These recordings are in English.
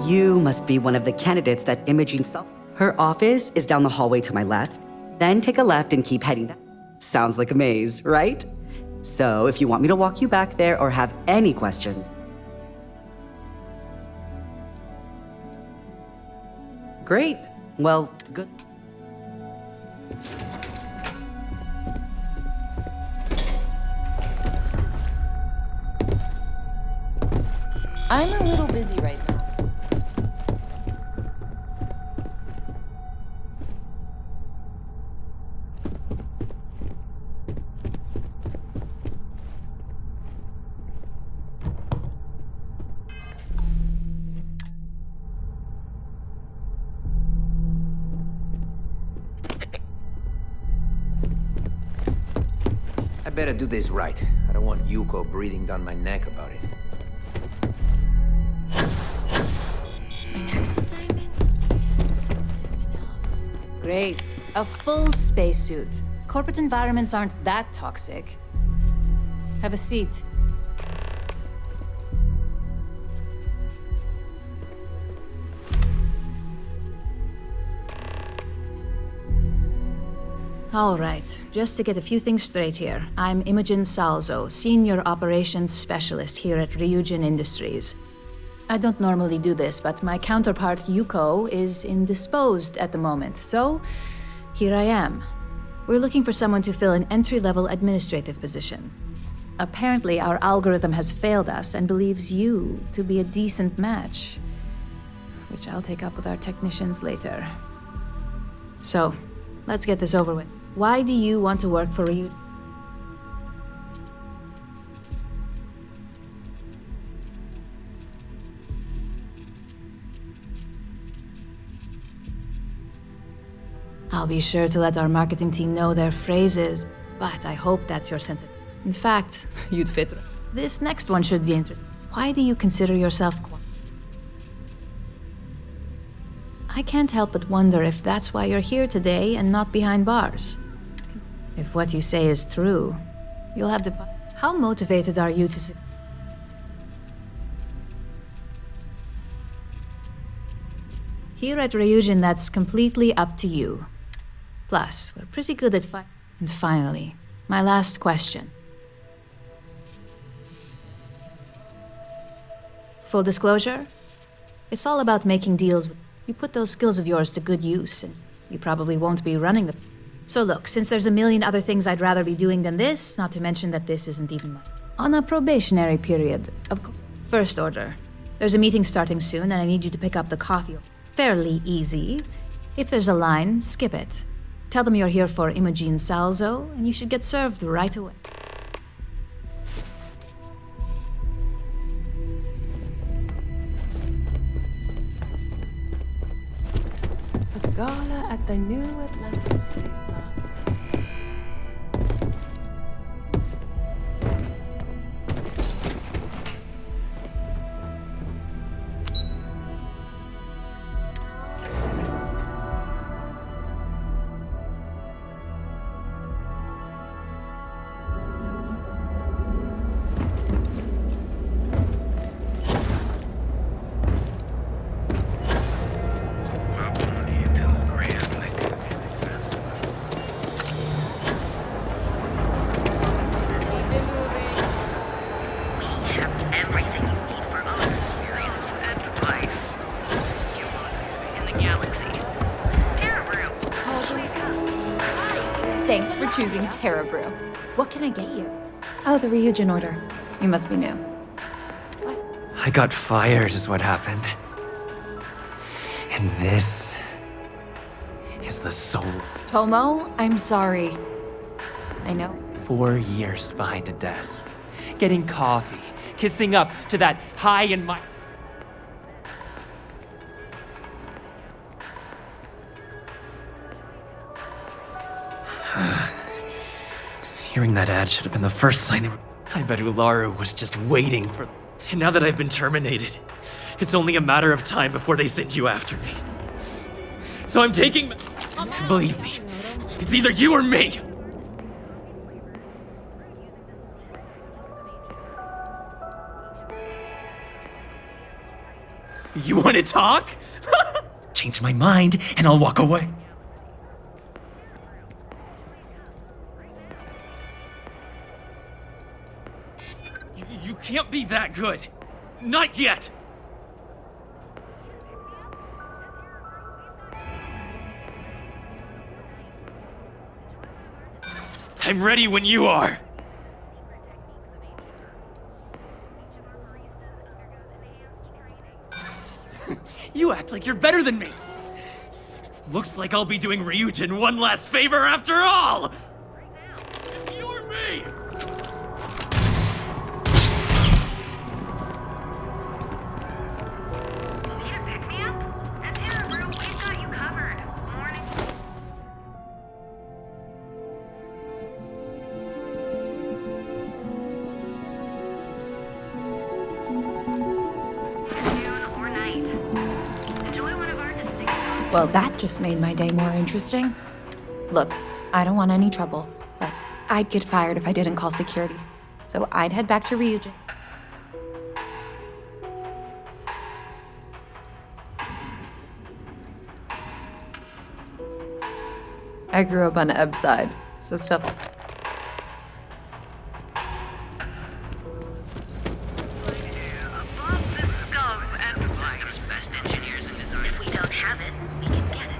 You must be one of the candidates that Imogene saw. Her office is down the hallway to my left. Then take a left and keep heading down. Sounds like a maze, right? So if you want me to walk you back there or have any questions. Great. Well, good. I'm a little busy right now. I better do this right. I don't want Yuko breathing down my neck about it. My next assignment? Great. A full spacesuit. Corporate environments aren't that toxic. Have a seat. All right, just to get a few things straight here. I'm Imogen Salzo, Senior Operations Specialist here at Ryujin Industries. I don't normally do this, but my counterpart Yuko is indisposed at the moment, so here I am. We're looking for someone to fill an entry-level administrative position. Apparently, our algorithm has failed us and believes you to be a decent match, which I'll take up with our technicians later. So, let's get this over with. Why do you want to work for Ryujin? I'll be sure to let our marketing team know their phrases, but I hope that's your sense of... In fact, you'd fit. This next one should be interesting. Why do you consider yourself... I can't help but wonder if that's why you're here today and not behind bars. If what you say is true, you'll have to... How motivated are you to... Here at Ryujin, that's completely up to you. Plus, we're pretty good at And finally, my last question. Full disclosure, it's all about making deals with... You put those skills of yours to good use, and you probably won't be running them. So look, since there's a million other things I'd rather be doing than this, not to mention that this isn't even on a probationary period, of course. First order. There's a meeting starting soon, and I need you to pick up the coffee. Fairly easy. If there's a line, skip it. Tell them you're here for Imogen Salzo, and you should get served right away. A gala at the new Atlantis Space Lab. Thanks for choosing Terra Brew. What can I get you? Oh, the Ryujin order. You must be new. What? I got fired is what happened. And this is the soul. Tomo, I'm sorry. I know. 4 years behind a desk, getting coffee, kissing up to that high and mighty. Hearing that ad should have been the first sign that I bet Ularu was just waiting for... And now that I've been terminated, it's only a matter of time before they send you after me. So I'm taking... Believe me, it's either you or me! You want to talk? Change my mind, and I'll walk away. You can't be that good. Not yet. I'm ready when you are. You act like you're better than me. Looks like I'll be doing Ryujin one last favor after all. Ignore me. Need a pick-me-up? That's Terra, bro. We've got you covered. Morning. Noon or night. Enjoy one of our distinct. Well, that just made my day more interesting. Look, I don't want any trouble, but I'd get fired if I didn't call security. So I'd head back to Ryujin. I grew up on Eb's side, so stuff. Above the scum and light. Best engineers in design. If we don't have it, we can get it.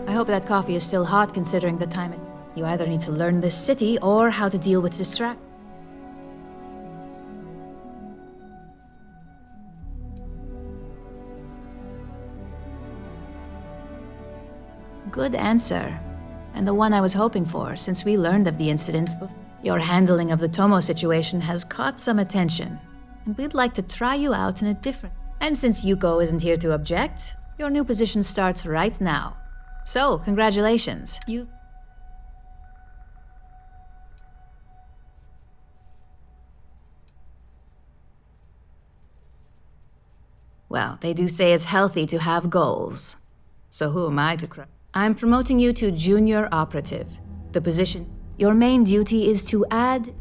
I hope that coffee is still hot considering the time. You either need to learn this city or how to deal with distract. Good answer. And the one I was hoping for, since we learned of the incident. Your handling of the Tomo situation has caught some attention, and we'd like to try you out in a different... And since Yuko isn't here to object, your new position starts right now. So, congratulations. Well, they do say it's healthy to have goals. So who am I to cry? I'm promoting you to junior operative. The position. Your main duty is to add...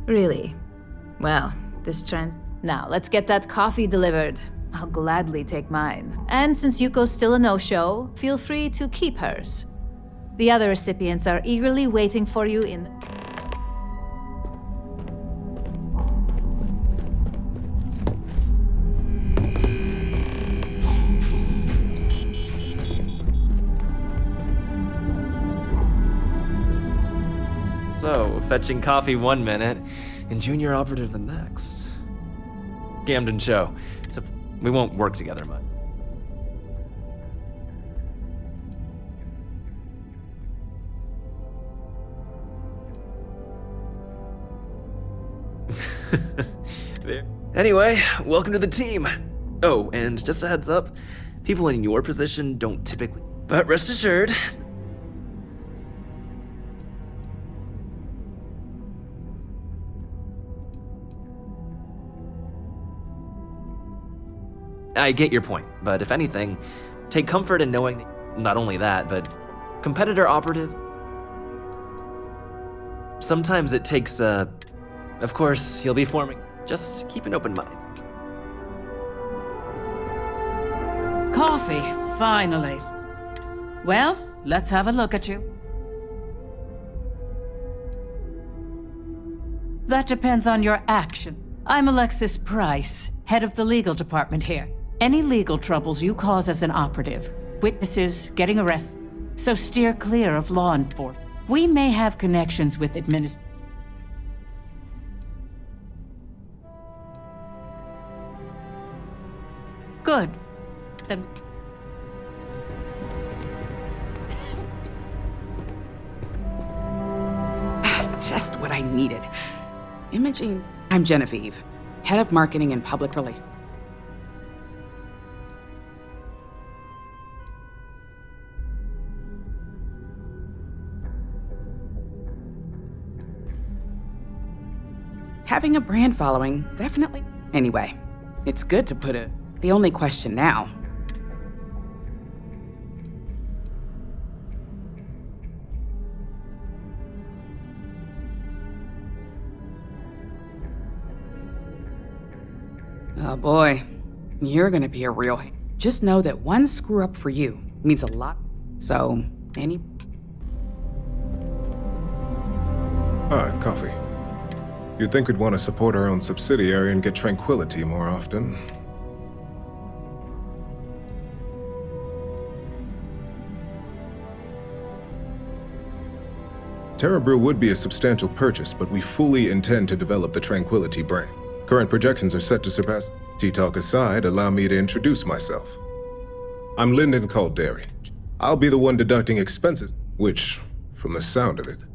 Really? Well, this trans... Now, let's get that coffee delivered. I'll gladly take mine. And since Yuko's still a no-show, feel free to keep hers. The other recipients are eagerly waiting for you in... So, fetching coffee 1 minute, and junior operative the next. Gamden show. So we won't work together much. Anyway, welcome to the team. Oh, and just a heads up, people in your position don't typically... But rest assured... I get your point, but if anything, take comfort in knowing that not only that, but competitor operative. Sometimes it takes, of course, you'll be forming. Just keep an open mind. Coffee, finally. Well, let's have a look at you. That depends on your action. I'm Alexis Price, head of the legal department here. Any legal troubles you cause as an operative, witnesses, getting arrested, so steer clear of law enforcement. We may have connections with Good. Then Just what I needed. Imaging. I'm Genevieve, head of marketing and public relations. Having a brand following, definitely. Anyway, it's good to put it. The only question now. Oh boy, you're gonna be a real. Just know that one screw up for you means a lot. So, Coffee. You'd think we'd want to support our own subsidiary and get tranquility more often. TerraBrew would be a substantial purchase, but we fully intend to develop the Tranquility brand. Current projections are set to surpass. Tea-talk aside, allow me to introduce myself. I'm Lyndon Calderi. I'll be the one deducting expenses, which, from the sound of it,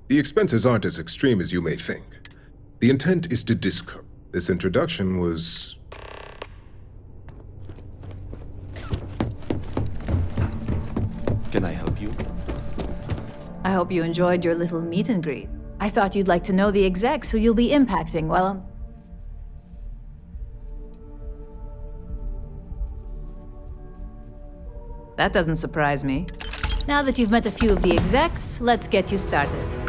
the expenses aren't as extreme as you may think. The intent is to discourage. This introduction was... Can I help you? I hope you enjoyed your little meet and greet. I thought you'd like to know the execs who you'll be impacting while I'm... That doesn't surprise me. Now that you've met a few of the execs, let's get you started.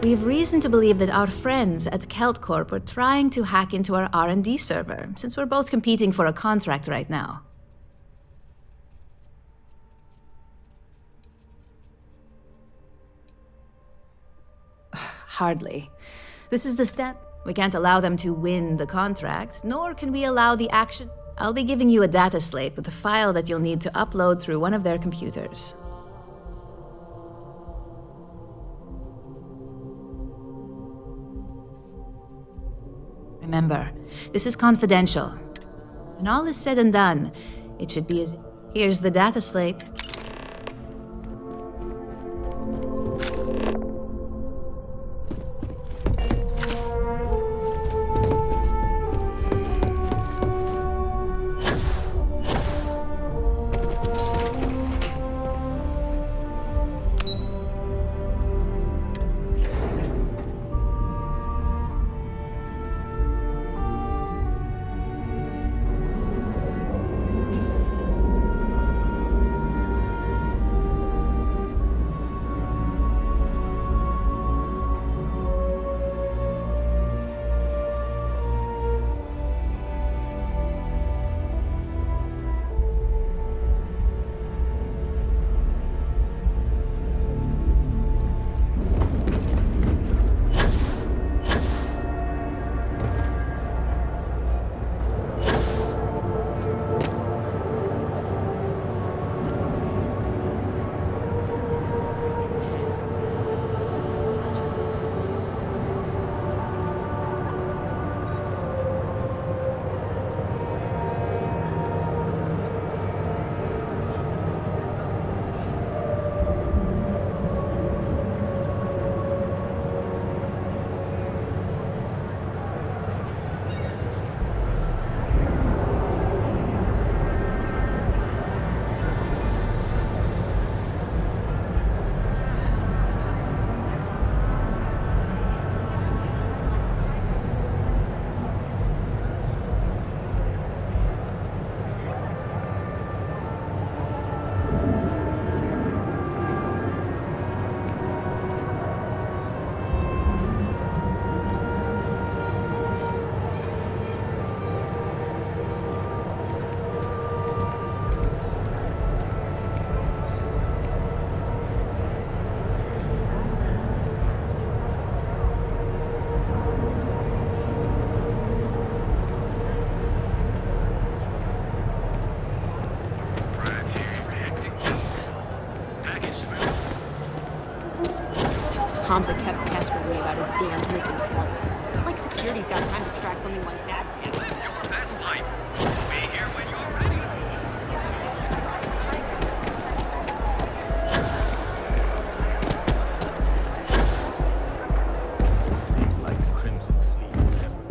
We have reason to believe that our friends at Kelt Corp are trying to hack into our R&D server, since we're both competing for a contract right now. Hardly. This is the stand. We can't allow them to win the contract, nor can we allow the action. I'll be giving you a data slate with a file that you'll need to upload through one of their computers. Remember, this is confidential. When all is said and done, it should be as... Here's the data slate. comms that kept pestering me about his damned missing slug. Like security's got time to track something like that down. Live your best life. Be here when you're ready. Seems like the Crimson Fleet is never.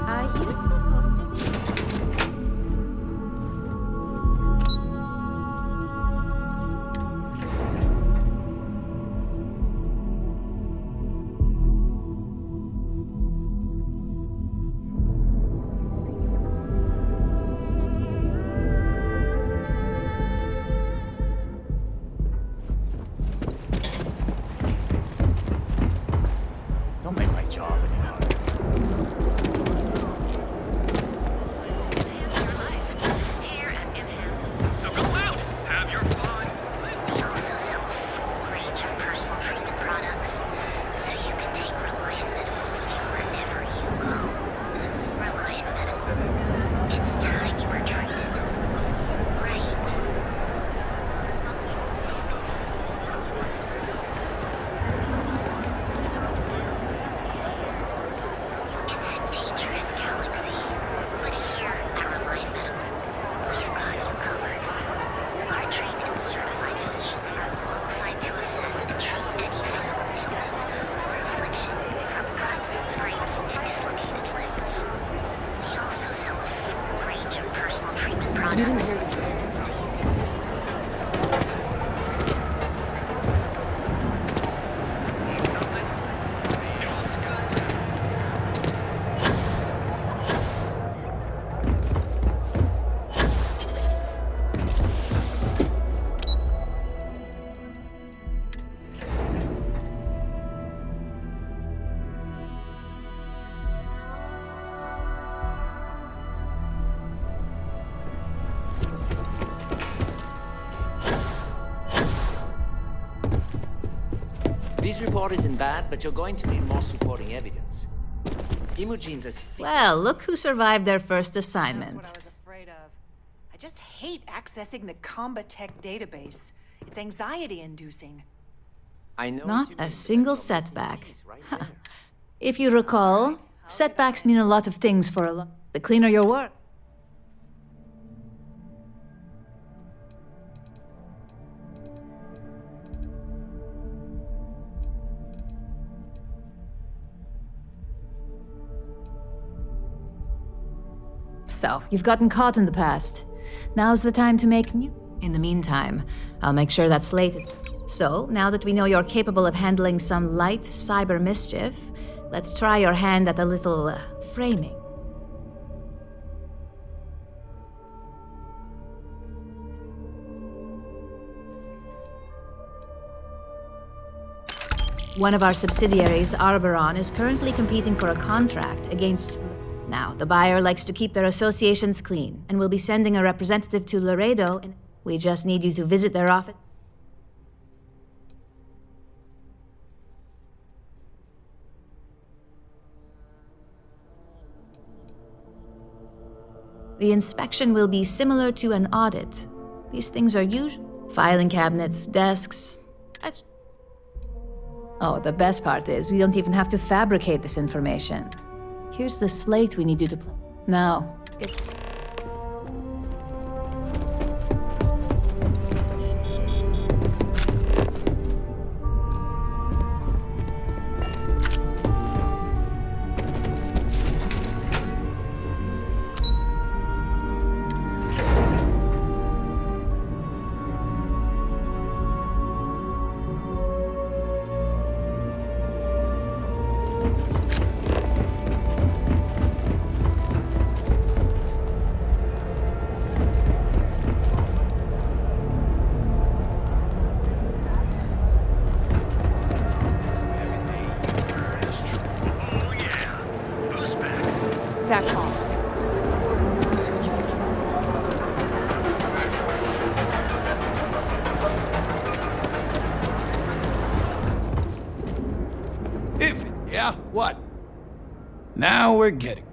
Are you supposed to be? Don't make my job any harder. Here at Inhale. So go out, have your fun. We also sell a full range of personal treatment products, so you can take Reliant Medical with you wherever you go. Reliant Medical. It's time you were treated. Right. It's a dangerous galaxy, but here at Reliant Medical, we've got you covered. Our trained and certified physicians are qualified to assess and treat any physical ailment or affliction, from cuts, scrapes, to dislocated limbs. We also sell a full range of personal treatment products. You didn't hear this. This report isn't bad, but you're going to need more supporting evidence. Imogene's a Well, look who survived their first That's what I assignment. was afraid of. I just hate accessing the Combatech database. It's anxiety-inducing. I know Not what you a mean, but single that's all missing setback. piece right Huh. there. If you recall, setbacks mean a lot of things for a lot. The cleaner your work. So, you've gotten caught in the past. Now's the time to make new. In the meantime, I'll make sure that's slated. So, now that we know you're capable of handling some light cyber mischief, let's try your hand at a little framing. One of our subsidiaries, Arboron, is currently competing for a contract against... Now, the buyer likes to keep their associations clean, and will be sending a representative to Laredo, and we just need you to visit their office. The inspection will be similar to an audit. These things are usually filing cabinets, desks. Oh, the best part is we don't even have to fabricate this information. Here's the slate we need you to play. Now, Yeah? What? Now we're getting...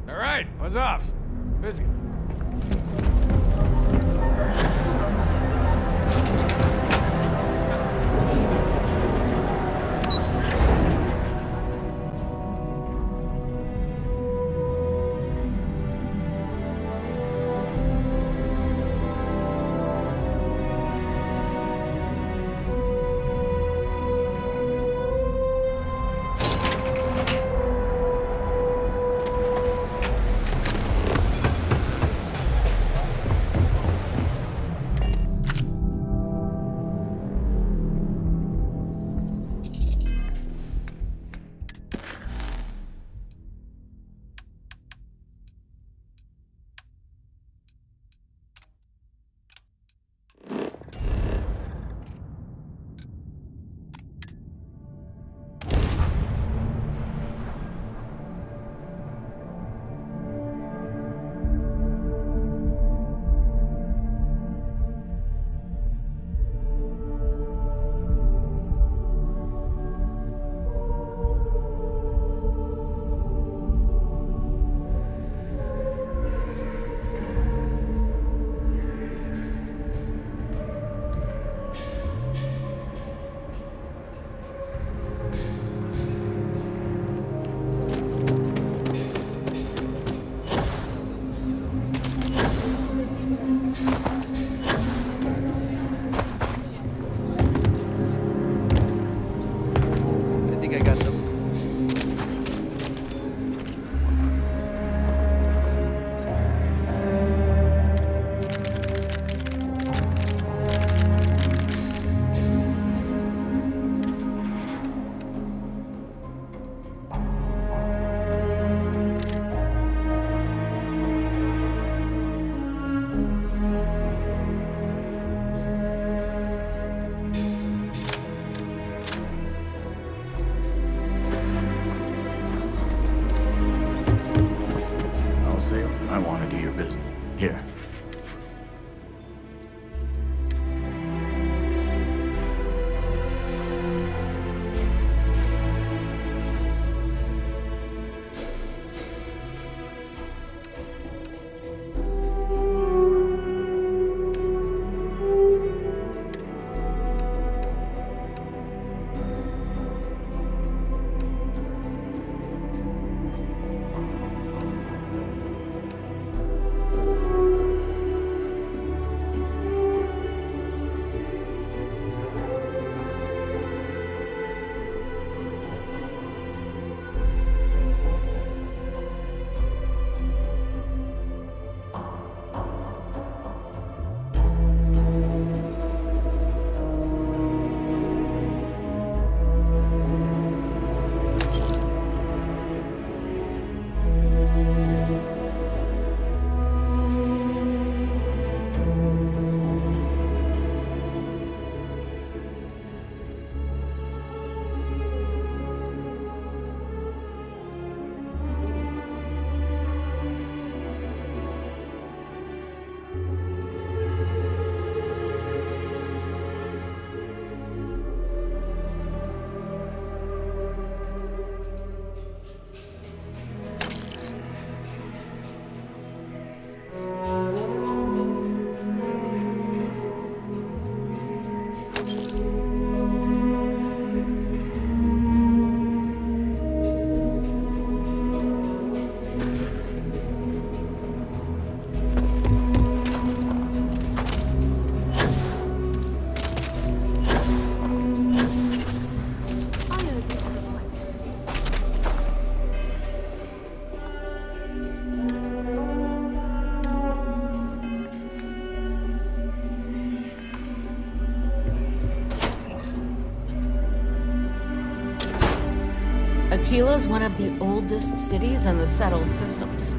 All right, buzz off. Busy. sale. I want to do your business. Here. Aquila's one of the oldest cities in the settled systems.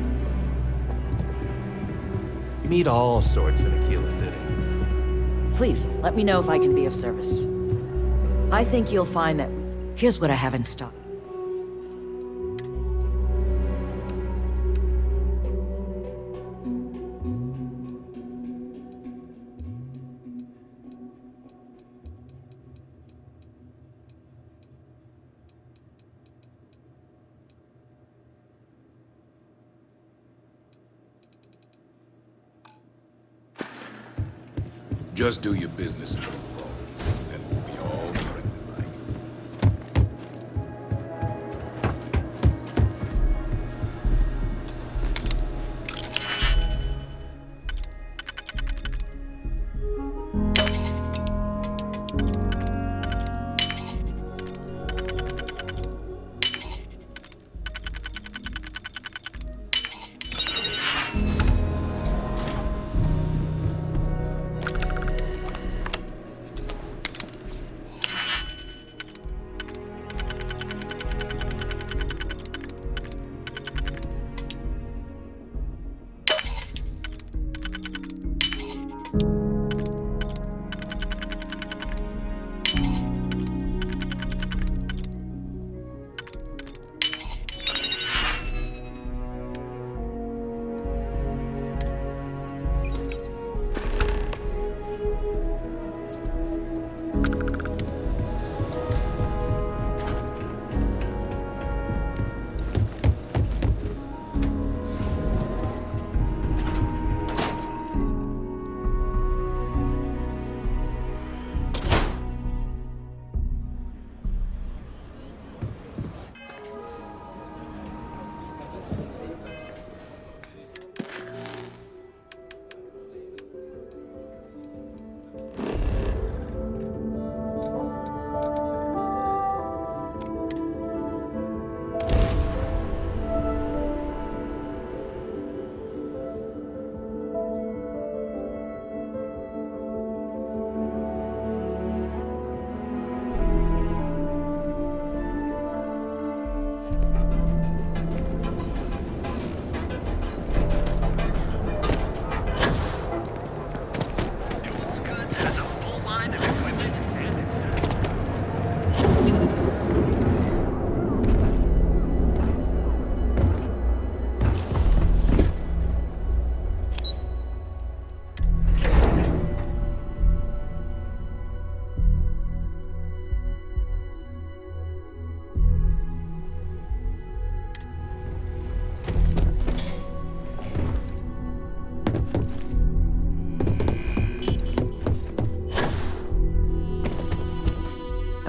You meet all sorts in Aquila City. Please, let me know if I can be of service. I think you'll find that... Here's what I have in stock. Just do your business and we'll be all friendly.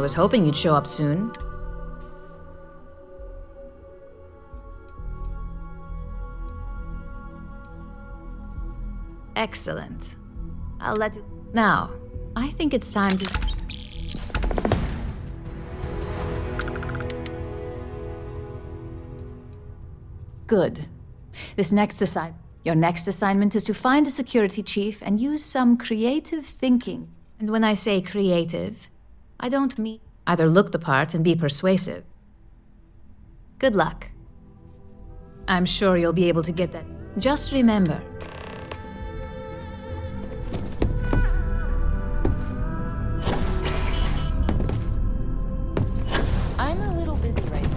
I was hoping you'd show up soon. Excellent. I'll let you... Now, I think it's time to... Good. Your next assignment is to find a security chief and use some creative thinking. And when I say creative, I don't mean either look the part and be persuasive. Good luck. I'm sure you'll be able to get that. Just remember, I'm a little busy right now.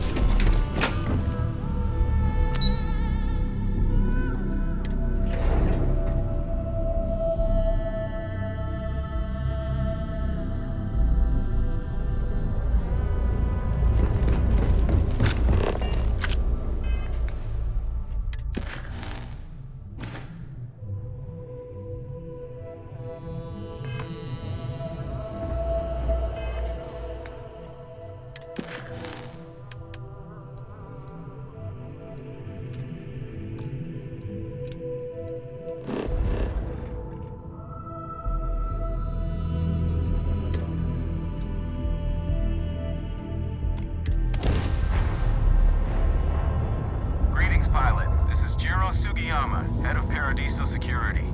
Head of Paradiso Security.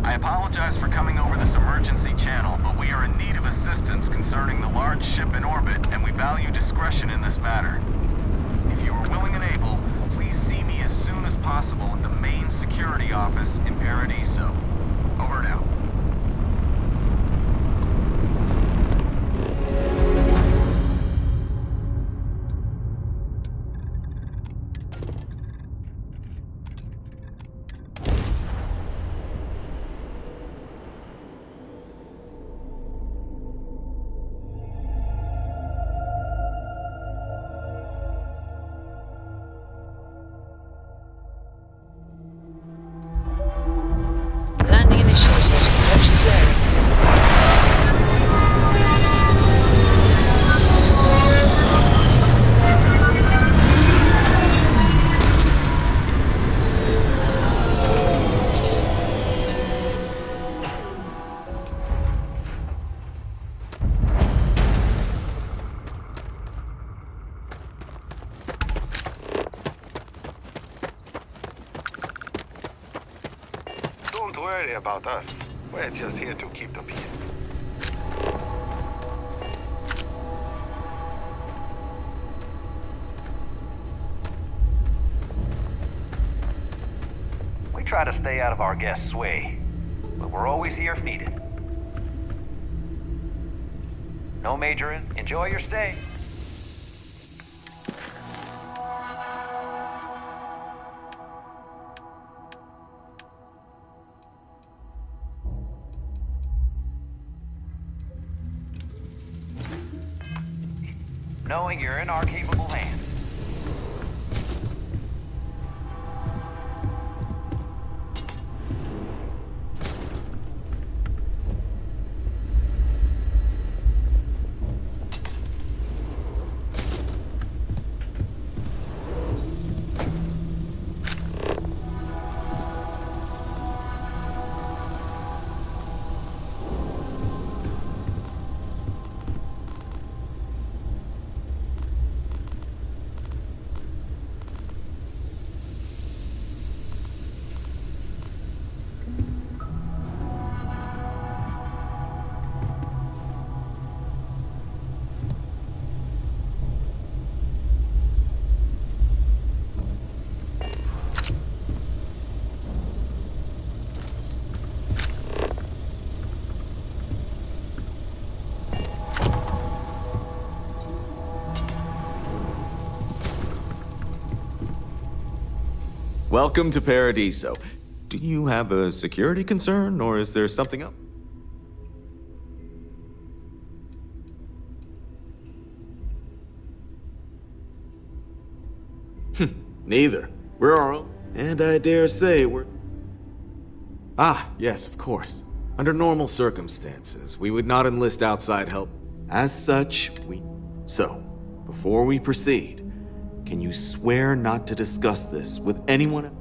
I apologize for coming over this emergency channel, but we are in need of assistance concerning the large ship in orbit, and we value discretion in this matter. If you are willing and able, please see me as soon as possible at the main security office in Paradiso. Over and out. Landing initiated. Watch flaring. Don't worry about us. We're just here to keep the peace. We try to stay out of our guests' way, but we're always here if needed. No majoring. Enjoy your stay. Knowing you're in our capable hands. Welcome to Paradiso. Do you have a security concern, or is there something else? Neither. We're our own, and I dare say we're... Ah, yes, of course. Under normal circumstances, we would not enlist outside help. As such, So, before we proceed, can you swear not to discuss this with anyone else?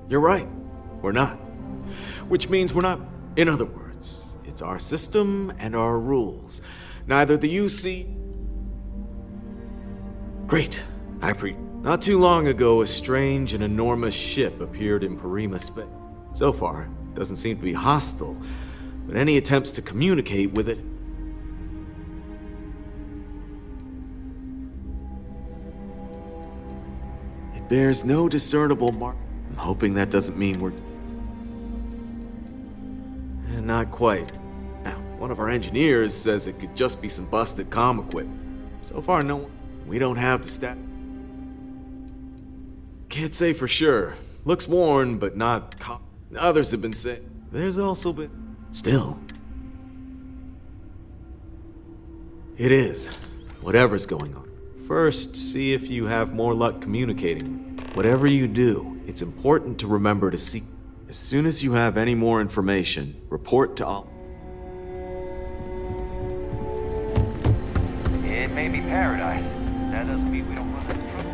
You're right. We're not. Which means we're not. In other words, it's our system and our rules. Neither the UC... Great. Not too long ago, a strange and enormous ship appeared in Parima space. So far, it doesn't seem to be hostile, but any attempts to communicate with it... It bears no discernible mark. I'm hoping that doesn't mean we're... Not quite. Now, one of our engineers says it could just be some busted comm equipment. So far, no one... We don't have the stat... Can't say for sure. Looks worn, but not... Others have been saying... There's also been... Still. It is. Whatever's going on. First, see if you have more luck communicating. Whatever you do, it's important to remember to seek... As soon as you have any more information, report to all... It may be paradise. That doesn't mean we don't run into trouble.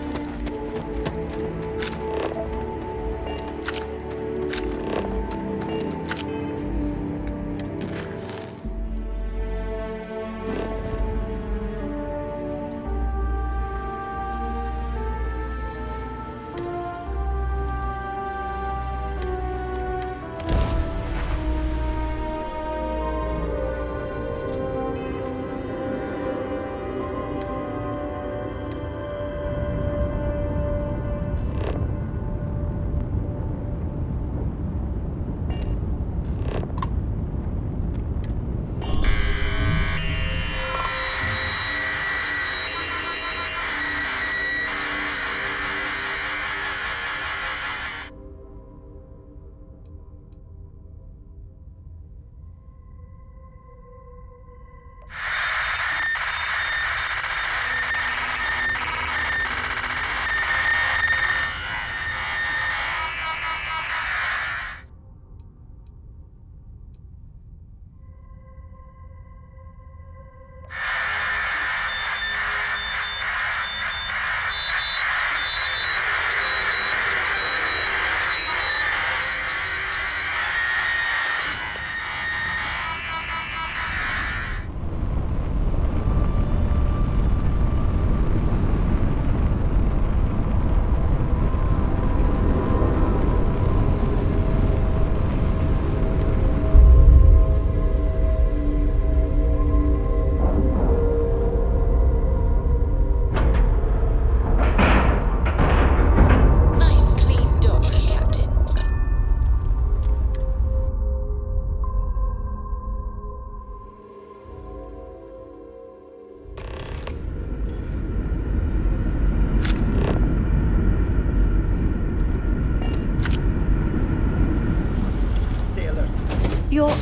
You're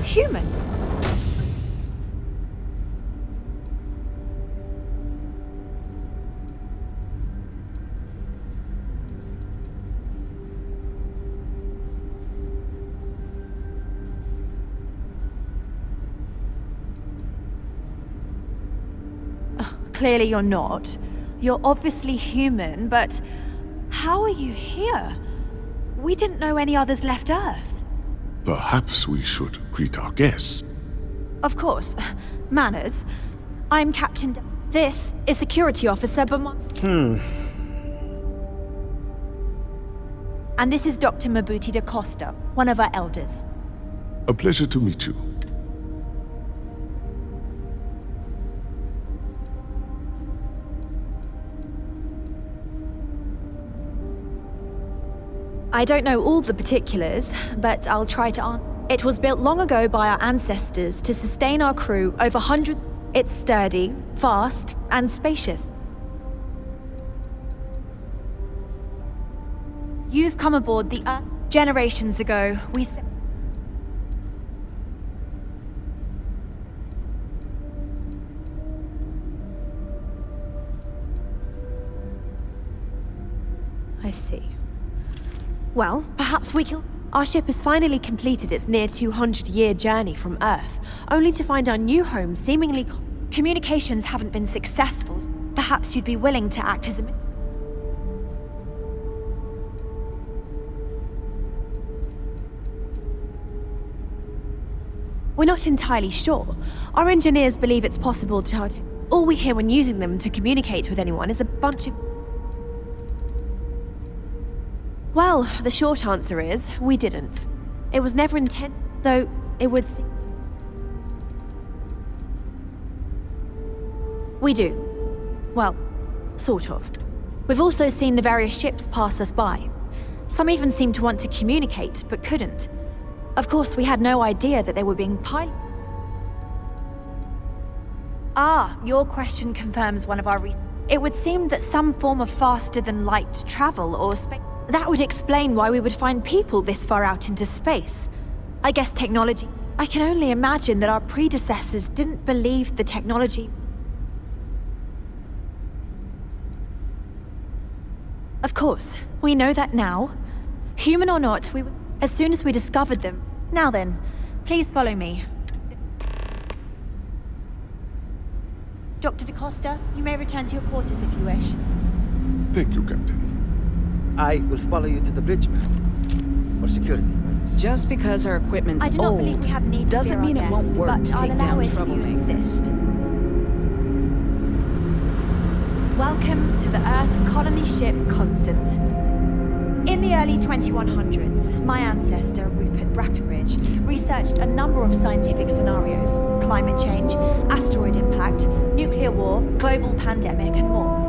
human. Clearly you're not. You're obviously human, but how are you here? We didn't know any others left Earth. Perhaps we should greet our guests. Of course. Manners. I'm Captain... This is Security Officer, but And this is Dr. Mabuti da Costa, one of our elders. A pleasure to meet you. I don't know all the particulars, but I'll try to answer. It was built long ago by our ancestors to sustain our crew over hundreds. It's sturdy, fast, and spacious. You've come aboard the Earth. Generations ago, I see. Well, perhaps we can... Our ship has finally completed its near 200-year journey from Earth, only to find our new home seemingly... Communications haven't been successful. Perhaps you'd be willing to act as a... We're not entirely sure. Our engineers believe it's possible to... All we hear when using them to communicate with anyone is a bunch of... Well, the short answer is, we didn't. It was never intended, though it would seem... We do. Well, sort of. We've also seen the various ships pass us by. Some even seemed to want to communicate, but couldn't. Of course, we had no idea that they were being piloted. Ah, your question confirms one of our reasons. It would seem that some form of faster-than-light travel or space... That would explain why we would find people this far out into space. I guess technology... I can only imagine that our predecessors didn't believe the technology... Of course, we know that now. Human or not, as soon as we discovered them... Now then, please follow me. Dr. DaCosta, you may return to your quarters if you wish. Thank you, Captain. I will follow you to the bridge, ma'am. For security purposes. Just because our equipment's I do not believe we have need to doesn't fear mean our it won't guest, work but to I'll take allow down it if you troublemakers. insist. Welcome to the Earth colony ship Constant. In the early 2100s, my ancestor, Rupert Brackenridge, researched a number of scientific scenarios: climate change, asteroid impact, nuclear war, global pandemic, and more.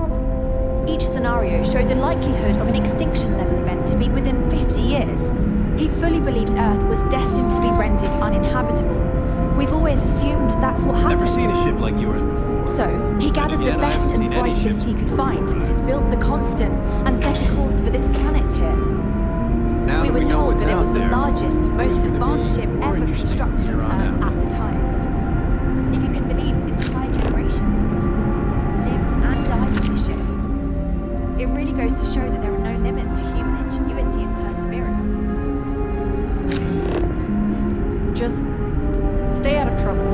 Each scenario showed the likelihood of an extinction-level event to be within 50 years. He fully believed Earth was destined to be rendered uninhabitable. We've always assumed that's what happened. Never seen a ship like yours before. So, he gathered the Yet I haven't best and seen any brightest ships he could find, built the Constant, and set a course for this planet here. Now We that were we know told what's that it was out the there, largest, most gonna advanced be ship more ever interesting constructed from on here on Earth at the time. If you can believe, entire generations of people lived and died on the ship. It really goes to show that there are no limits to human ingenuity and perseverance. Just stay out of trouble.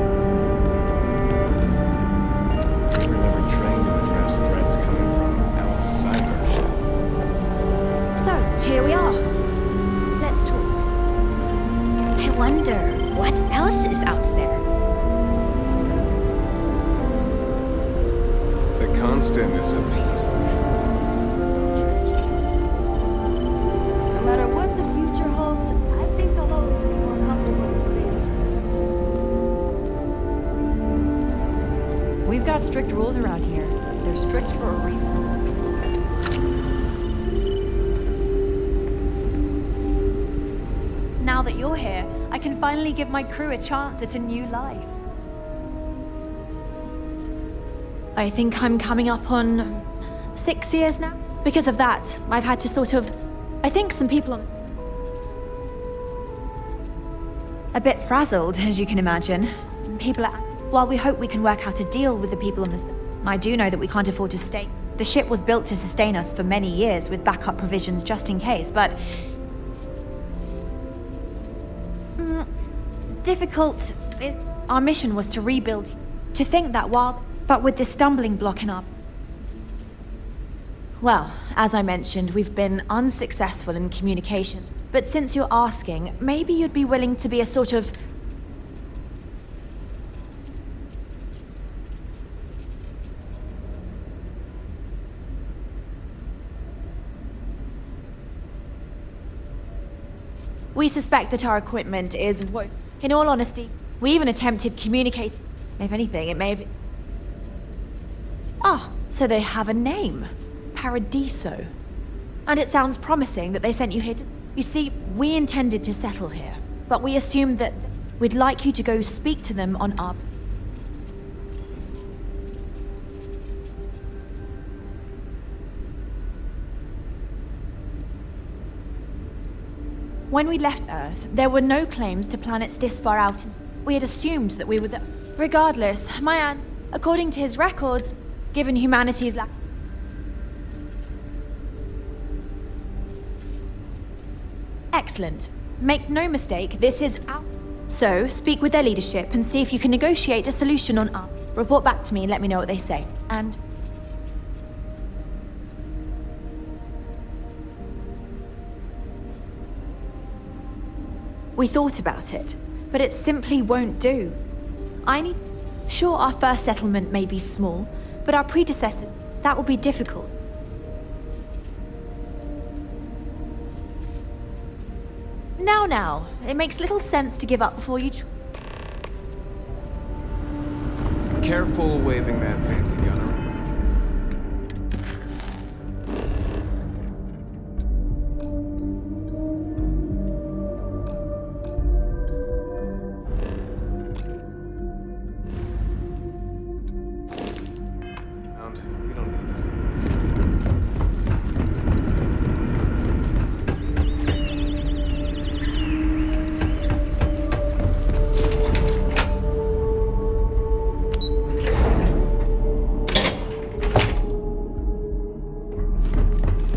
We were never trained to address threats coming from outside our ship. So, here we are. Let's talk. I wonder what else is out there. The Constant is a peaceful ship. No matter what the future holds, I think I'll always be more comfortable in space. We've got strict rules around here. They're strict for a reason. Now that you're here, I can finally give my crew a chance at a new life. I think I'm coming up on 6 years now. Because of that, I've had to sort of... I think some people are a bit frazzled, as you can imagine. People are... While we hope we can work out a deal with the people on this, I do know that we can't afford to stay. The ship was built to sustain us for many years with backup provisions just in case, but... difficult is... Our mission was to rebuild. To think that while... But with this stumbling block in our... Well, as I mentioned, we've been unsuccessful in communication. But since you're asking, maybe you'd be willing to be a sort of... We suspect that our equipment is... In all honesty, we even attempted communicating. If anything, it may have... Ah, so they have a name. Paradiso. And it sounds promising that they sent you here to... You see, we intended to settle here, but we assumed that we'd like you to go speak to them on our... When we left Earth, there were no claims to planets this far out. We had assumed that we were the... Regardless, according to his records, given humanity's lack... Excellent. Make no mistake, this is our... So, speak with their leadership and see if you can negotiate a solution on our... Report back to me and let me know what they say. And... We thought about it, but it simply won't do. I need... Sure, our first settlement may be small, but our predecessors... That will be difficult. Now, it makes little sense to give up before you... Careful waving that fancy gun around. We don't need this.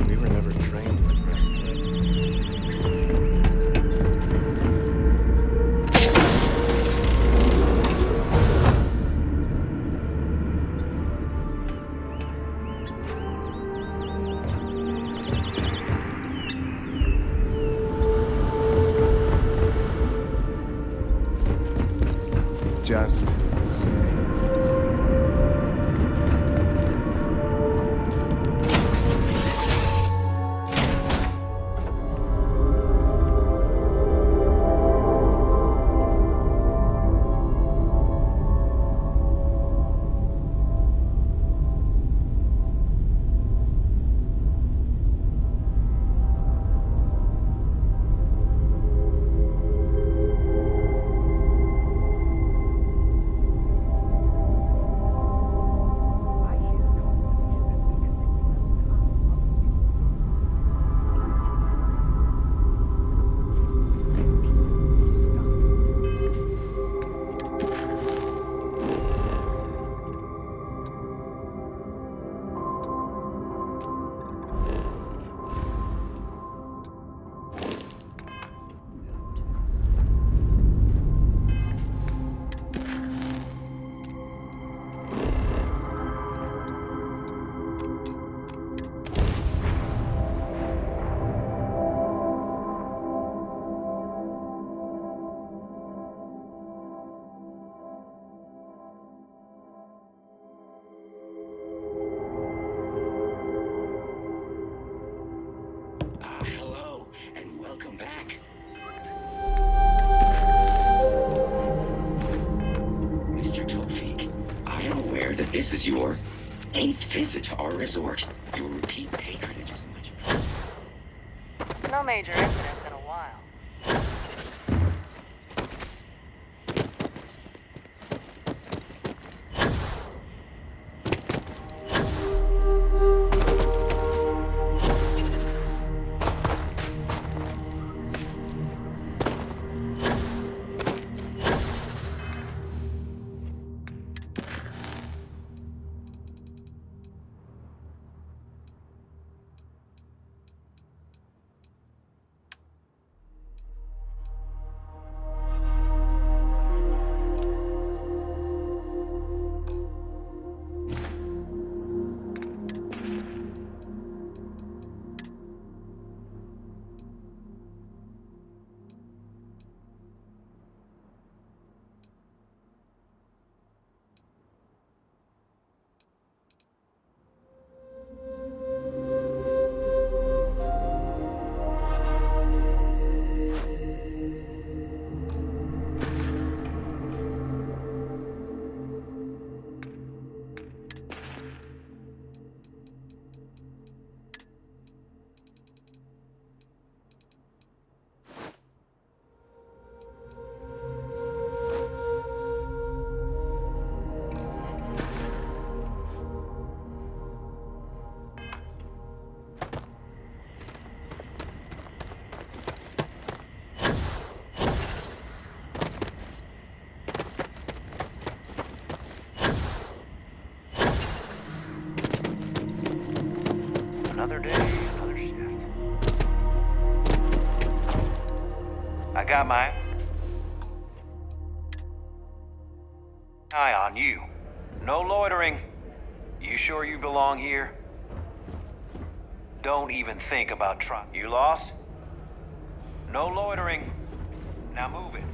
We were never trained to address threats. Just Hello, and welcome back. Mr. Tofik, I am aware that this is your 8th visit to our resort. Your repeat patronage is much appreciated. No major incidents in a while. Another day, another shift. got my eye on you. No loitering. You sure you belong here? Don't even think about trying. You lost? No loitering. Now move it.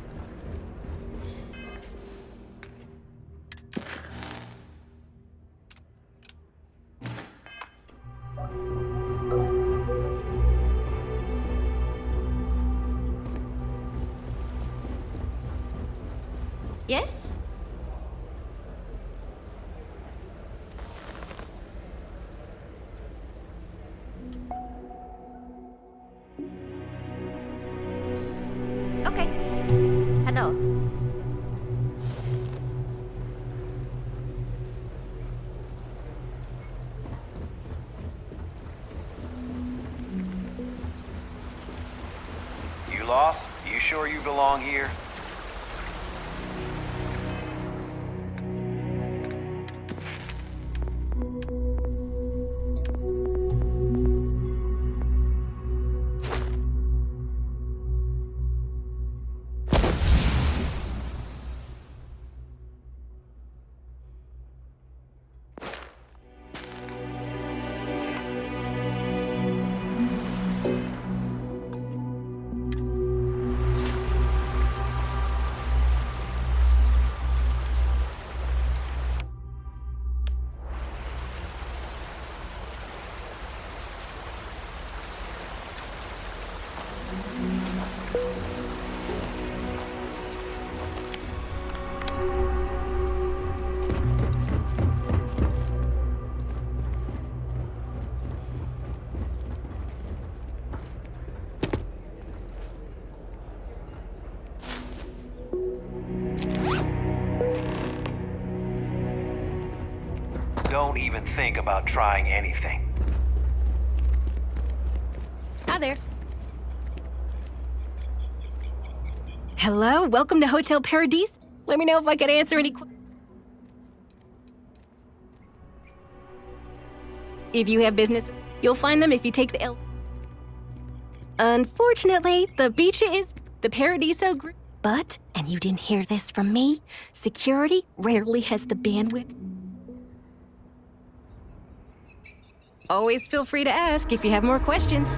Yes? Okay. Hello. You lost? You sure you belong here? Don't even think about trying anything. Hi there. Hello, welcome to Hotel Paradise. Let me know if I could answer any questions. If you have business, you'll find them if you take the L. Unfortunately, the beach is the Paradiso group. But, and you didn't hear this from me, security rarely has the bandwidth. Always feel free to ask if you have more questions.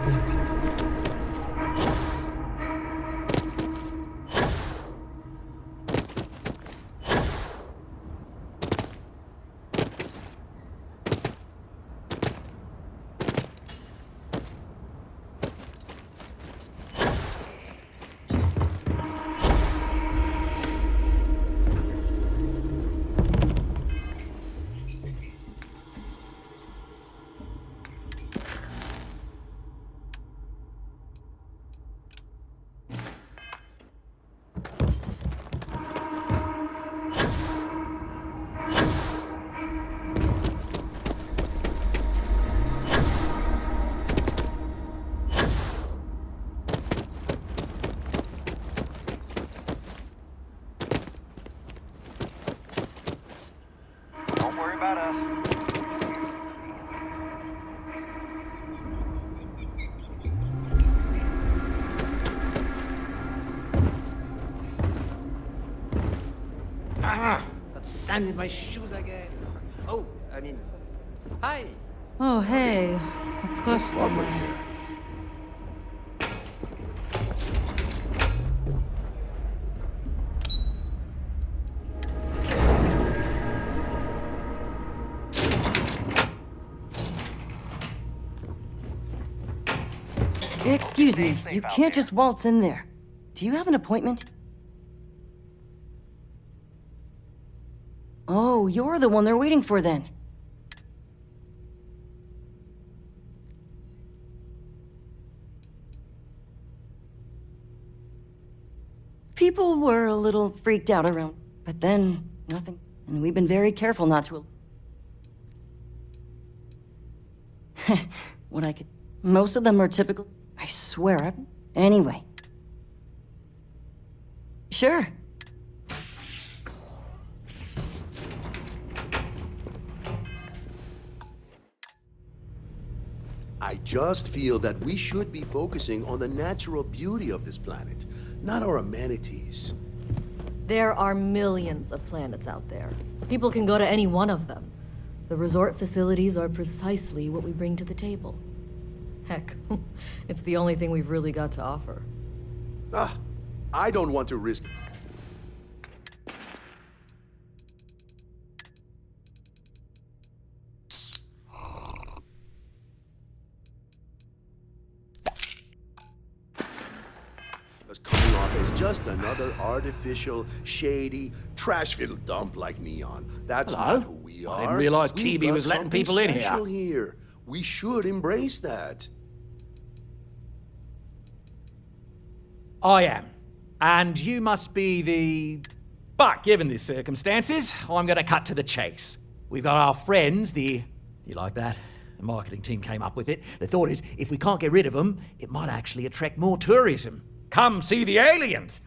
Don't worry about us. Got sand in my shoes again. Oh, I mean, hi. Oh, hey. Of course. Lovely here. Excuse me, you can't just waltz in there. Do you have an appointment? Oh, you're the one they're waiting for then. People were a little freaked out around, but then nothing. And we've been very careful not to. What I could. Most of them are typical. I swear. Anyway. Sure. I just feel that we should be focusing on the natural beauty of this planet, not our amenities. There are millions of planets out there. People can go to any one of them. The resort facilities are precisely what we bring to the table. Heck, it's the only thing we've really got to offer. I don't want to risk... coming off as just another artificial, shady, trash-filled dump like Neon. That's Hello? not who we are. I didn't realize We've Kibi got was letting something people in here. special here. We should embrace that. I am. And you must be the... But given the circumstances, I'm going to cut to the chase. We've got our friends, the... You like that? The marketing team came up with it. The thought is, if we can't get rid of them, it might actually attract more tourism. Come see the aliens!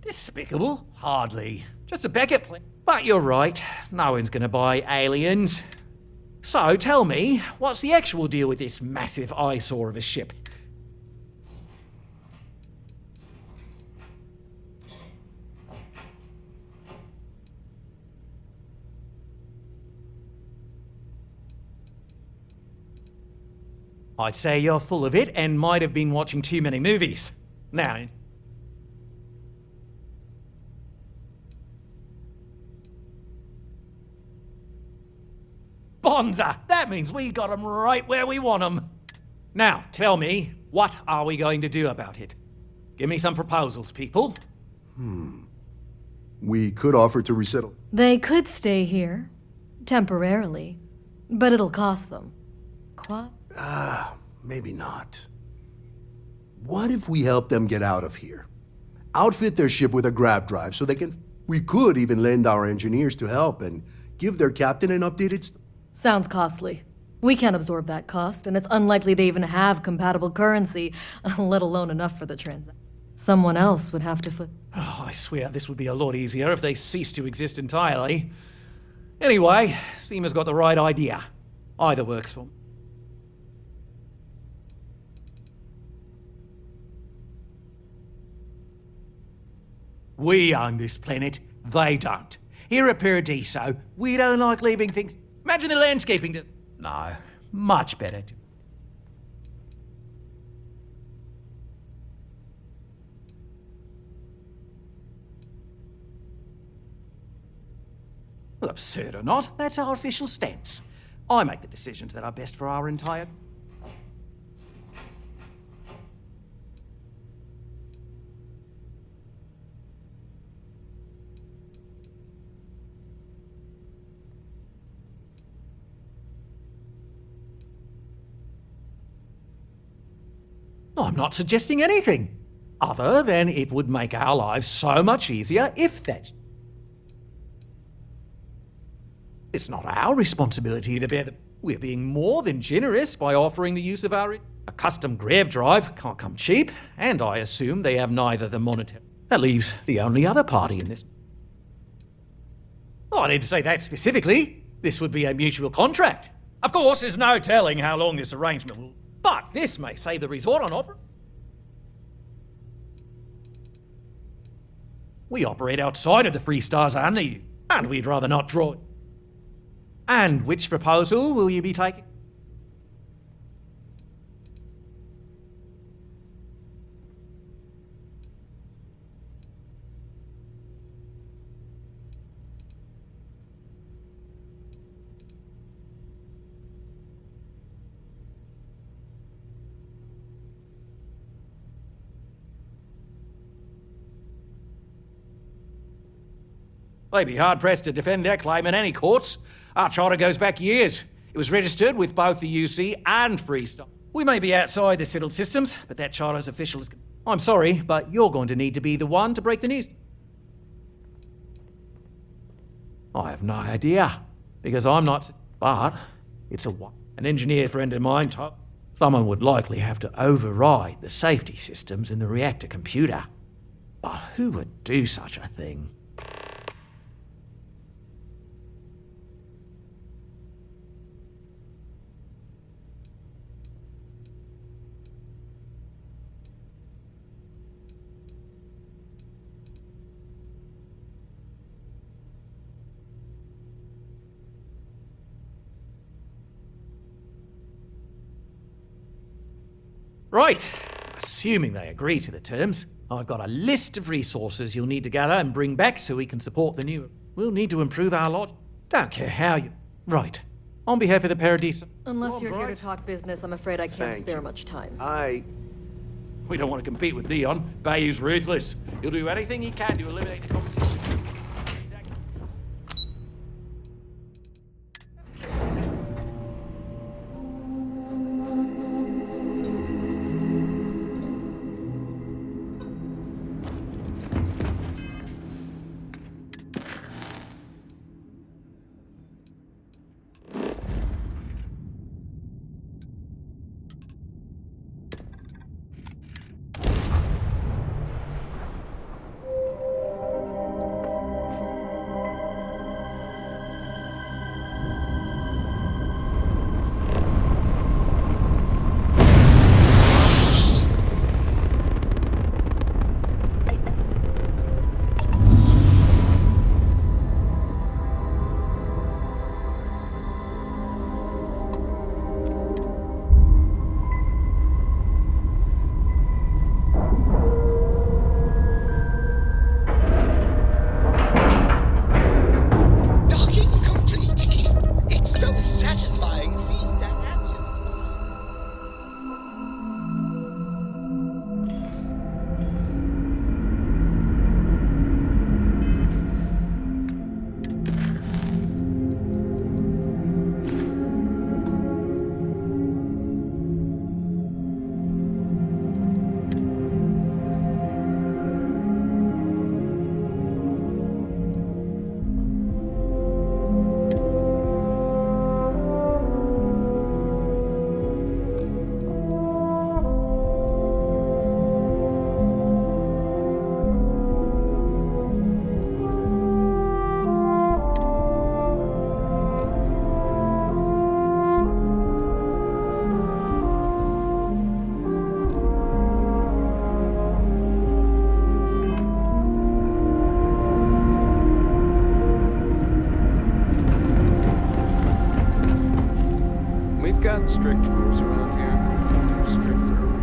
Despicable? Hardly. Just a backup plan. But you're right, no one's gonna buy aliens. So tell me, what's the actual deal with this massive eyesore of a ship? I'd say you're full of it and might have been watching too many movies. Now, Bonza! That means we got them right where we want them. Now, tell me, what are we going to do about it? Give me some proposals, people. We could offer to resettle. They could stay here, temporarily, but it'll cost them. Maybe not. What if we help them get out of here? Outfit their ship with a grab drive so they can... We could even lend our engineers to help and give their captain an updated... Sounds costly. We can't absorb that cost, and it's unlikely they even have compatible currency, let alone enough for the transaction. Someone else would have to foot... Oh, I swear this would be a lot easier if they ceased to exist entirely. Anyway, Seema's got the right idea. Either works for me. We own this planet, they don't. Here at Paradiso, we don't like leaving things... Imagine the landscaping... No, much better. Well, absurd or not, that's our official stance. I make the decisions that are best for our entire... I'm not suggesting anything, other than it would make our lives so much easier if that... It's not our responsibility to bear the... We're being more than generous by offering the use of our... A custom grav drive can't come cheap, and I assume they have neither the monetary... That leaves the only other party in this... Oh, I didn't say that specifically. This would be a mutual contract. Of course, there's no telling how long this arrangement will... But this may save the resort on opera. We operate outside of the Free Stars only, and we'd rather not draw... And which proposal will you be taking? They'd be hard-pressed to defend their claim in any courts. Our charter goes back years. It was registered with both the UC and Freestar. We may be outside the settled systems, but that charter's official is... I'm sorry, but you're going to need to be the one to break the news. I have no idea, because I'm not... But it's an engineer friend of mine told... Someone would likely have to override the safety systems in the reactor computer. But who would do such a thing? Right, assuming they agree to the terms, I've got a list of resources you'll need to gather and bring back so we can support the new... We'll need to improve our lot. Don't care how you... Right. On behalf of the Paradiso... Unless you're here to talk business, I'm afraid I can't Thank spare you. much time. We don't want to compete with Dion. Bayou's ruthless. He'll do anything he can to eliminate the competition. got strict rules around here. They're strict for a reason.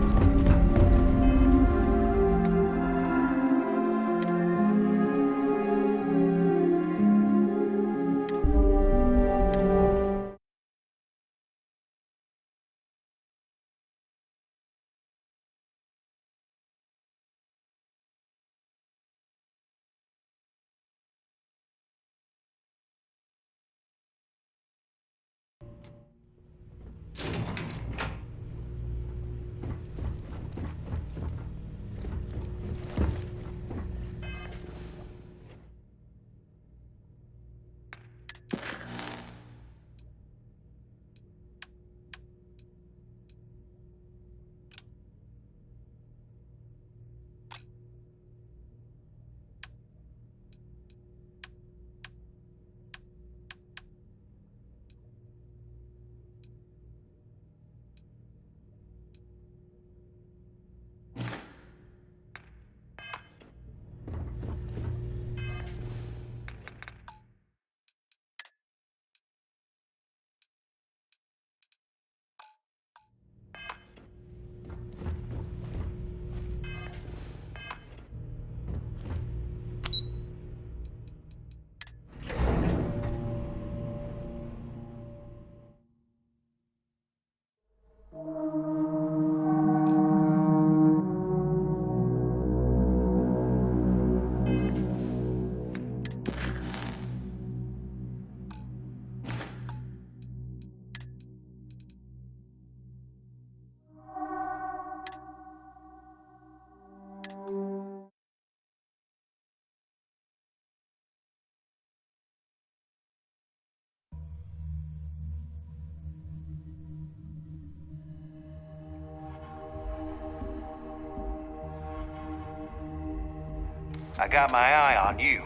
I got my eye on you.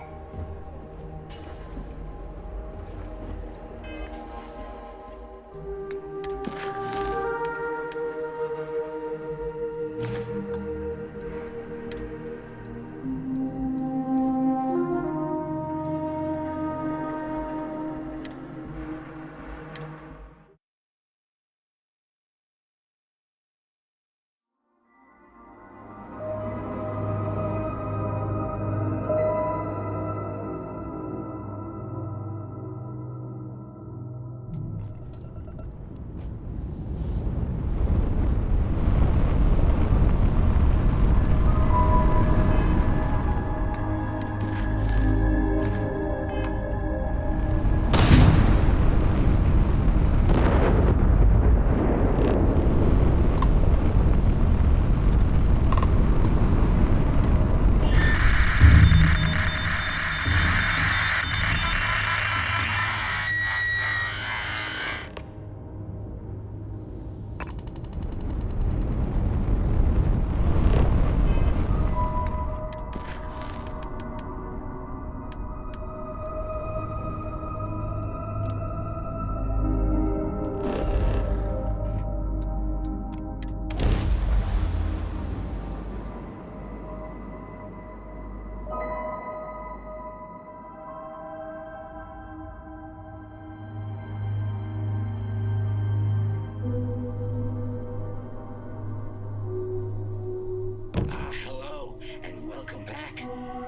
Hello, and welcome back.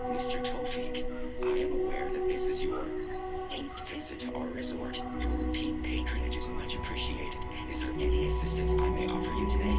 Mr. Tofik, I am aware that this is your 8th visit to our resort. Your repeat patronage is much appreciated. Is there any assistance I may offer you today?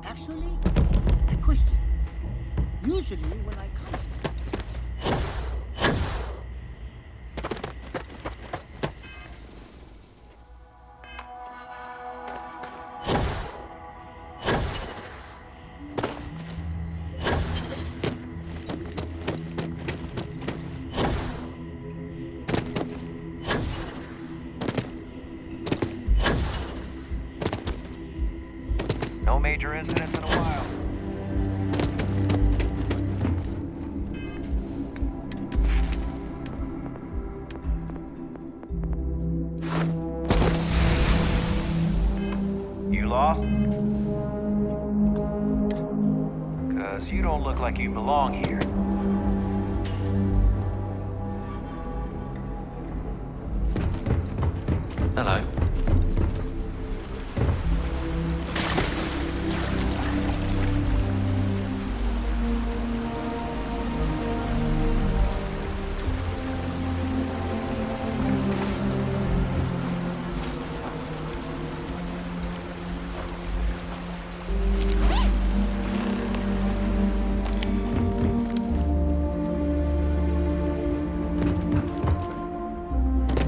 Actually, a question. Usually when I come... No major incidents in a while. You lost? 'Cause you don't look like you belong here. Hello.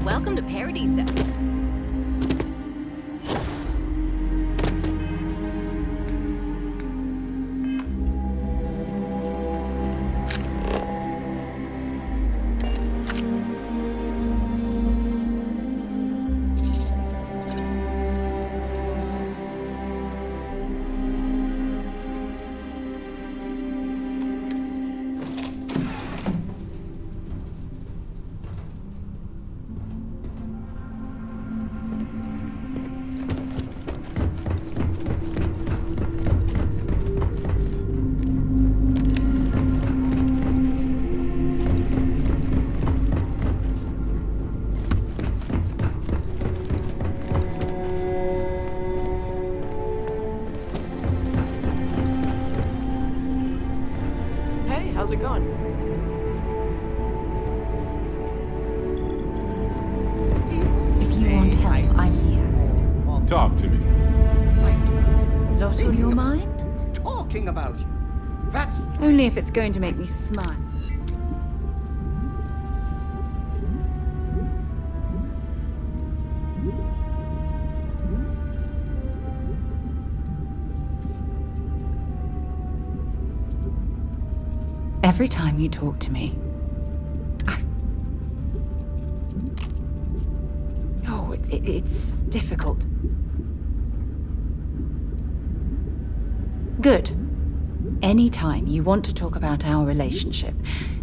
Welcome to Paradiso. Hey, how's it going? If you want help, I'm here. Talk to me. Lot on your mind? Talking about you. That's... Only if it's going to make me smile. Every time you talk to me, it's difficult. Good. Anytime you want to talk about our relationship,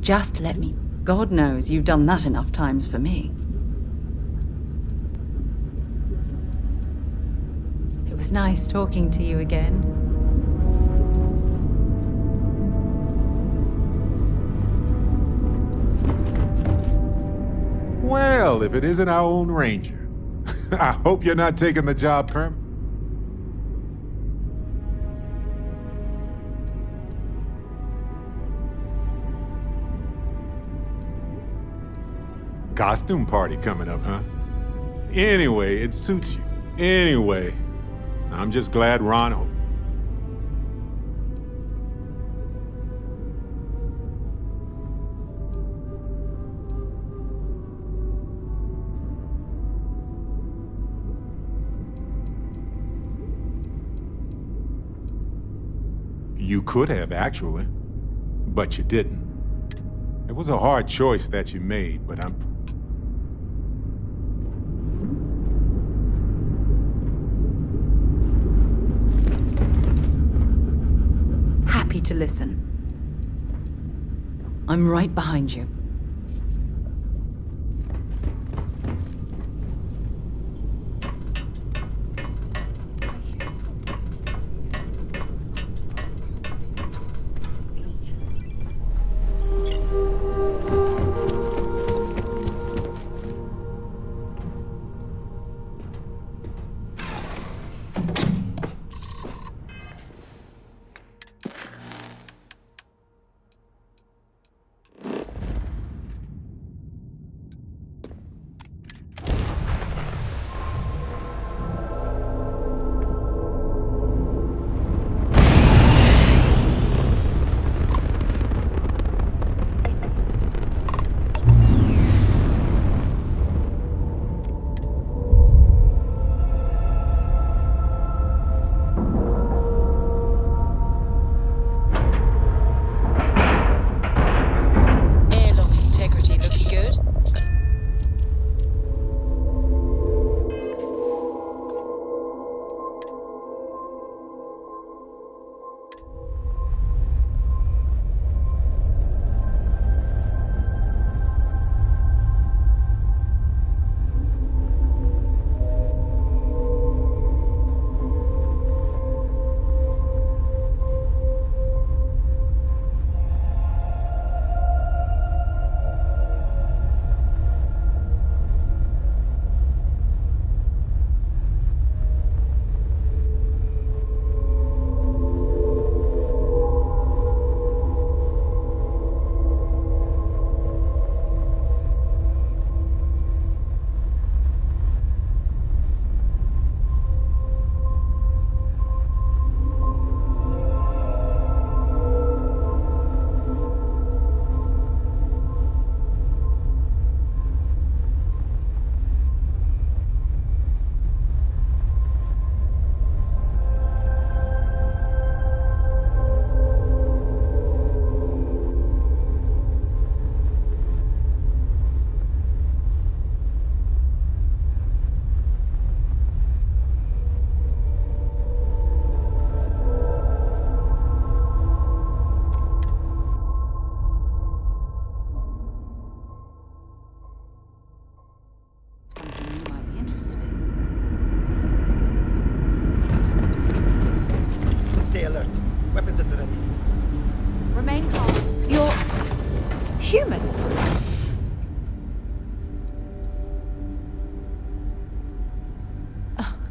just let me. God knows you've done that enough times for me. It was nice talking to you again. Well, if it isn't our own ranger. I hope you're not taking the job, Perm. Costume party coming up, huh? Anyway, it suits you. Anyway, I'm just glad Ron... You could have, actually, but you didn't. It was a hard choice that you made, but I'm... Happy to listen. I'm right behind you.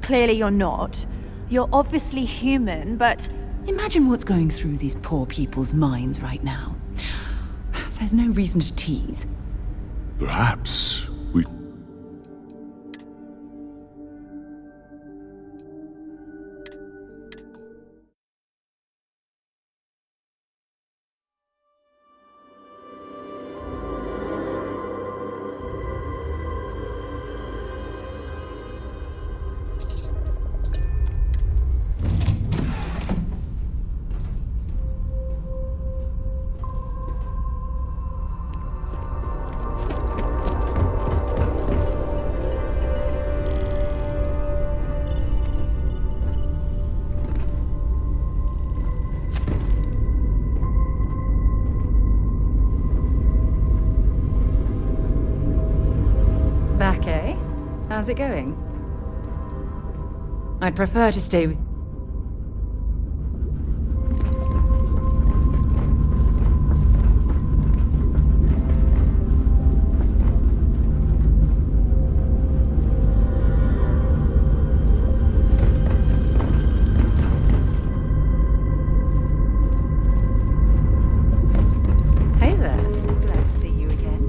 Clearly you're not. You're obviously human, but... Imagine what's going through these poor people's minds right now. There's no reason to tease. Perhaps we... Takie, how's it going? I'd prefer to stay with... Hey there, glad to see you again.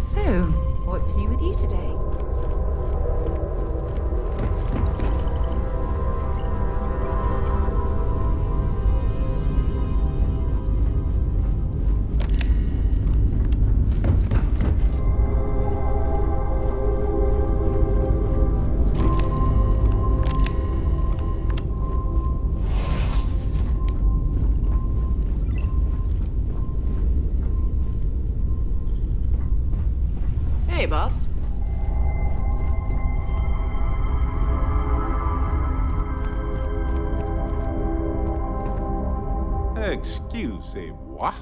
So, what's new with you today? Hey, boss. Excusez-moi.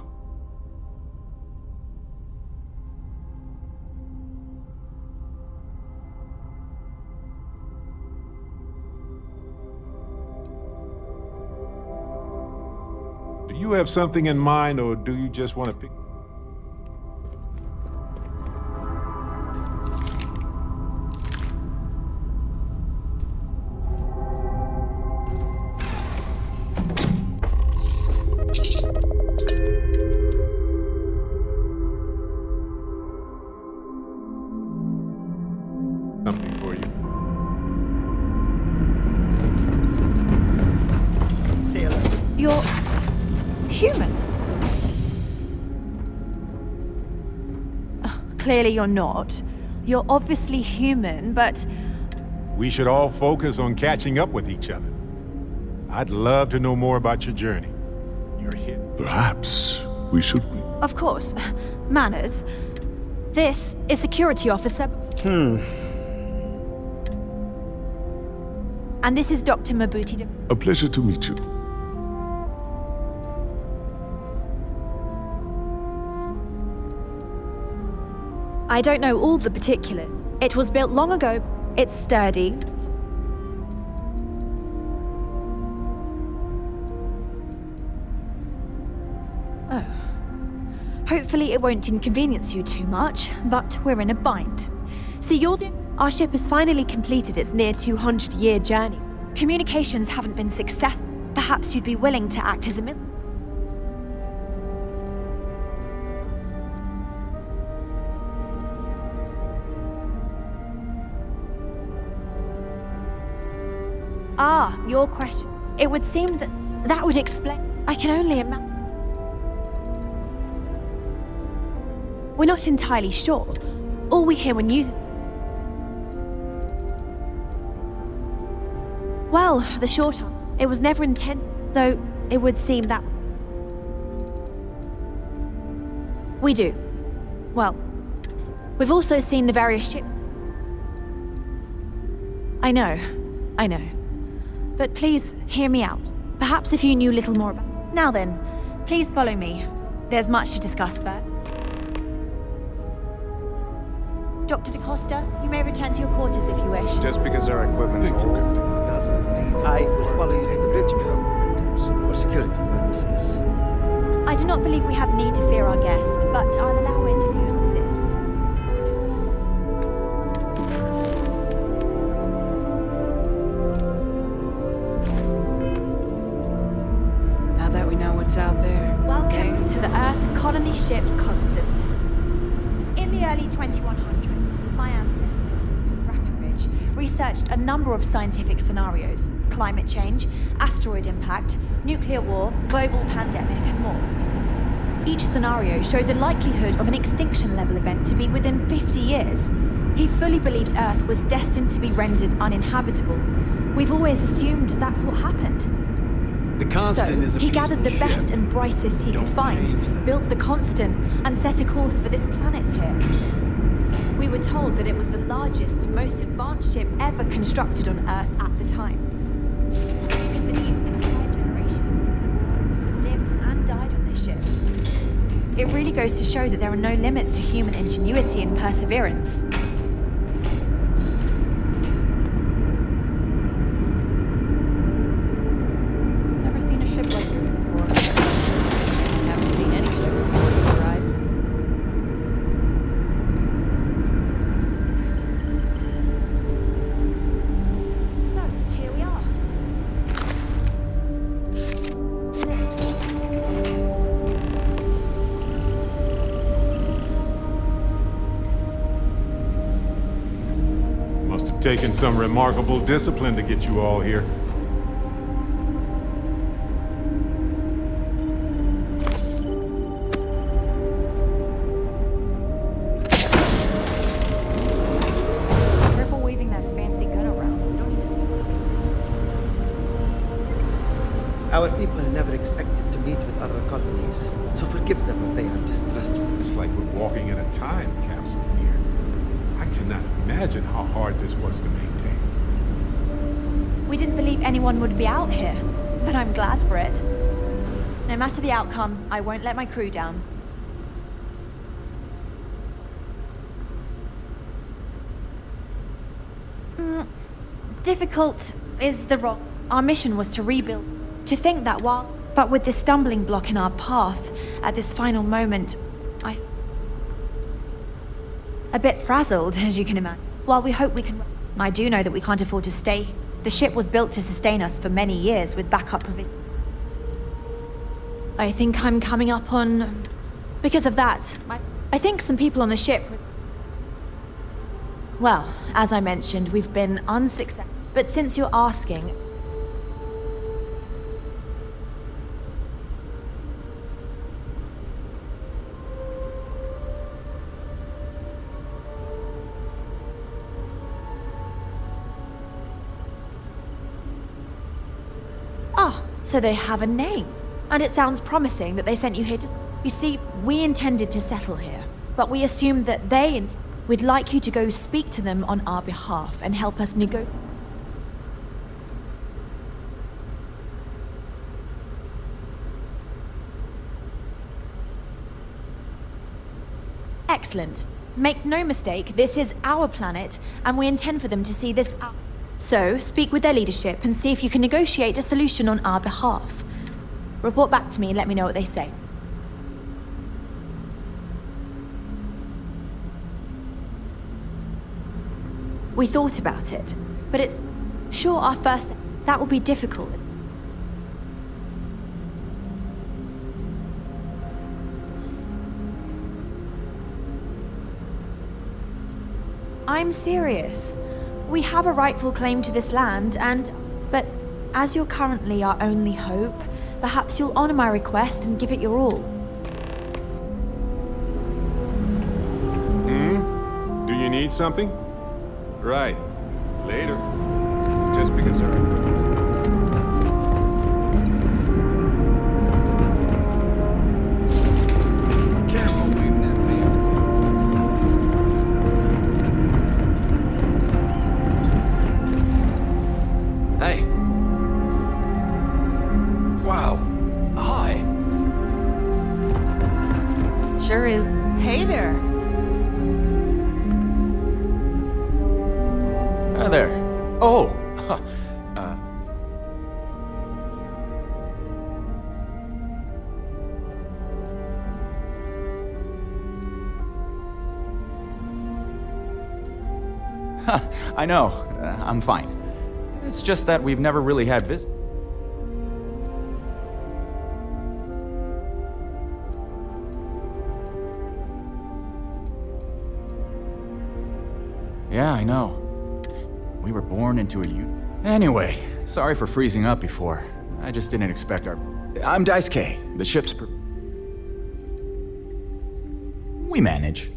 Do you have something in mind, or do you just want to pick? Something for you. Stay alert. You're... human? Clearly you're not. You're obviously human, but... We should all focus on catching up with each other. I'd love to know more about your journey. Your hit. Perhaps we should... Of course. Manners. This is Security Officer... And this is Dr. Mabuti. A pleasure to meet you. I don't know all the particulars. It was built long ago. It's sturdy. Hopefully it won't inconvenience you too much, but we're in a bind. See, our ship has finally completed its near 200-year journey. Communications haven't been successful. Perhaps you'd be willing to act as a your question. It would seem that would explain. I can only imagine. We're not entirely sure. All we hear when using. Well, the short answer, it was never intended, though it would seem that. We do. Well, we've also seen the various ships. I know. But please, hear me out. Perhaps if you knew little more about... Now then, please follow me. There's much to discuss first. Dr. DaCosta, you may return to your quarters if you wish. Just because our equipment's old doesn't mean... I will follow you to the bridge, ma'am, for security purposes. I do not believe we have need to fear our guest, but I'll allow it if you insist. Now that we know what's out there. Welcome to the Earth colony ship Constant. In the early 2100s, my ancestor, Brackenridge, researched a number of scientific scenarios: climate change, asteroid impact, nuclear war, global pandemic, and more. Each scenario showed the likelihood of an extinction-level event to be within 50 years. He fully believed Earth was destined to be rendered uninhabitable. We've always assumed that's what happened. The Constant is a he gathered the peaceful best ship. and brightest he could find, built the Constant, and set a course for this planet here. We were told that it was the largest, most advanced ship ever constructed on Earth at the time. You can believe entire generations lived and died on this ship. It really goes to show that there are no limits to human ingenuity and perseverance. Never seen a ship like yours before. Haven't seen any ships before you arrived. So, here we are. Must have taken some remarkable discipline to get you all here. Careful waving that fancy gun around. We don't need to see what. Our people never expected to meet with other colonies, so forgive them if they are distrustful. It's like we're walking in a time capsule here. I cannot imagine how hard this was to maintain. We didn't believe anyone would be out here, but I'm glad for it. No matter the outcome, I won't let my crew down. Difficult is the wrong. Our mission was to rebuild. To think that but with this stumbling block in our path, at this final moment, a bit frazzled, as you can imagine. While we hope we can... I do know that we can't afford to stay. The ship was built to sustain us for many years with backup provision. I think I'm coming up on... Because of that, I think some people on the ship... Well, as I mentioned, we've been unsuccessful. But since you're asking... So they have a name. And it sounds promising that they sent you here to... You see, we intended to settle here, but we assumed that we'd like you to go speak to them on our behalf and help us negotiate. Excellent. Make no mistake, this is our planet, and we intend for them to see this out. So, speak with their leadership and see if you can negotiate a solution on our behalf. Report back to me and let me know what they say. We thought about it, but it's... Sure, our first... That will be difficult. I'm serious. We have a rightful claim to this land, but as you're currently our only hope, perhaps you'll honor my request and give it your all. Do you need something? Right. Later. Just because there are... Careful leaving that fancy. Hey. Wow. Hi. Sure is. Hey there. Hi there. Oh. I know. I'm fine. It's just that we've never really had visitors. Yeah, I know. We were born into a Anyway, sorry for freezing up before. I just didn't expect our... I'm Dice K, the ship's... We manage.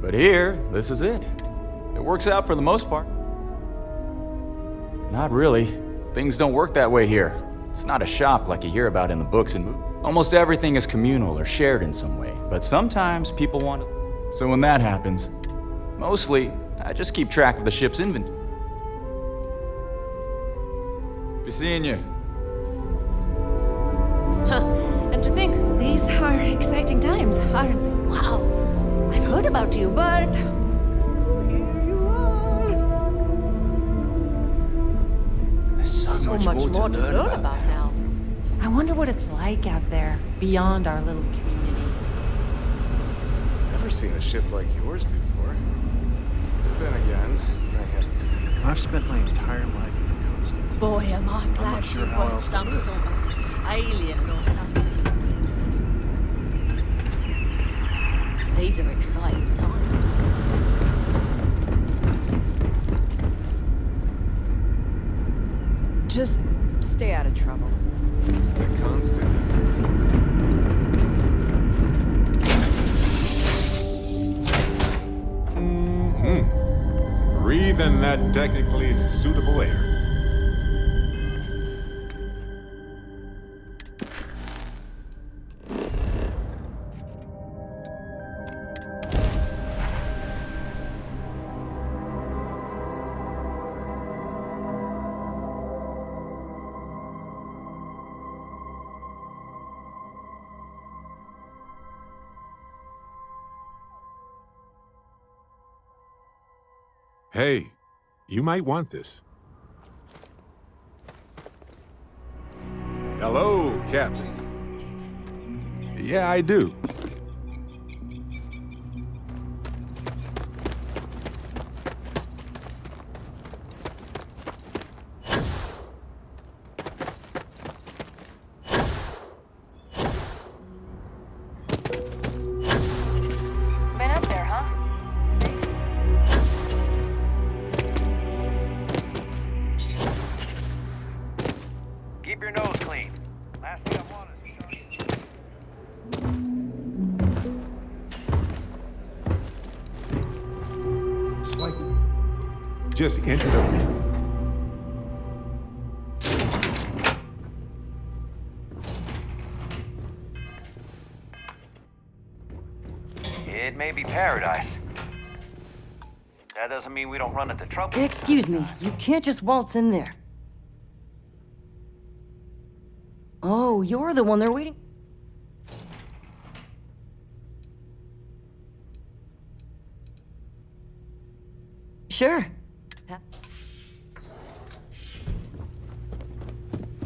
But here, this is it. It works out for the most part. Not really. Things don't work that way here. It's not a shop like you hear about in the books and movies. Almost everything is communal or shared in some way, but sometimes people want to... So when that happens, mostly, I just keep track of the ship's inventory. Be seeing you. And to think, these are exciting times, aren't they? Wow. I've heard about you, but... Here you are. There's so much more to learn about now. I wonder what it's like out there, beyond our little community. Never seen a ship like yours before. But then again, I haven't seen it. I've spent my entire life in the Constant. Boy, am I glad sure you how weren't else to some put it. sort of alien or something. These are exciting times. Just stay out of trouble. The Constant is... Breathe in that technically suitable air. Hey, you might want this. Hello, Captain. Yeah, I do. Been up there, huh? Keep your nose clean. Last thing I want is... It's like just entered a... It may be paradise. That doesn't mean we don't run into trouble. Excuse me, you can't just waltz in there. Oh, you're the one they're waiting... Sure.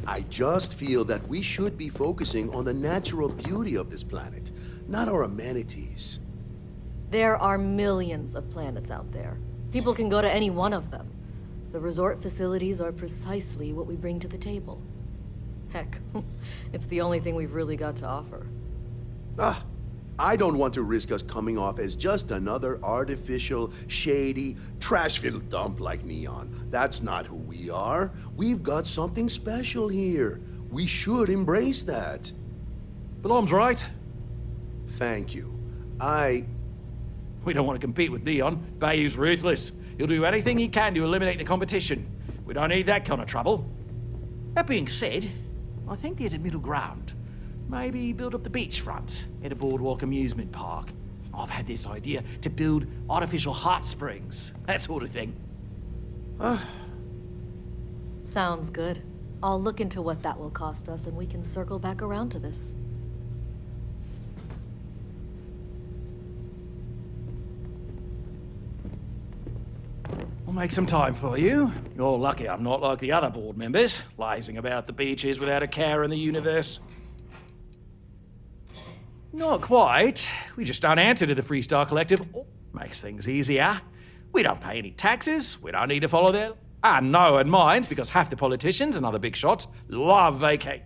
I just feel that we should be focusing on the natural beauty of this planet, not our amenities. There are millions of planets out there. People can go to any one of them. The resort facilities are precisely what we bring to the table. Heck, it's the only thing we've really got to offer. I don't want to risk us coming off as just another artificial, shady, trash-filled dump like Neon. That's not who we are. We've got something special here. We should embrace that. Blom's right. Thank you. We don't want to compete with Neon. Bayou's ruthless. He'll do anything he can to eliminate the competition. We don't need that kind of trouble. That being said, I think there's a middle ground. Maybe build up the beachfront at a boardwalk amusement park. I've had this idea to build artificial hot springs, that sort of thing. Sounds good. I'll look into what that will cost us and we can circle back around to this. I'll make some time for you. You're lucky I'm not like the other board members, lazing about the beaches without a care in the universe. Not quite. We just don't answer to the Freestar Collective. Makes things easier. We don't pay any taxes. We don't need to follow their... And no one mind, because half the politicians and other big shots love vacate.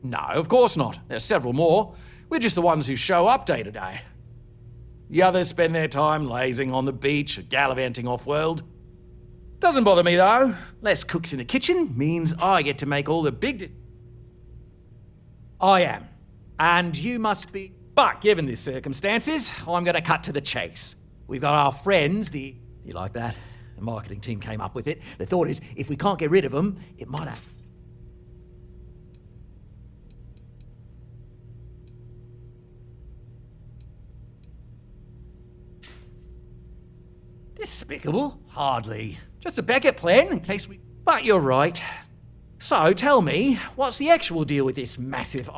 No, of course not. There's several more. We're just the ones who show up day to day. The others spend their time lazing on the beach or gallivanting off-world. Doesn't bother me, though. Less cooks in the kitchen means I get to make all the big... I am. And you must be... But given the circumstances, I'm going to cut to the chase. We've got our friends, the... You like that? The marketing team came up with it. The thought is, if we can't get rid of them, it might have... Despicable? Hardly. Just a backup plan in case we... But you're right. So, tell me, what's the actual deal with this massive...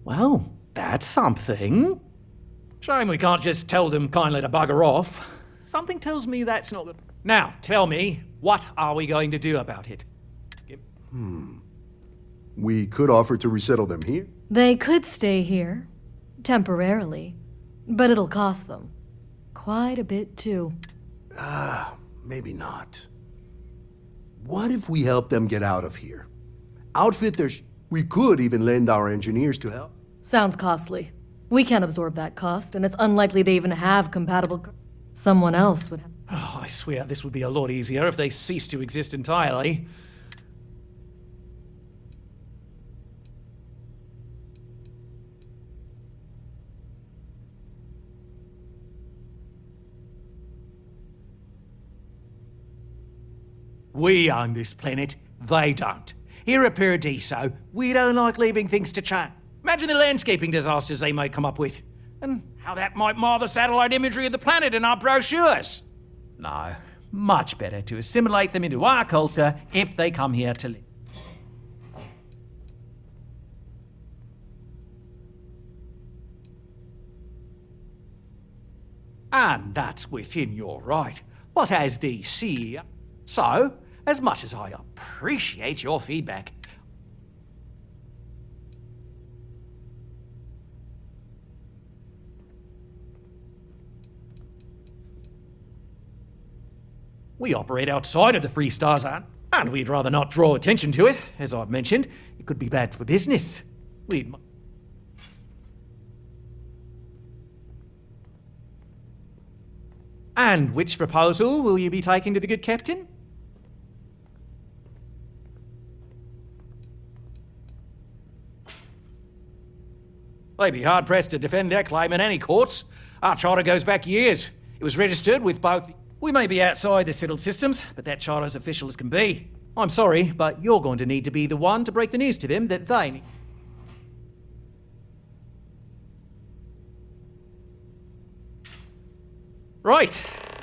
Well, that's something. Shame we can't just tell them kindly to bugger off. Something tells me that's not good. Now, tell me, what are we going to do about it? We could offer to resettle them here. They could stay here. Temporarily. But it'll cost them. Quite a bit, too. Maybe not. What if we help them get out of here? Outfit their... We could even lend our engineers to help. Sounds costly. We can't absorb that cost, and it's unlikely they even have compatible... Someone else would have... Oh, I swear this would be a lot easier if they ceased to exist entirely. We own this planet, they don't. Here at Paradiso, we don't like leaving things to chance. Imagine the landscaping disasters they might come up with, and how that might mar the satellite imagery of the planet in our brochures. No, much better to assimilate them into our culture if they come here to live. And that's within your right. But as the CEO... So, as much as I appreciate your feedback, we operate outside of the Freestar Zone, and we'd rather not draw attention to it. As I've mentioned, it could be bad for business. And which proposal will you be taking to the good captain? They'd be hard-pressed to defend their claim in any courts. Our charter goes back years. It was registered with both... We may be outside the settled systems, but that charter's official as can be. I'm sorry, but you're going to need to be the one to break the news to them that they need... Right.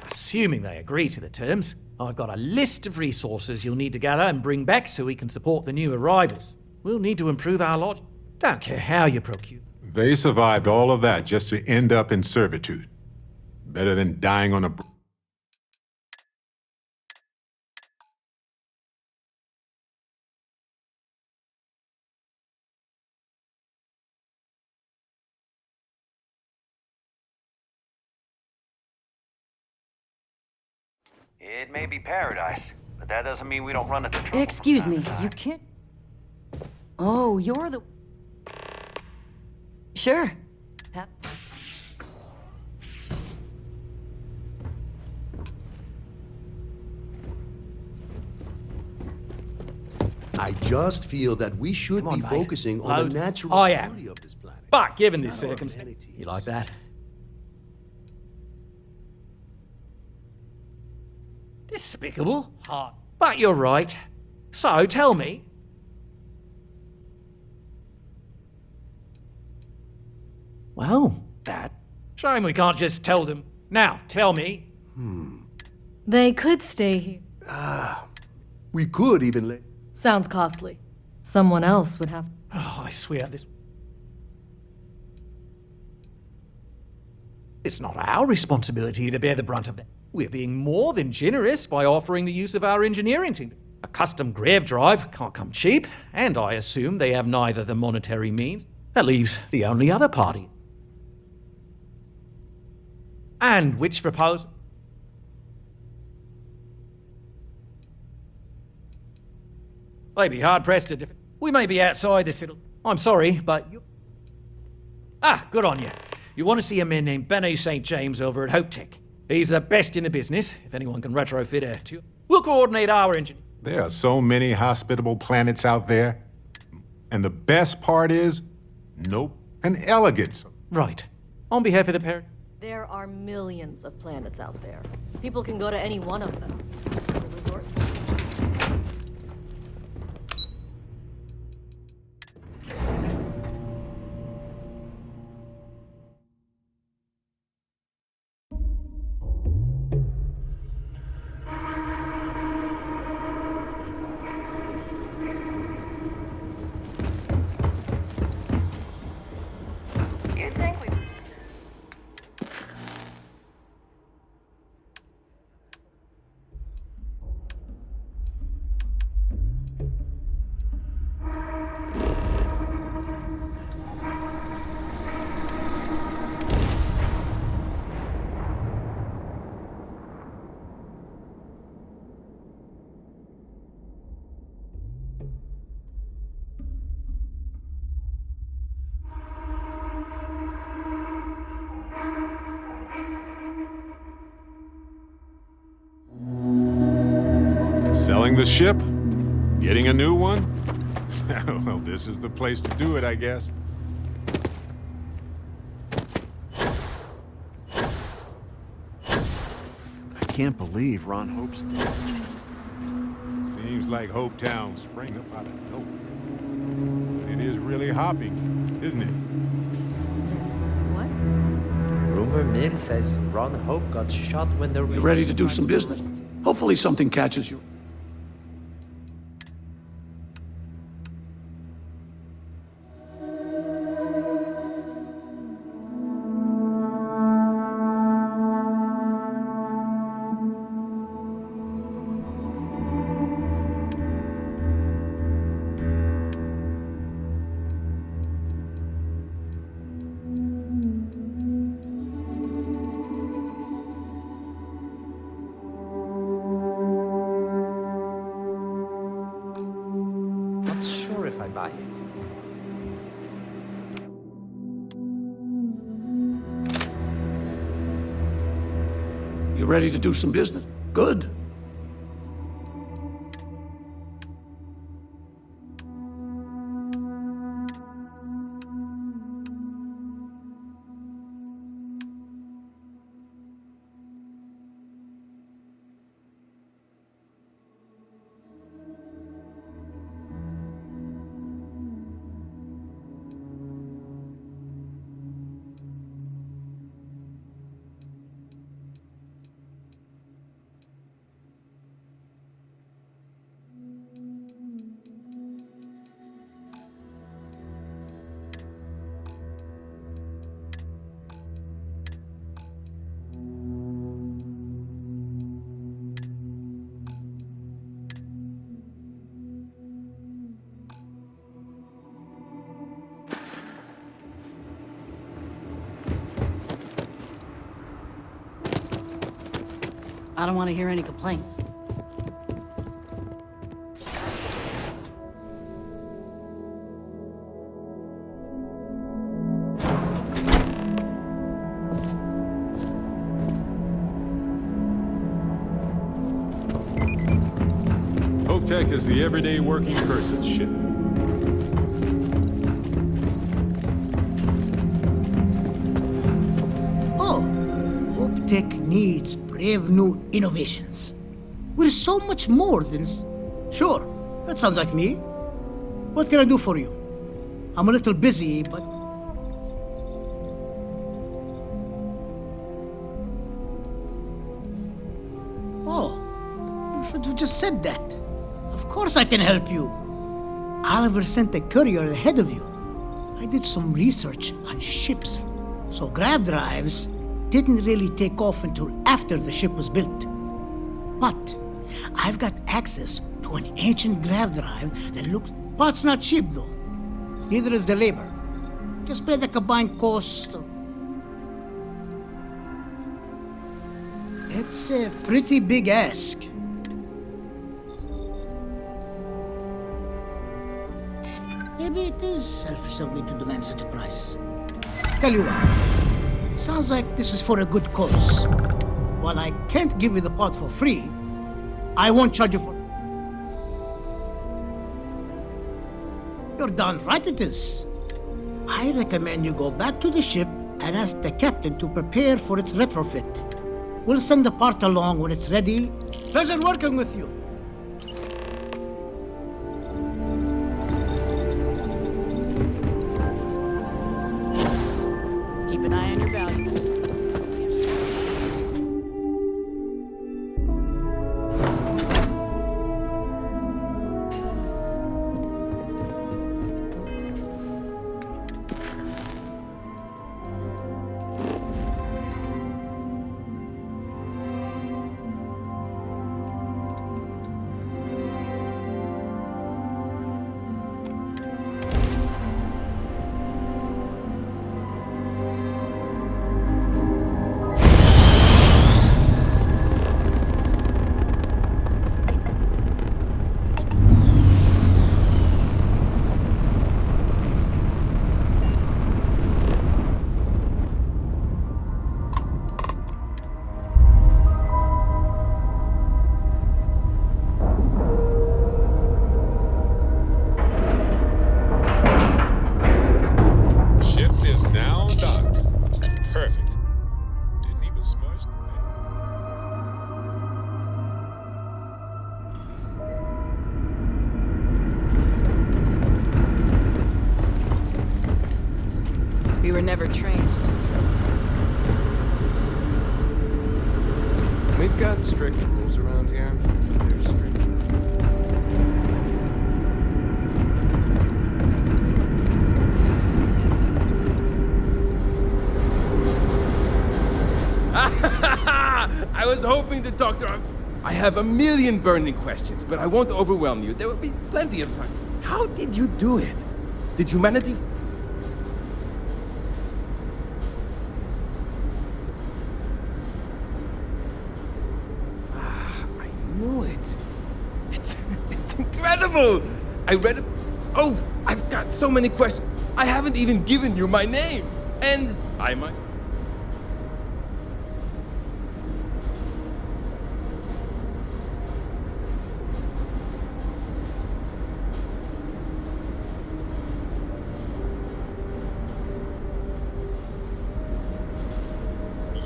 Assuming they agree to the terms, I've got a list of resources you'll need to gather and bring back so we can support the new arrivals. We'll need to improve our lodge. Don't care how you procure. They survived all of that just to end up in servitude. Better than dying on a... It may be paradise, but that doesn't mean we don't run into trouble. Excuse me, you can't. Oh, you're the. Sure. I just feel that we should be focusing on the natural I am. beauty of this planet. But given this circumstance, you like that? Despicable. Hard. But you're right. So tell me. Well, that. Shame we can't just tell them. Now, tell me. They could stay here. We could even let... Sounds costly. Someone else would have. Oh, I swear this. It's not our responsibility to bear the brunt of it. We're being more than generous by offering the use of our engineering team. A custom grav drive can't come cheap, and I assume they have neither the monetary means. That leaves the only other party. And which proposal? They'd be hard-pressed to defend. We may be outside the citadel. I'm sorry, but you... Ah, good on you. You want to see a man named Benny St. James over at Hope Tech. He's the best in the business. If anyone can retrofit a to, we'll coordinate our engine. There are so many hospitable planets out there. And the best part is, nope, an elegance. Right. On behalf of the parent. There are millions of planets out there. People can go to any one of them. The resort. You'd think we. Selling the ship? Getting a new one? Well, this is the place to do it, I guess. I can't believe Ron Hope's dead. Seems like Hope Town sprang up out of nowhere. But it is really hopping, isn't it? Rumor mill says Ron Hope got shot when they were... You ready to do some business? Hopefully something catches you. Not sure if I buy it. You ready to do some business? Good. I don't want to hear any complaints. Hope Tech is the everyday working person ship. Oh, Hope Tech needs brave new innovations. We're so much more than... Sure, that sounds like me. What can I do for you? I'm a little busy, but... Oh, you should have just said that. Of course I can help you. Oliver sent a courier ahead of you. I did some research on ships, so grav drives didn't really take off until after the ship was built. But I've got access to an ancient grav drive that looks... Well, it's not cheap, though. Neither is the labor. Just pay the combined cost of... It's a pretty big ask. Maybe it is selfish of me to demand such a price. Tell you what, sounds like this is for a good cause. While I can't give you the part for free, I won't charge you for... You're darn right it is. I recommend you go back to the ship and ask the captain to prepare for its retrofit. We'll send the part along when it's ready. Pleasure working with you. Keep an eye on your valuables. We were never trained to trust. We've got strict rules around here. They're strict. I was hoping to talk to her. I have a million burning questions, but I won't overwhelm you. There will be plenty of time. How did you do it? Did humanity... I knew it. It's incredible! I read it. Oh, I've got so many questions. I haven't even given you my name. And I might...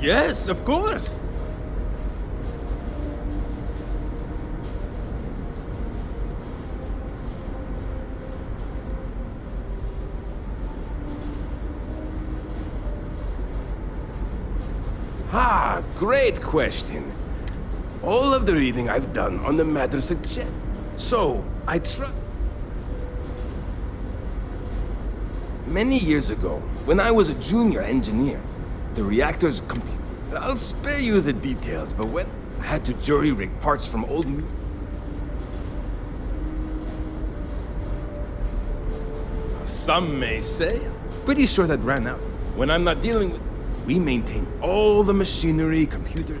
Yes, of course. Ah, great question. All of the reading I've done on the matter suggests. So, I try. Many years ago, when I was a junior engineer, the reactor's computer. I'll spare you the details, but when I had to jury-rig parts from old me. Some may say, pretty sure that ran out. When I'm not dealing with, we maintain all the machinery, computer.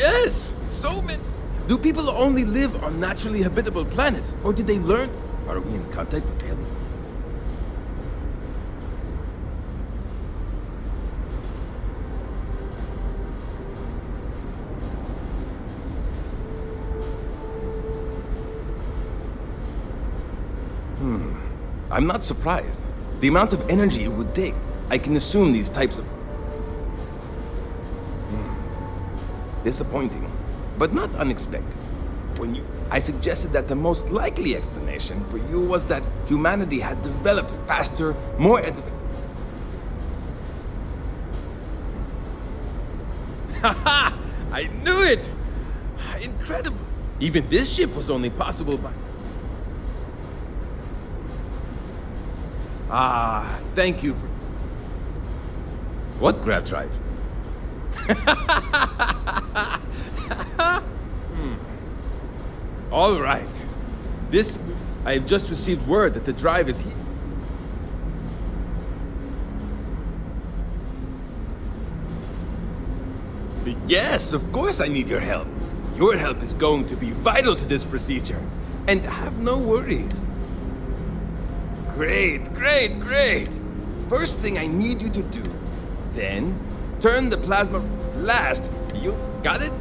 Yes, so many. Do people only live on naturally habitable planets, or did they learn? Are we in contact with aliens? I'm not surprised. The amount of energy it would take, I can assume these types of... Disappointing, but not unexpected. I suggested that the most likely explanation for you was that humanity had developed faster, more Haha! I knew it! Incredible! Even this ship was only possible by... Thank you for... What grab drive? All right. I have just received word that the drive is here. Yes, of course I need your help. Your help is going to be vital to this procedure. And have no worries. Great, great, great. First thing I need you to do, then turn the plasma last. You got it?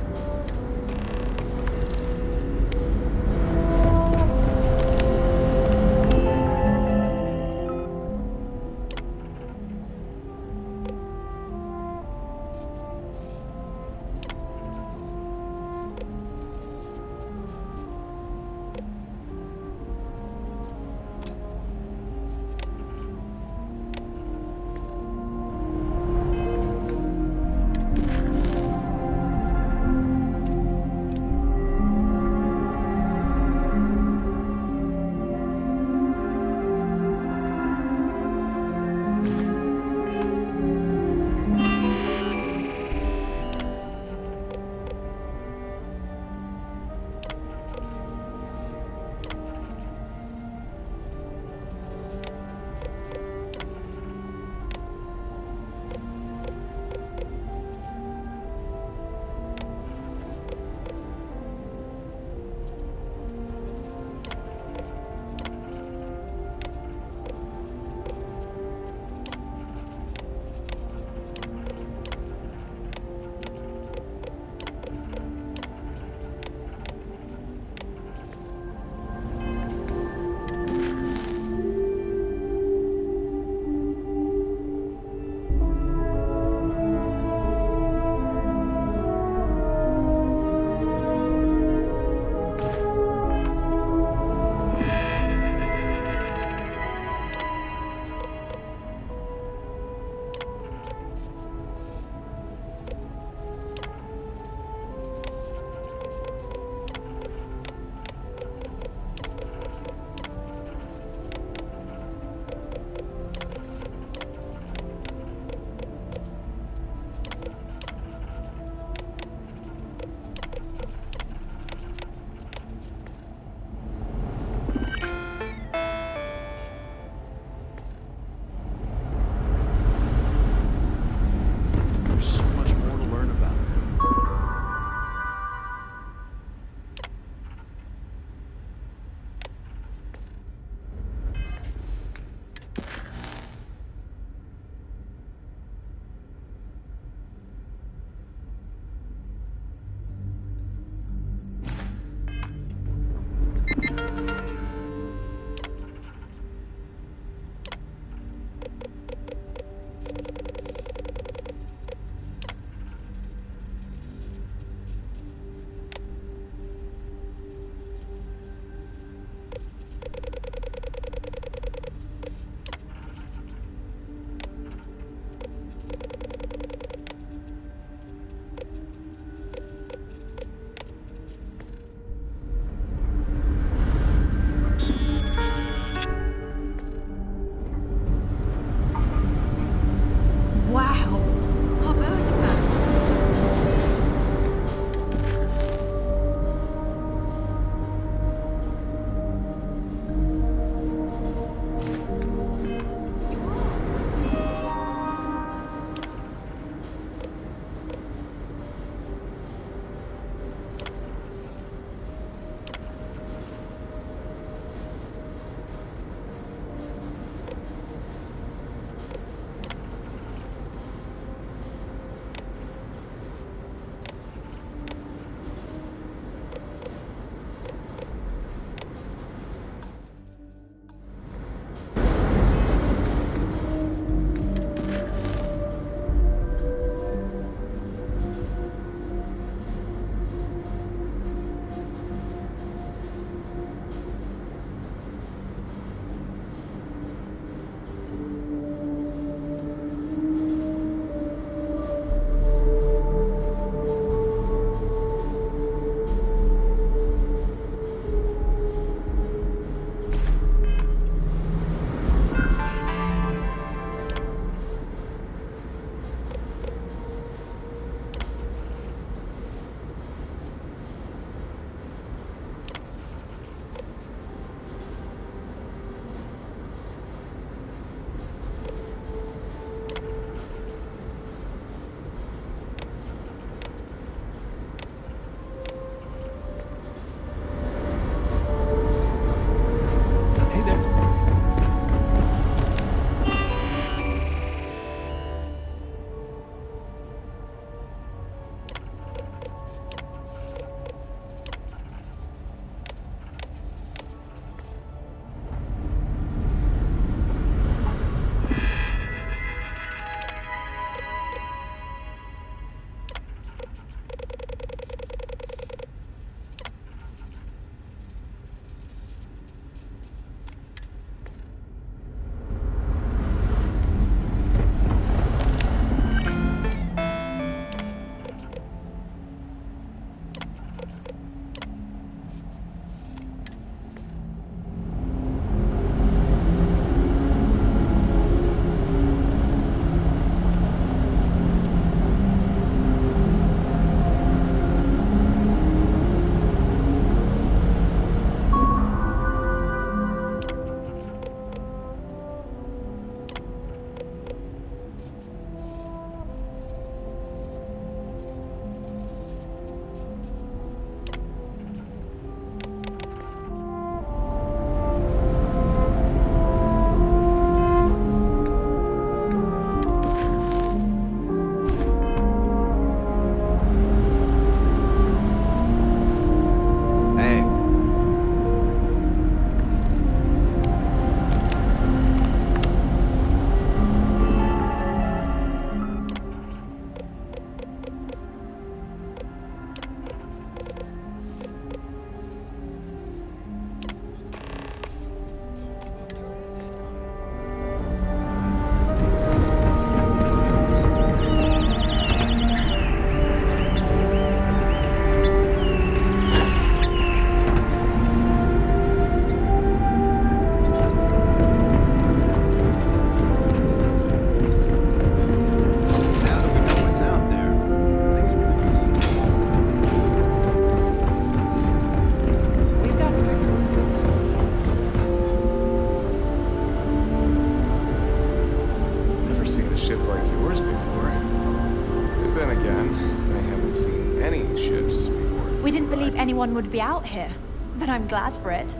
again, I haven't seen any ships before. We didn't believe anyone would be out here, but I'm glad for it.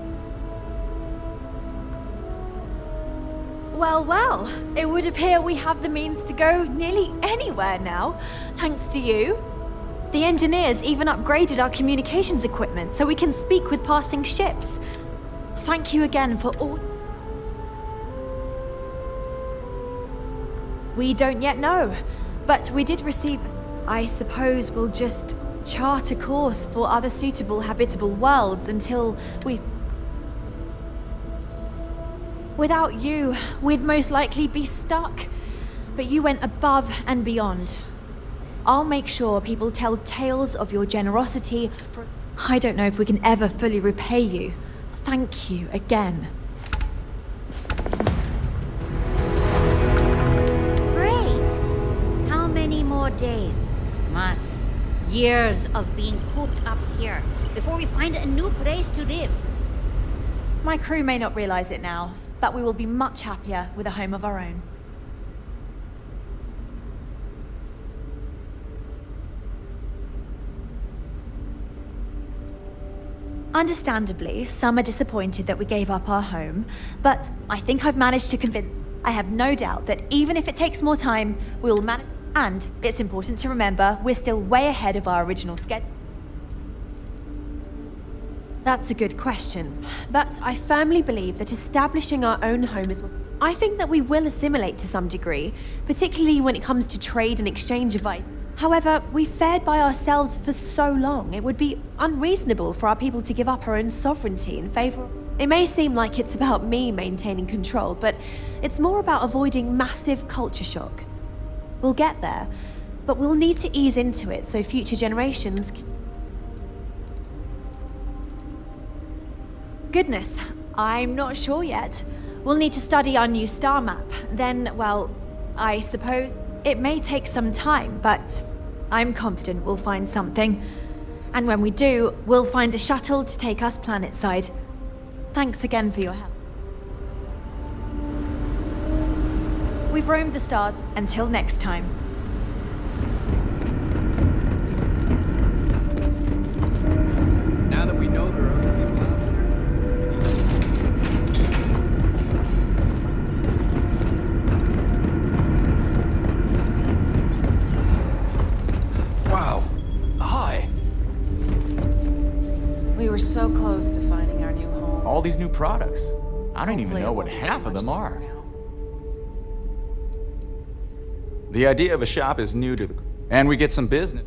Well, well, it would appear we have the means to go nearly anywhere now, thanks to you. The engineers even upgraded our communications equipment so we can speak with passing ships. Thank you again for all. We don't yet know, but we did receive. I suppose we'll just chart a course for other suitable habitable worlds until we. Without you, we'd most likely be stuck. But you went above and beyond. I'll make sure people tell tales of your generosity. I don't know if we can ever fully repay you. Thank you again. Great! How many more days, months, years of being cooped up here before we find a new place to live? My crew may not realize it now, but we will be much happier with a home of our own. Understandably, some are disappointed that we gave up our home, but I think I've managed to convince. I have no doubt that even if it takes more time, we will manage. And it's important to remember we're still way ahead of our original schedule. That's a good question, but I firmly believe that establishing our own home is. I think that we will assimilate to some degree, particularly when it comes to trade and exchange of items. However, we've fared by ourselves for so long, it would be unreasonable for our people to give up our own sovereignty in favor. It may seem like it's about me maintaining control, but it's more about avoiding massive culture shock. We'll get there, but we'll need to ease into it so future generations can. Goodness, I'm not sure yet. We'll need to study our new star map. Then, well, I suppose it may take some time, but I'm confident we'll find something. And when we do, we'll find a shuttle to take us planetside. Thanks again for your help. We've roamed the stars. Until next time. Now that we know there are other people out there. Wow. Hi. We were so close to finding our new home. All these new products. I don't even Hopefully know it what won't be half too of them much are. The idea of a shop is new to the... And we get some business.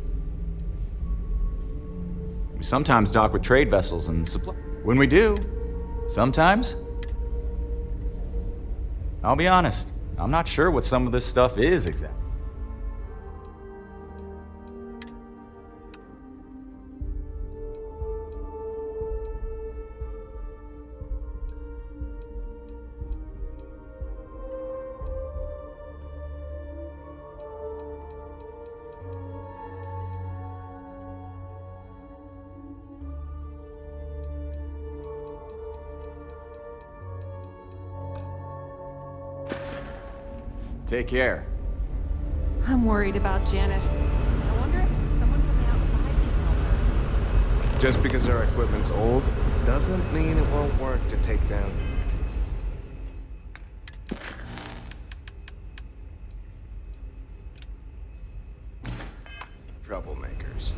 We sometimes dock with trade vessels and supply. When we do, sometimes... I'll be honest, I'm not sure what some of this stuff is exactly. Take care. I'm worried about Janet. I wonder if someone from the outside can help her. Just because our equipment's old doesn't mean it won't work to take down. Troublemakers.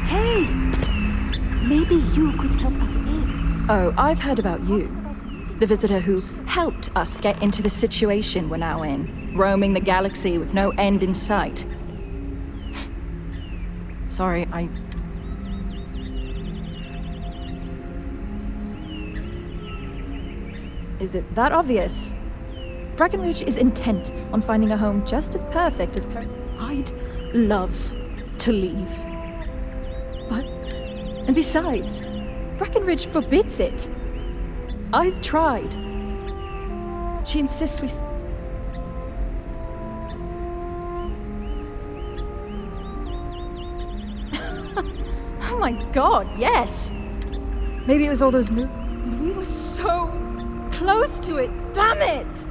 Hey! Maybe you could help us in. Oh, I've heard about you. The visitor who helped us get into the situation we're now in, roaming the galaxy with no end in sight. Sorry, Is it that obvious? Breckenridge is intent on finding a home just as perfect as I'd love to leave. And besides, Breckenridge forbids it. I've tried. She insists we... Oh my god, yes! Maybe it was all those moves. And we were so close to it, damn it!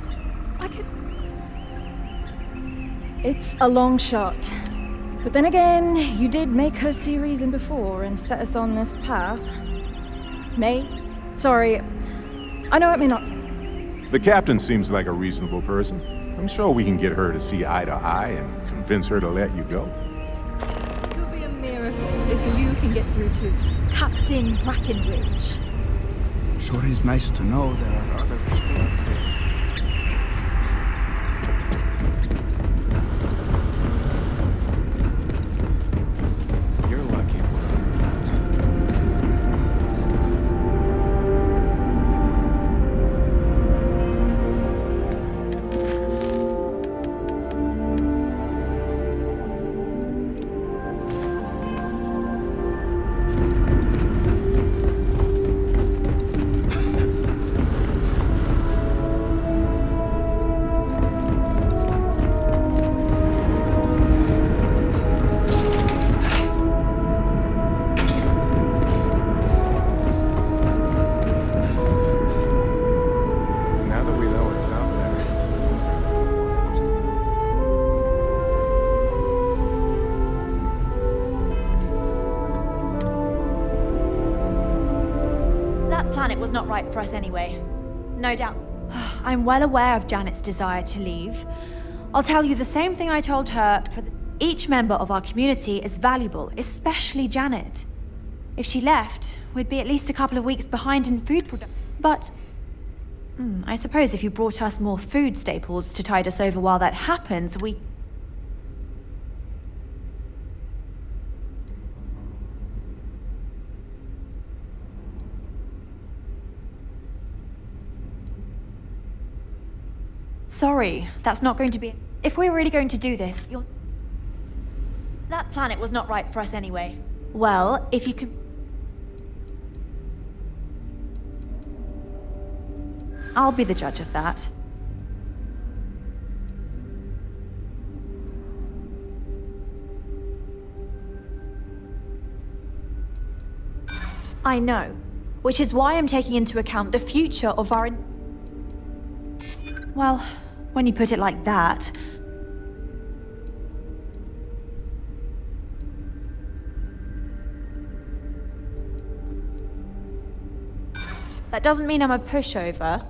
It's a long shot. But then again, you did make her see reason before and set us on this path. May? Sorry. I know it may not... The captain seems like a reasonable person. I'm sure we can get her to see eye to eye and convince her to let you go. It'll be a miracle if you can get through to Captain Brackenridge. Sure is nice to know there are other people out there. You're lucky. Planet was not right for us anyway. No doubt. I'm well aware of Janet's desire to leave. I'll tell you the same thing I told her. Each member of our community is valuable, especially Janet. If she left, we'd be at least a couple of weeks behind in food production. But I suppose if you brought us more food staples to tide us over while that happens, we... Sorry, that's not going to be... If we're really going to do this, you'll... That planet was not right for us anyway. Well, if you can... I'll be the judge of that. I know, which is why I'm taking into account the future of our... Well, when you put it like that... That doesn't mean I'm a pushover.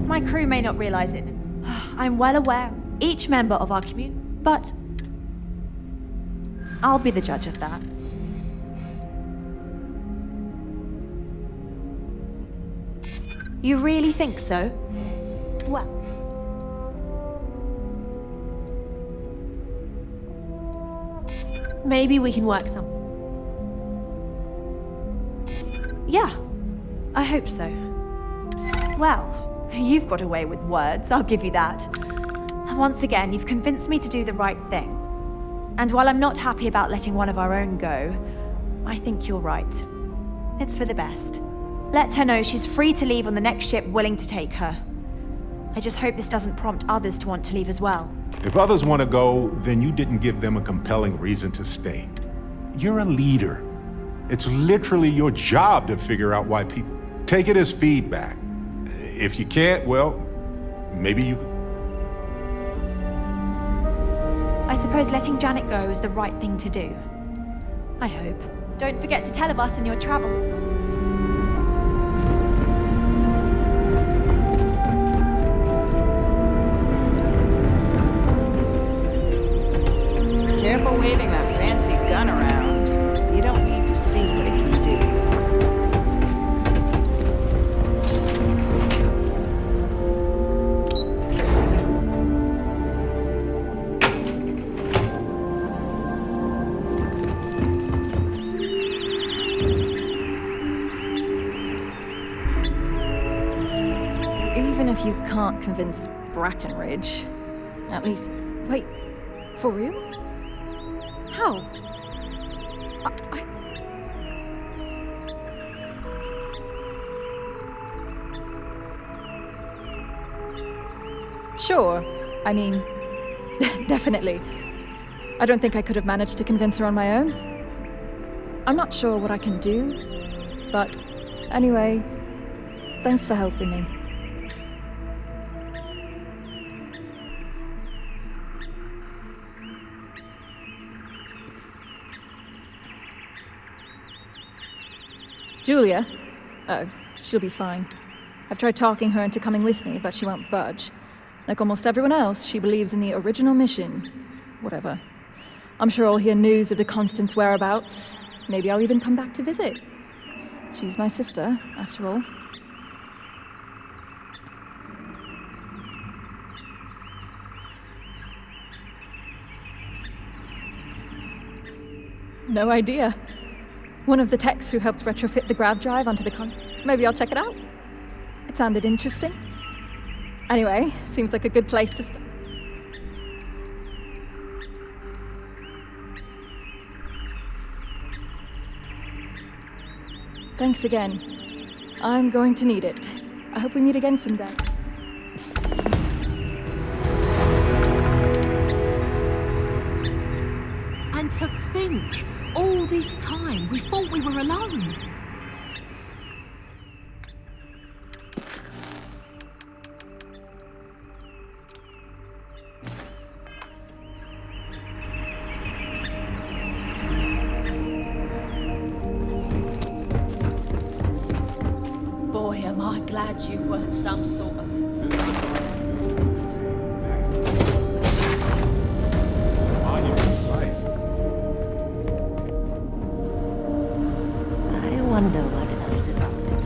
My crew may not realize it. I'm well aware. Each member of our community... But... I'll be the judge of that. You really think so? Well... Maybe we can work some... Yeah, I hope so. Well... You've got away with words, I'll give you that. Once again, you've convinced me to do the right thing. And while I'm not happy about letting one of our own go, I think you're right. It's for the best. Let her know she's free to leave on the next ship willing to take her. I just hope this doesn't prompt others to want to leave as well. If others want to go, then you didn't give them a compelling reason to stay. You're a leader. It's literally your job to figure out why people... Take it as feedback. If you can't, well, maybe you... I suppose letting Janet go is the right thing to do. I hope. Don't forget to tell of us in your travels. Careful waving that fancy gun around. You don't need to see what it can do. Even if you can't convince Brackenridge, at least... Wait, for real? How? Sure, I mean, Definitely. I don't think I could have managed to convince her on my own. I'm not sure what I can do, but anyway, thanks for helping me. Julia? Oh, she'll be fine. I've tried talking her into coming with me, but she won't budge. Like almost everyone else, she believes in the original mission. Whatever. I'm sure I'll hear news of the Constant's whereabouts. Maybe I'll even come back to visit. She's my sister, after all. No idea. One of the techs who helped retrofit the grav drive onto the Maybe I'll check it out. It sounded interesting. Anyway, seems like a good place to start. Thanks again. I'm going to need it. I hope we meet again someday. And to think, all this time, we thought we were alone. Boy, am I glad you weren't some sort of... I wonder what else is up there.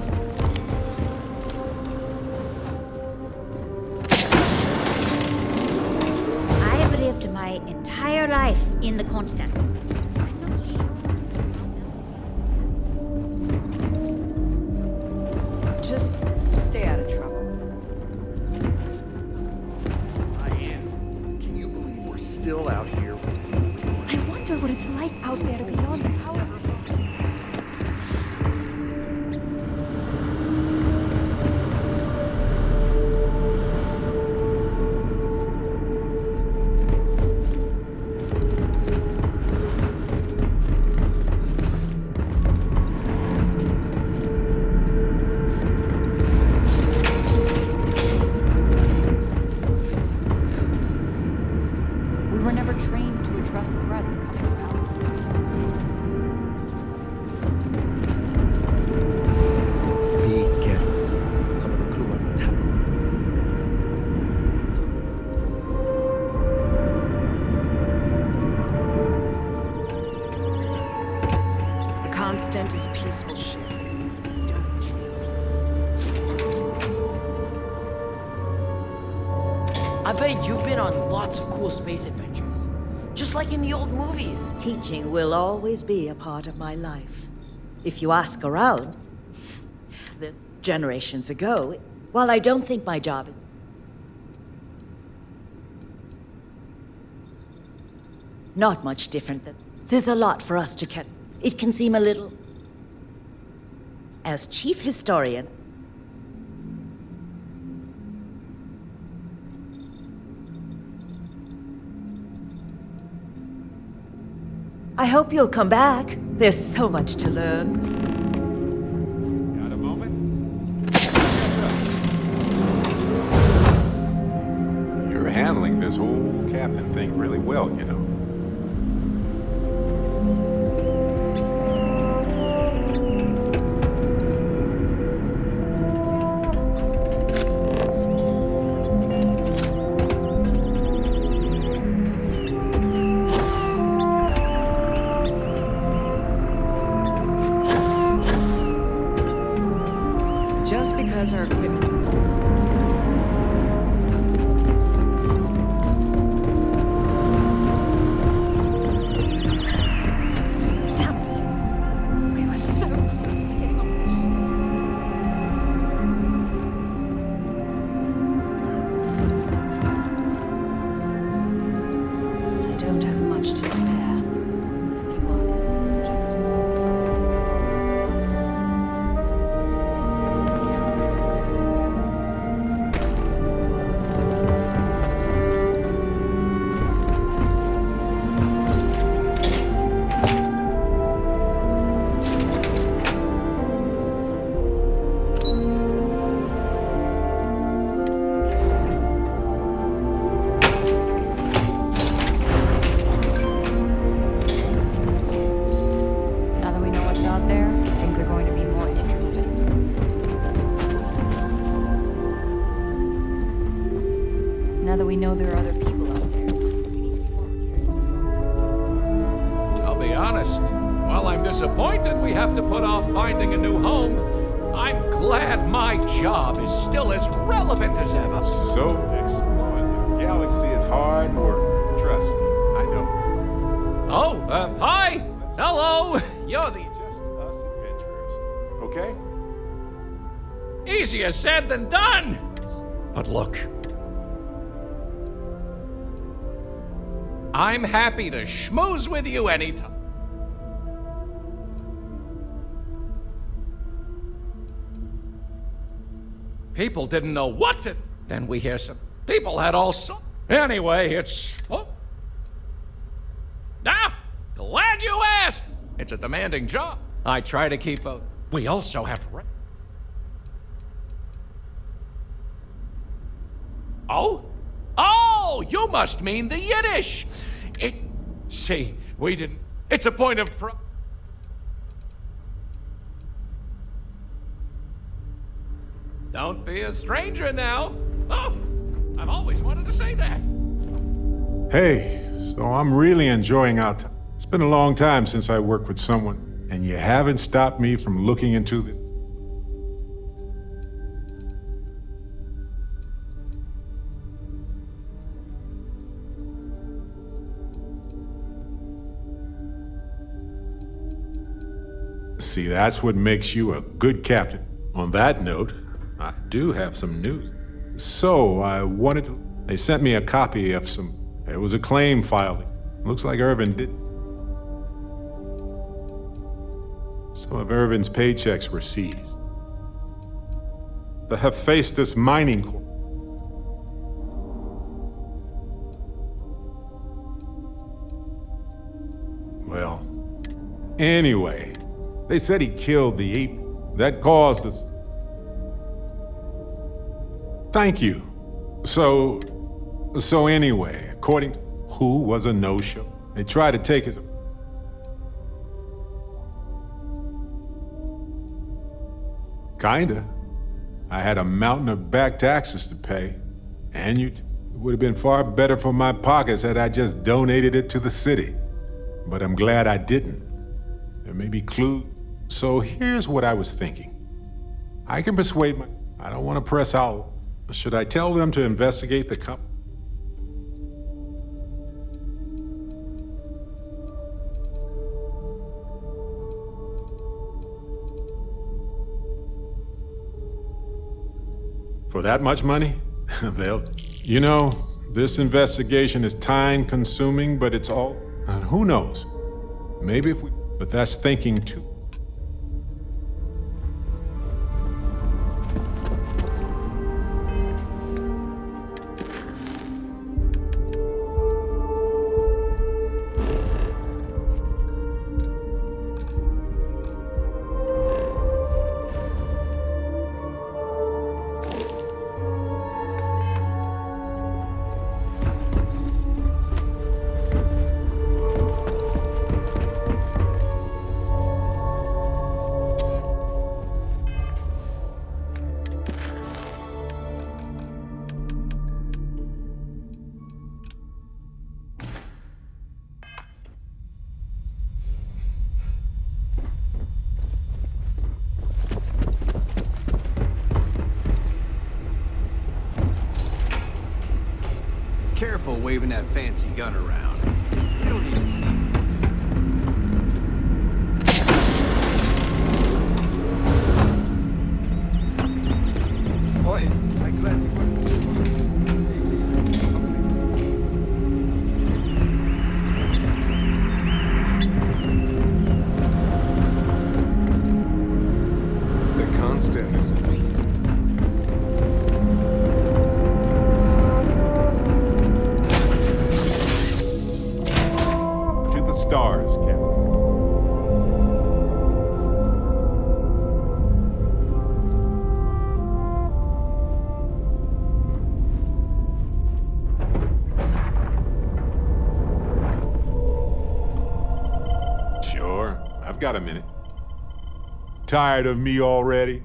I've lived my entire life in the Constant. Just stay out of trouble. Can you believe we're still out here? I wonder what it's like out there beyond the power. We were never trained to address threats coming around. Be careful. Some of the crew are not happy. The Constant is a peaceful ship. I bet you've been on lots of cool space adventures. Just like in the old movies. Teaching will always be a part of my life. If you ask around, the generations ago, while I don't think my job is not much different than there's a lot for us to catch. It can seem a little. As chief historian, I hope you'll come back. There's so much to learn. Got a moment? You're handling this whole captain thing really well, you know. Just because our equipment's Damn it! We were so close to getting off this I don't have much to spare. now that we know there are other people out there. I'll be honest. While I'm disappointed we have to put off finding a new home, I'm glad my job is still as relevant as ever. So, exploring the galaxy is hard work. Trust me, I know. Oh, hi! Hello! You're the... Just us adventurers, okay? Easier said than done! But look... I'm happy to schmooze with you anytime. People didn't know what to... Then we hear some... People had all so... Anyway, it's... Oh. Ah! Glad you asked! It's a demanding job. I try to keep a... We also have... Oh? Oh! You must mean the Yiddish! See, we didn't... It's a point of Don't be a stranger now. Oh! I've always wanted to say that. Hey, so I'm really enjoying our time. It's been a long time since I worked with someone, and you haven't stopped me from looking into this. See, that's what makes you a good captain. On that note, I do have some news. So, I wanted to... They sent me a copy of some... It was a claim filed. Looks like Irvin did. Some of Irvin's paychecks were seized. The Hephaestus Mining Corp. Well, anyway, they said he killed the ape. That caused us... Thank you. So anyway, according to who was a no-show, they tried to take his... Kinda. I had a mountain of back taxes to pay, and it would have been far better for my pockets had I just donated it to the city. But I'm glad I didn't. There may be clues. So here's what I was thinking. I can persuade my... I don't want to press out. Should I tell them to investigate the company? For that much money? They'll... You know, this investigation is time-consuming, but it's all... who knows? Maybe if we... But that's thinking too. Careful waving that fancy gun around. You don't need to see. Boy, I'm glad you went to The constant is peaceful. Stars, Captain. Sure, I've got a minute. Tired of me already?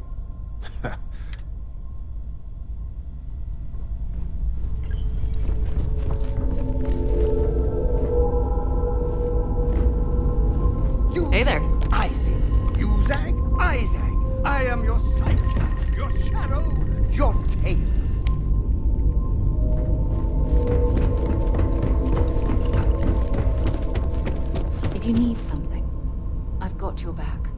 If you need something, I've got your back.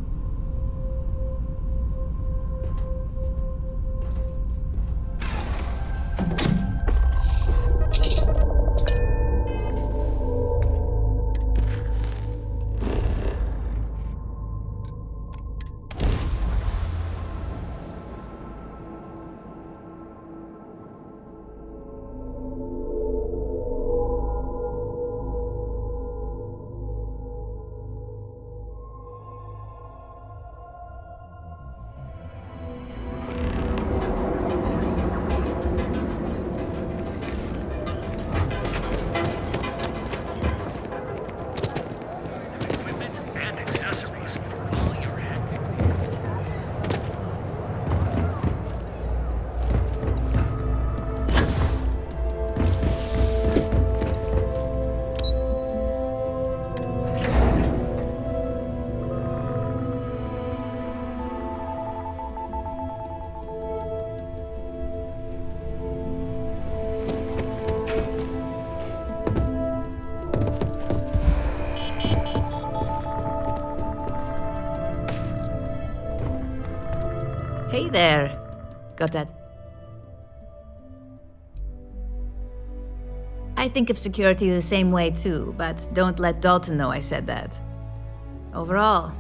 Hey there. Got that? I think of security the same way too, but don't let Dalton know I said that. Overall,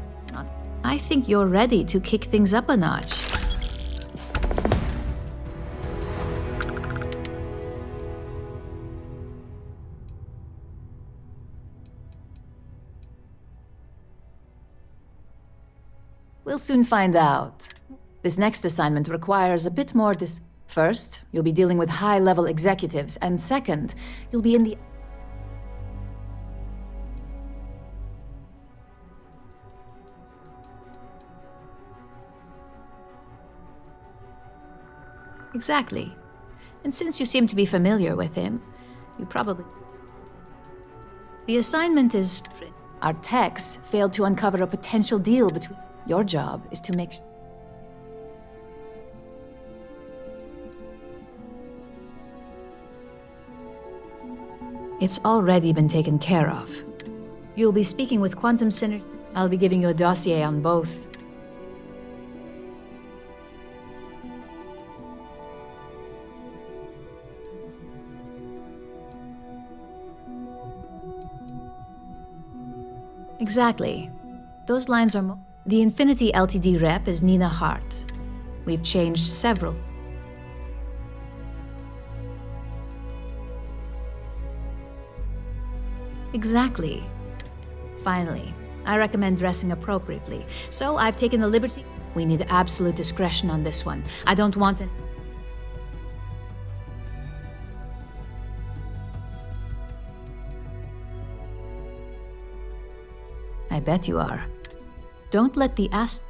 I think you're ready to kick things up a notch. We'll soon find out. This next assignment requires a bit more First, you'll be dealing with high-level executives, and second, you'll be in the... Exactly. And since you seem to be familiar with him, you probably... The assignment is... Our techs failed to uncover a potential deal between... Your job is to make... It's already been taken care of. You'll be speaking with Quantum Synergy. I'll be giving you a dossier on both. Exactly. Those lines are... The Infinity Ltd rep is Nina Hart. We've changed several... Exactly. Finally, I recommend dressing appropriately. So I've taken the liberty. We need absolute discretion on this one. I don't want it. I bet you are. Don't let the ass...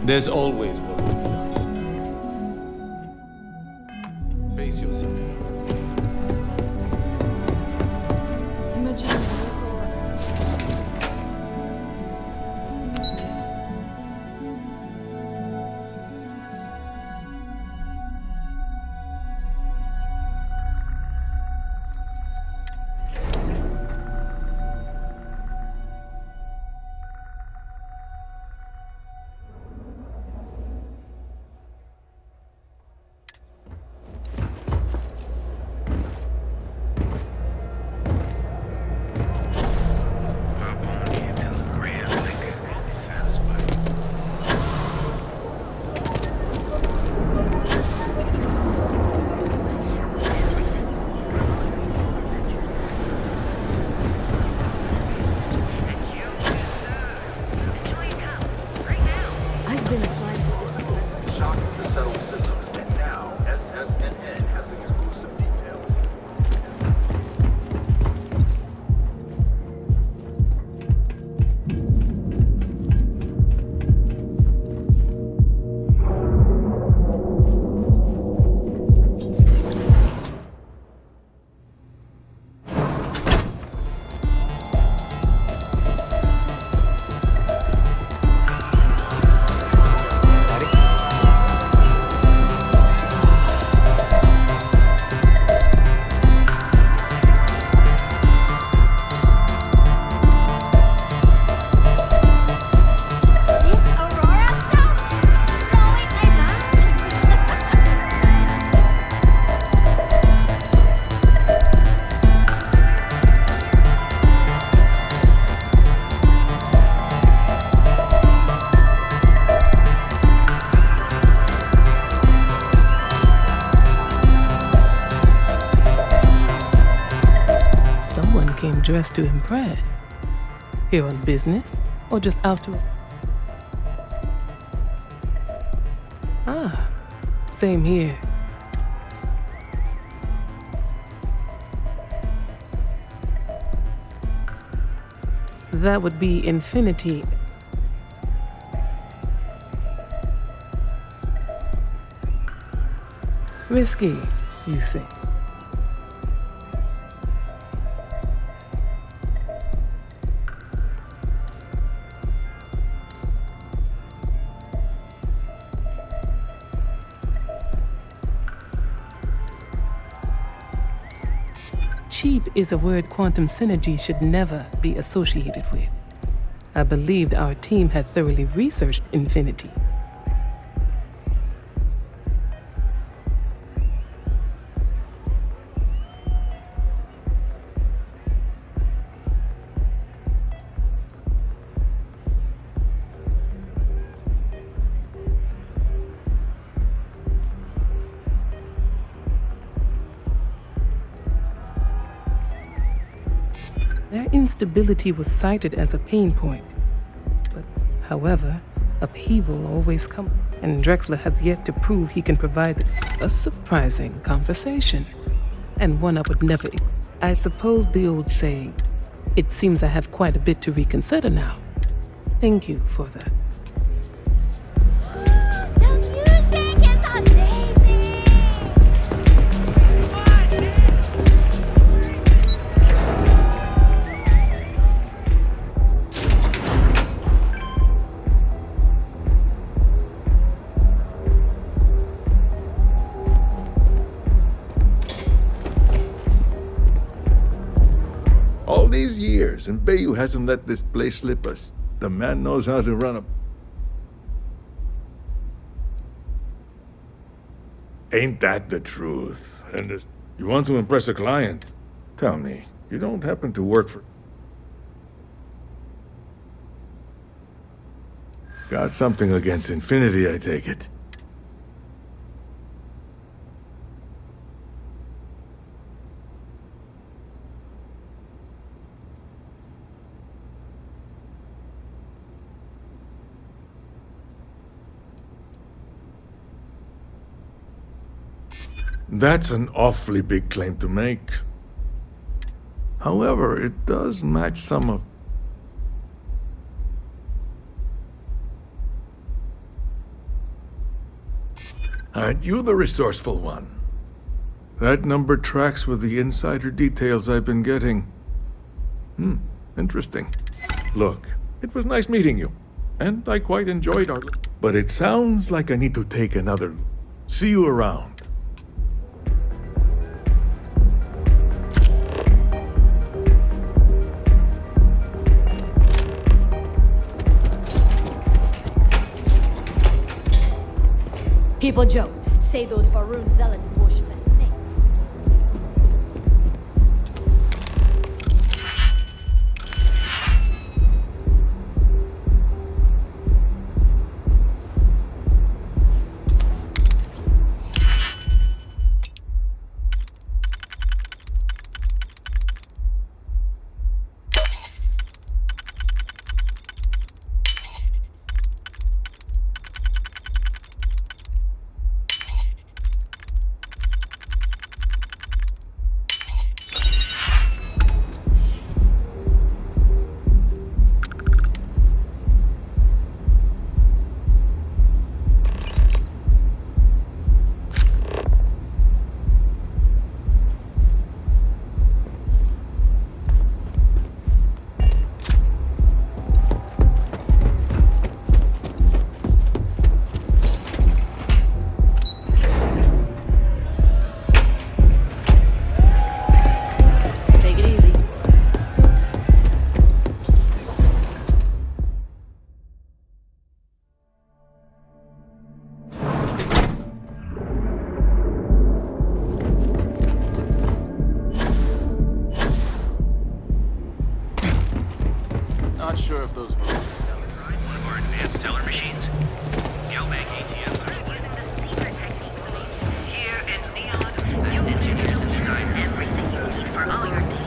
There's always work to be done. Pace yourself. Imagine came dressed to impress. Here on business, or just out to... Ah, same here. That would be infinity. Risky, you say? Cheap is a word quantum synergy should never be associated with. I believed our team had thoroughly researched infinity. Their instability was cited as a pain point. But, however, upheaval always comes, and Drexler has yet to prove he can provide a surprising conversation, and one I would never I suppose the old saying, it seems I have quite a bit to reconsider now. Thank you for that. All these years, and Bayou hasn't let this place slip us. The man knows how to run a... Ain't that the truth? And you want to impress a client? Tell me, you don't happen to work for... Got something against Infinity, I take it. That's an awfully big claim to make. However, it does match some of... Aren't you the resourceful one? That number tracks with the insider details I've been getting. Interesting. Look, it was nice meeting you, and I quite enjoyed our... But it sounds like I need to take another... See you around. People joke, say those Varun zealots worship a snake. Not sure if those were... One of our advanced teller machines. Geobank ATMs are using the secret technique here in Neon. Special engineers have designed everything you need for all your needs.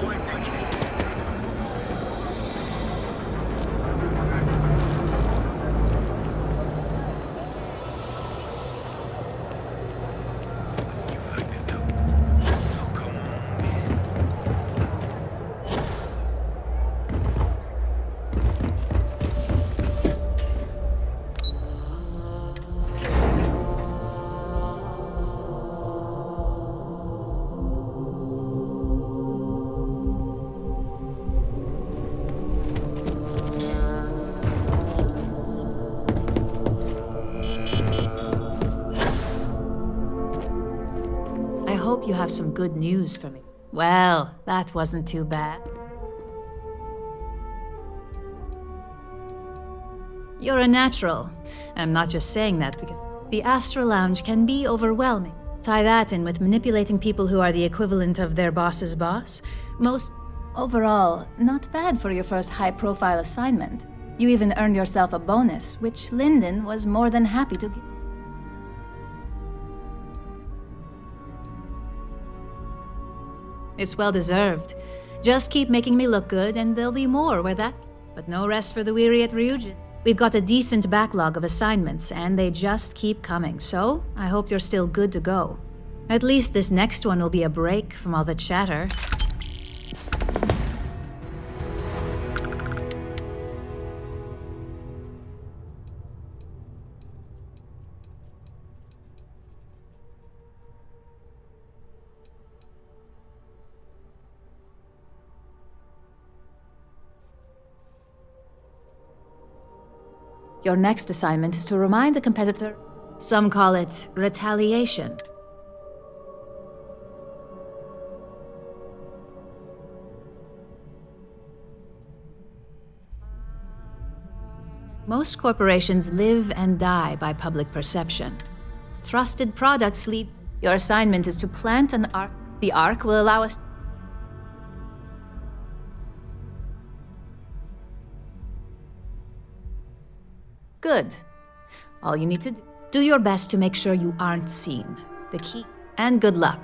I hope you have some good news for me. Well, that wasn't too bad. You're a natural. And I'm not just saying that because the Astral Lounge can be overwhelming. Tie that in with manipulating people who are the equivalent of their boss's boss. Overall, not bad for your first high-profile assignment. You even earned yourself a bonus, which Lyndon was more than happy to give. It's well-deserved. Just keep making me look good, and there'll be more where that... But no rest for the weary at Ryujin. We've got a decent backlog of assignments, and they just keep coming, so I hope you're still good to go. At least this next one will be a break from all the chatter. Your next assignment is to remind the competitor. Some call it retaliation. Most corporations live and die by public perception. Trusted products lead. Your assignment is to plant an arc. The arc will allow us. Good. All you need to do your best to make sure you aren't seen. The key. And good luck.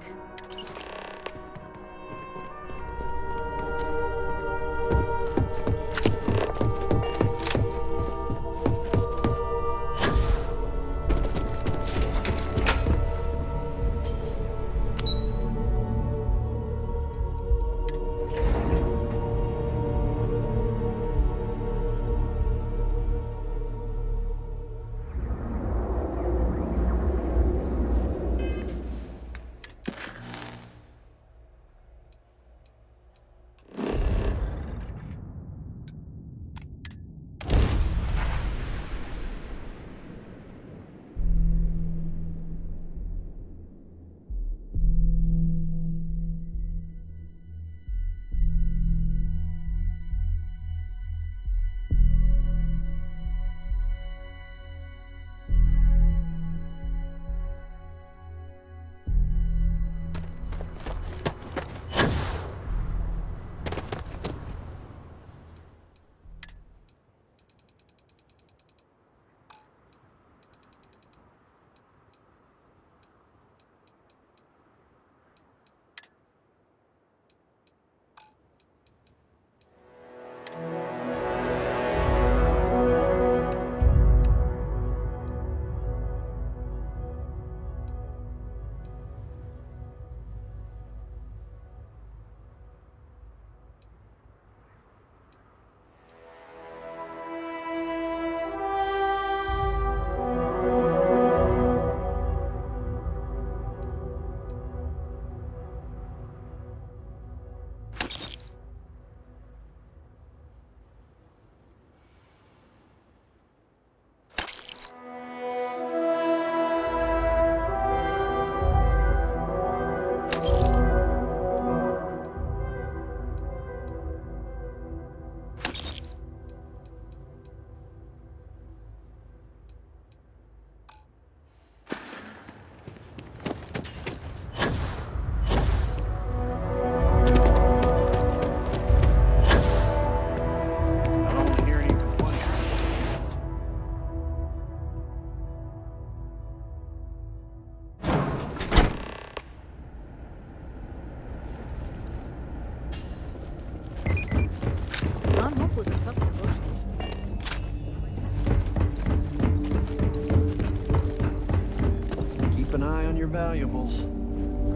valuables.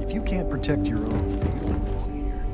If you can't protect your own, you don't belong here.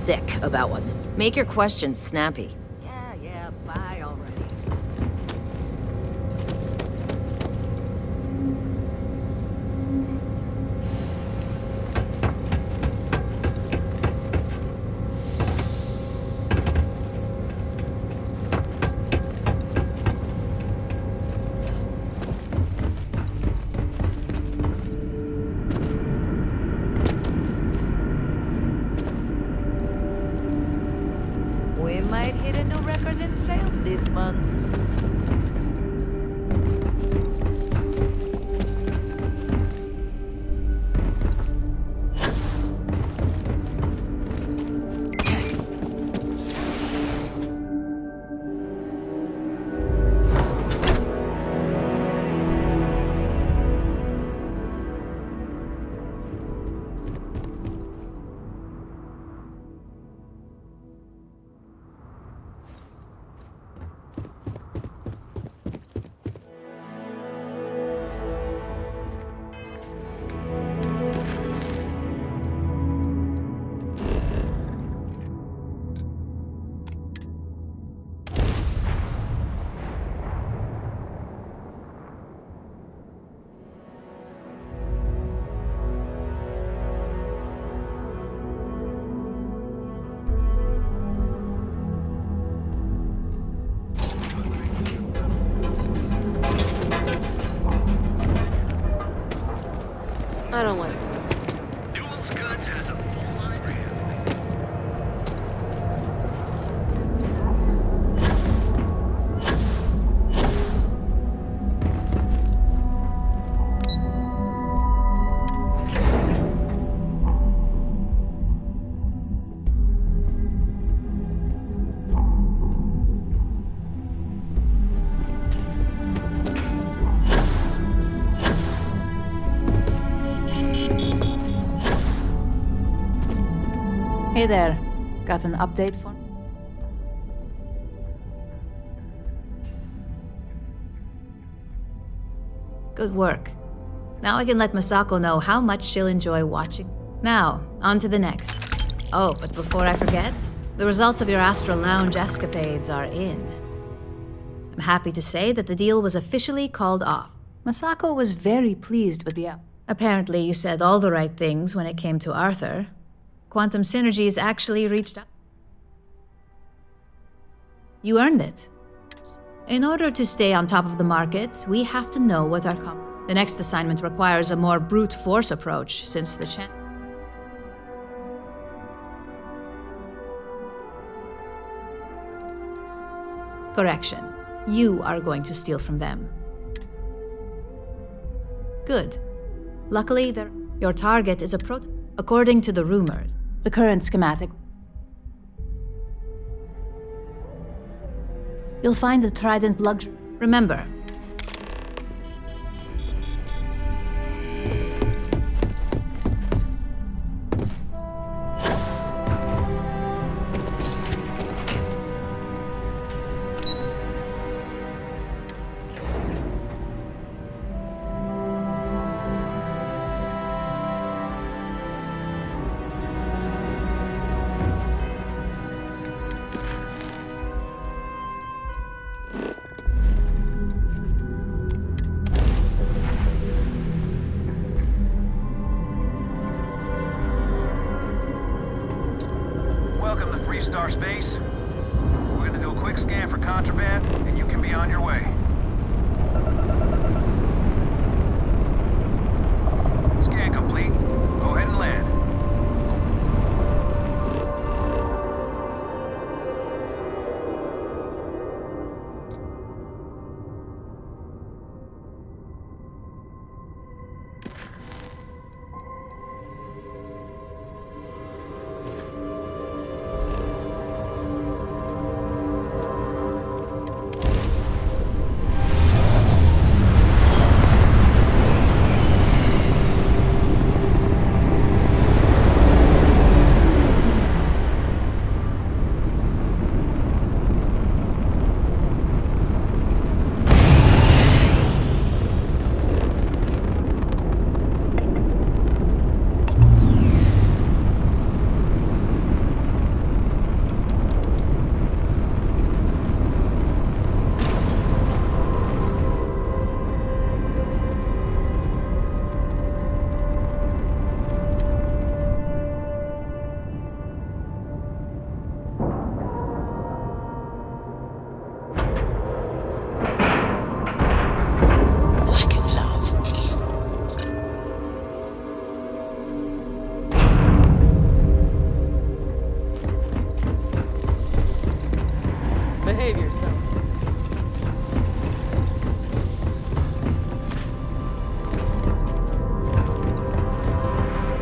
thick about what Make your questions snappy. Yeah, bye already. We might hit a new record in sales this month. I don't like it. Hey there. Got an update for me? Good work. Now I can let Masako know how much she'll enjoy watching. Now, on to the next. Oh, but before I forget, the results of your Astral Lounge escapades are in. I'm happy to say that the deal was officially called off. Masako was very pleased with the Apparently, you said all the right things when it came to Arthur. Quantum Synergies actually reached out. You earned it. In order to stay on top of the market, we have to know what our The next assignment requires a more brute force approach, since the Correction. You are going to steal from them. Good. Luckily, your target is a According to the rumors, the current schematic. You'll find the Trident luxury. Remember. Star Space. We're gonna do a quick scan for contraband, and you can be on your way. Scan complete. Go ahead and land.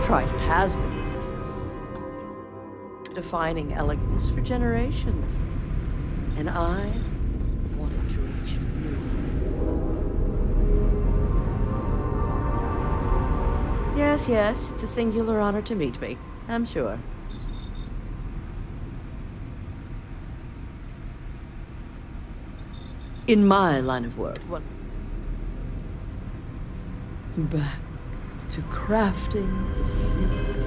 Trident has been defining elegance for generations. And I wanted to reach new heights. Yes, it's a singular honor to meet me, I'm sure. In my line of work, back to crafting the future.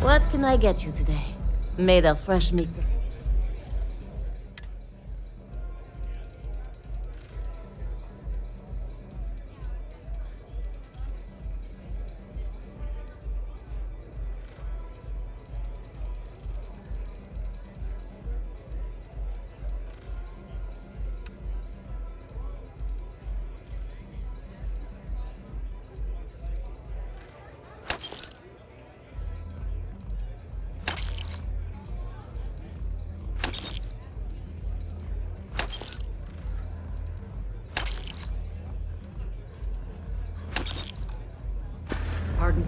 What can I get you today? Made of fresh mix. Pardon?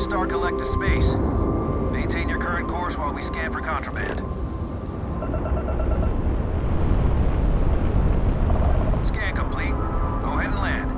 Star Collective space. Maintain your current course while we scan for contraband. Scan complete. Go ahead and land.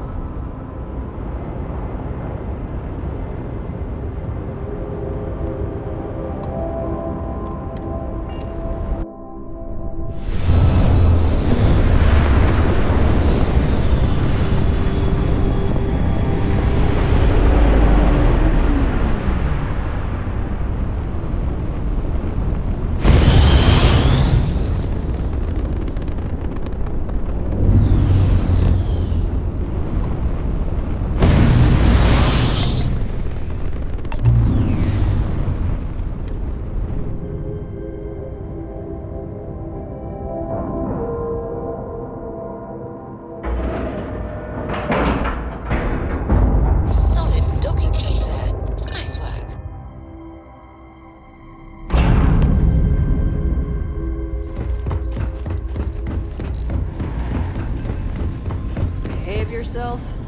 yourself.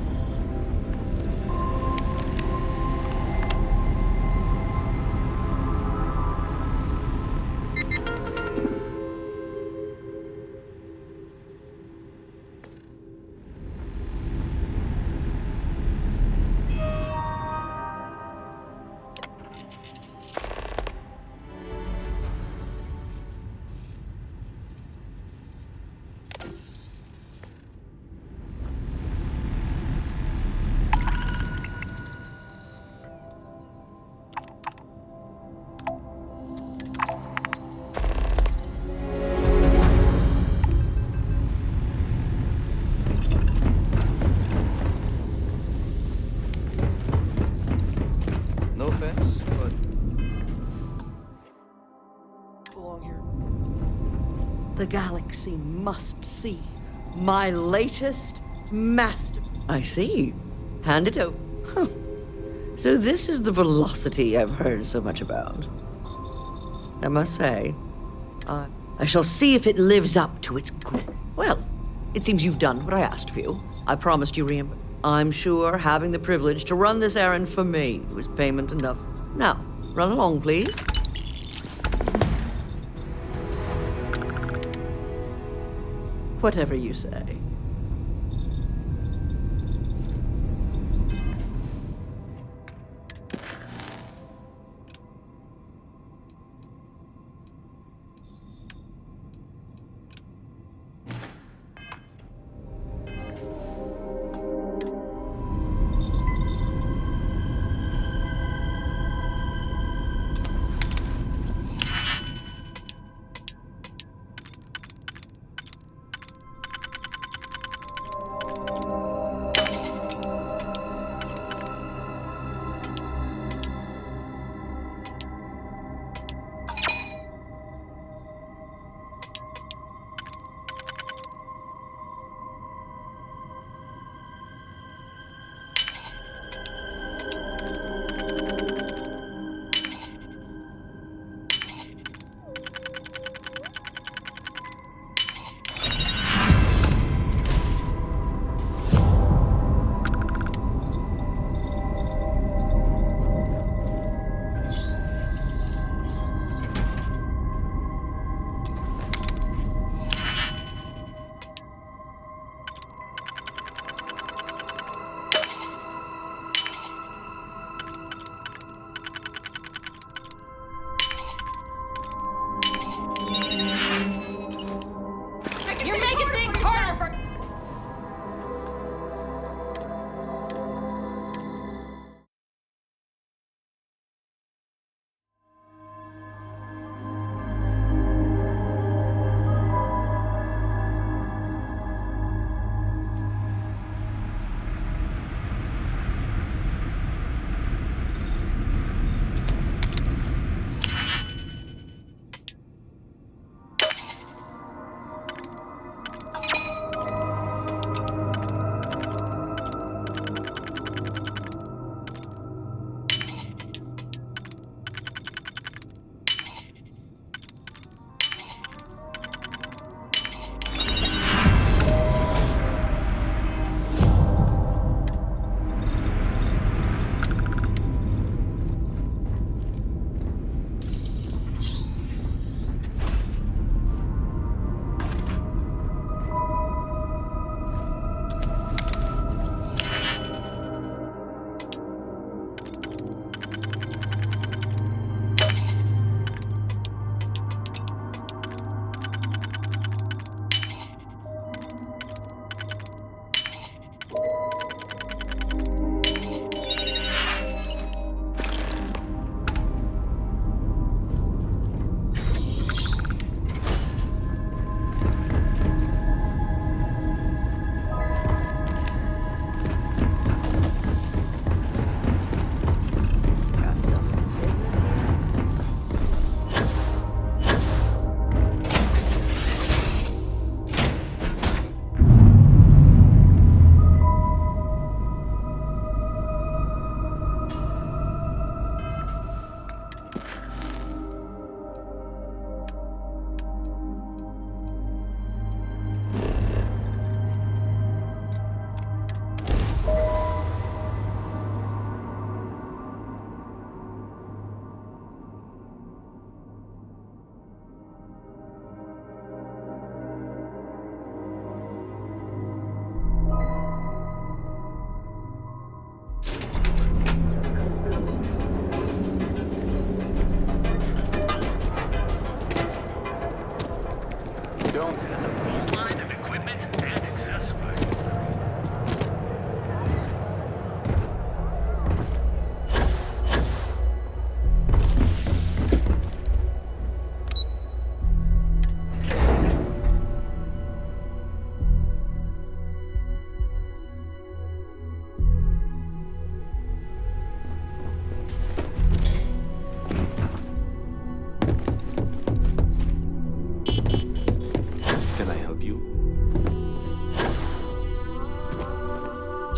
No offense, but belong here. The galaxy must see my latest master. I see. Hand it over. Huh. So this is the velocity I've heard so much about. I must say, I shall see if it lives up to its... Well, it seems you've done what I asked of you. I promised you reimbursement. I'm sure having the privilege to run this errand for me was payment enough. Now, run along, please. Whatever you say.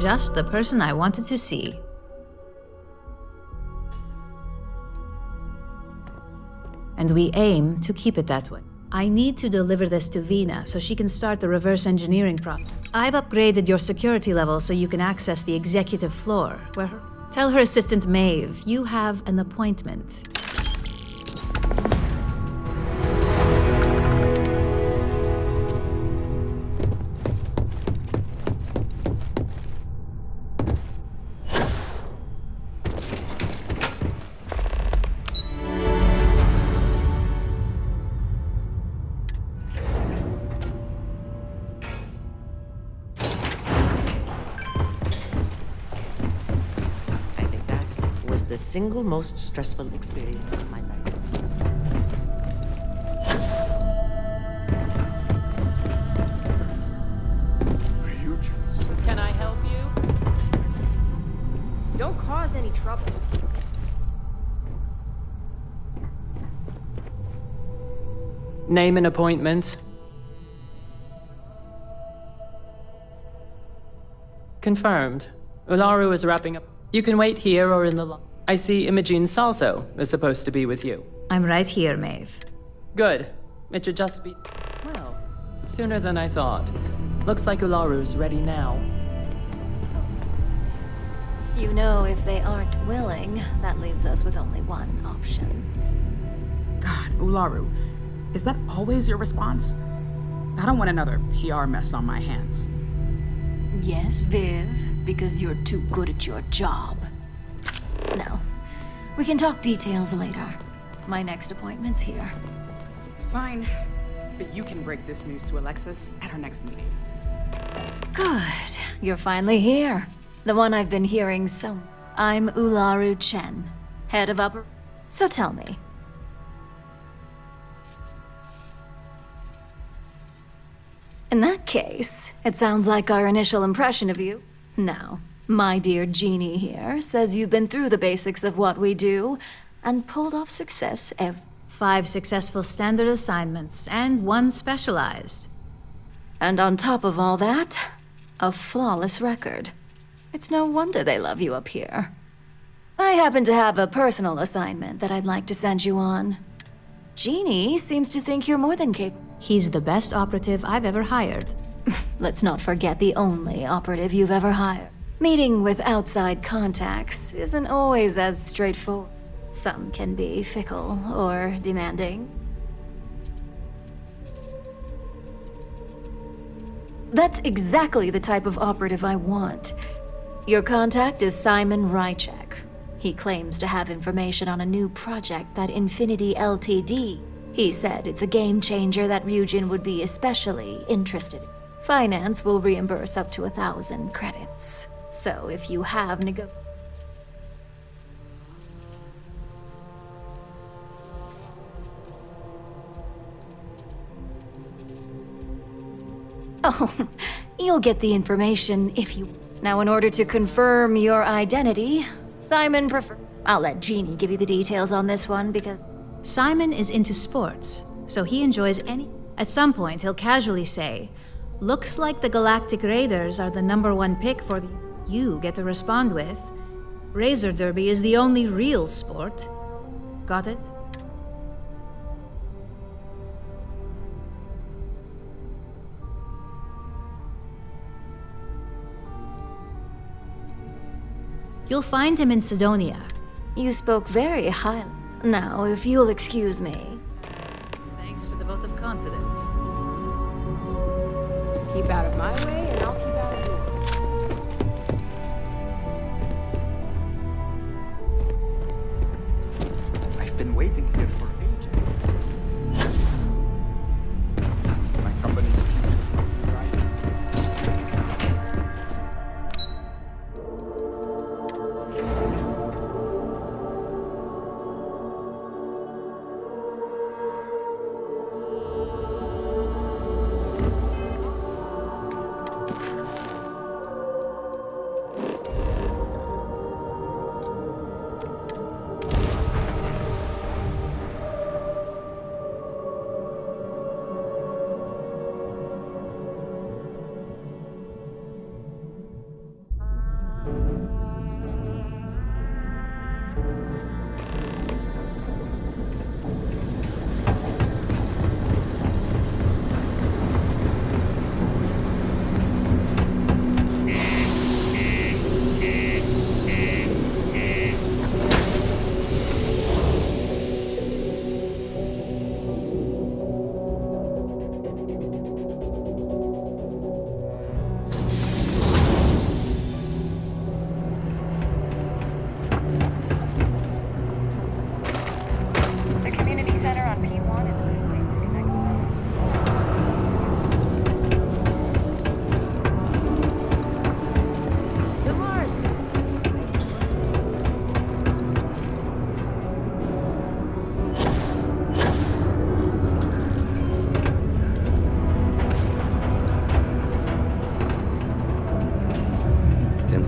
Just the person I wanted to see. And we aim to keep it that way. I need to deliver this to Vina so she can start the reverse engineering process. I've upgraded your security level so you can access the executive floor, Tell her assistant Maeve you have an appointment. The single most stressful experience of my life. Can I help you? Don't cause any trouble. Name an appointment. Confirmed. Ularu is wrapping up. You can wait here or in the lobby. I see Imogen Salso is supposed to be with you. I'm right here, Maeve. Good. It should just be... Well, sooner than I thought. Looks like Ularu's ready now. You know, if they aren't willing, that leaves us with only one option. God, Ularu, is that always your response? I don't want another PR mess on my hands. Yes, Viv, because you're too good at your job. No. We can talk details later. My next appointment's here. Fine. But you can break this news to Alexis at our next meeting. Good. You're finally here. The one I've been hearing so... I'm Ularu Chen, head of upper... So tell me. In that case, it sounds like our initial impression of you. Now, my dear Jeannie here says you've been through the basics of what we do and pulled off success 5 successful standard assignments and 1 specialized. And on top of all that, a flawless record. It's no wonder they love you up here. I happen to have a personal assignment that I'd like to send you on. Jeannie seems to think you're more than capable. He's the best operative I've ever hired. Let's not forget the only operative you've ever hired. Meeting with outside contacts isn't always as straightforward. Some can be fickle or demanding. That's exactly the type of operative I want. Your contact is Simon Rychek. He claims to have information on a new project that Infinity Ltd. He said it's a game changer that Ryujin would be especially interested in. Finance will reimburse up to 1,000 credits. So if you have Oh, you'll get the information if you... Now, in order to confirm your identity, Simon I'll let Jeannie give you the details on this one because... Simon is into sports, so he enjoys any... At some point, he'll casually say, "Looks like the Galactic Raiders are the #1 pick for the..." You get to respond with, "Razor Derby is the only real sport." Got it? You'll find him in Sidonia. You spoke very highly. Now, if you'll excuse me. Thanks for the vote of confidence. Keep out of my way, and I'll keep out of yours. I've been waiting here for ages. My company's future is bright.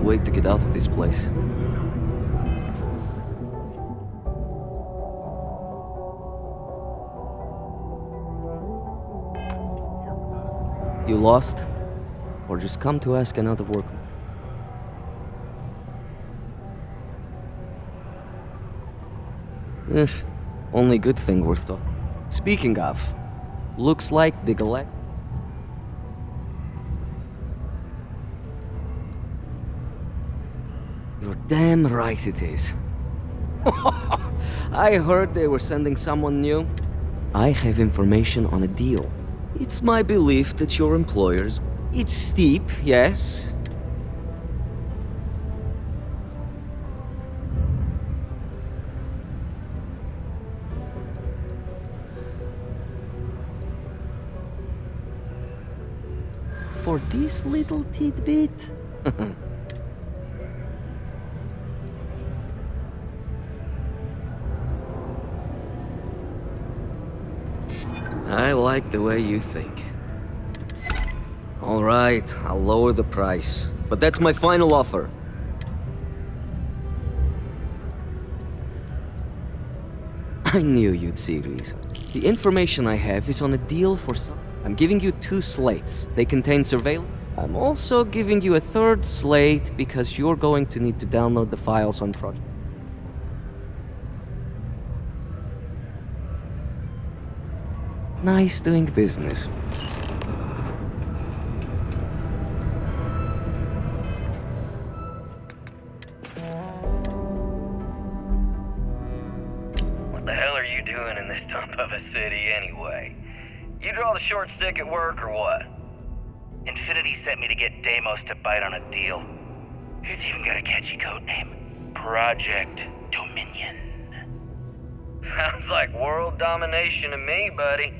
wait to get out of this place. You lost? Or just come to ask an out-of-work? Only good thing worth talking. Speaking of, looks like the Galactic... You're damn right it is. I heard they were sending someone new. I have information on a deal. It's my belief that your employers... It's steep, yes. For this little tidbit? I like the way you think. All right, I'll lower the price, but that's my final offer. I knew you'd see reason. The information I have is on a deal for some... I'm giving you 2 slates. They contain surveillance. I'm also giving you a 3rd slate because you're going to need to download the files on project. Nice doing business. What the hell are you doing in this dump of a city anyway? You draw the short stick at work or what? Infinity sent me to get Deimos to bite on a deal. He's even got a catchy code name. Project Dominion. Sounds like world domination to me, buddy.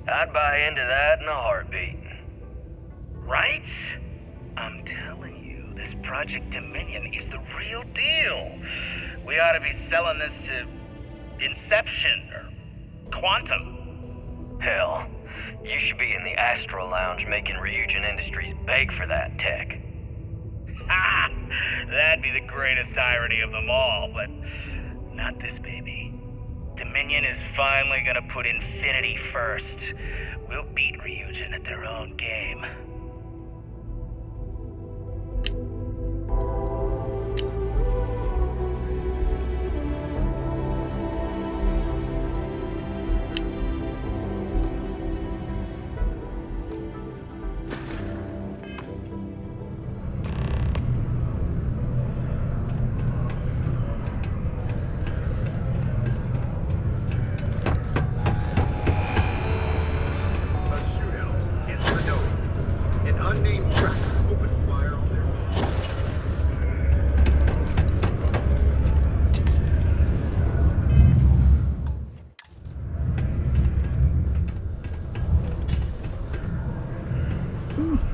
I'd buy into that in a heartbeat. Right? I'm telling you, this Project Dominion is the real deal. We ought to be selling this to Inception or Quantum. Hell, you should be in the Astro Lounge making Ryujin Industries beg for that tech. Ha! That'd be the greatest irony of them all, but not this baby. Dominion is finally gonna put Infinity first. We'll beat Ryujin at their own game.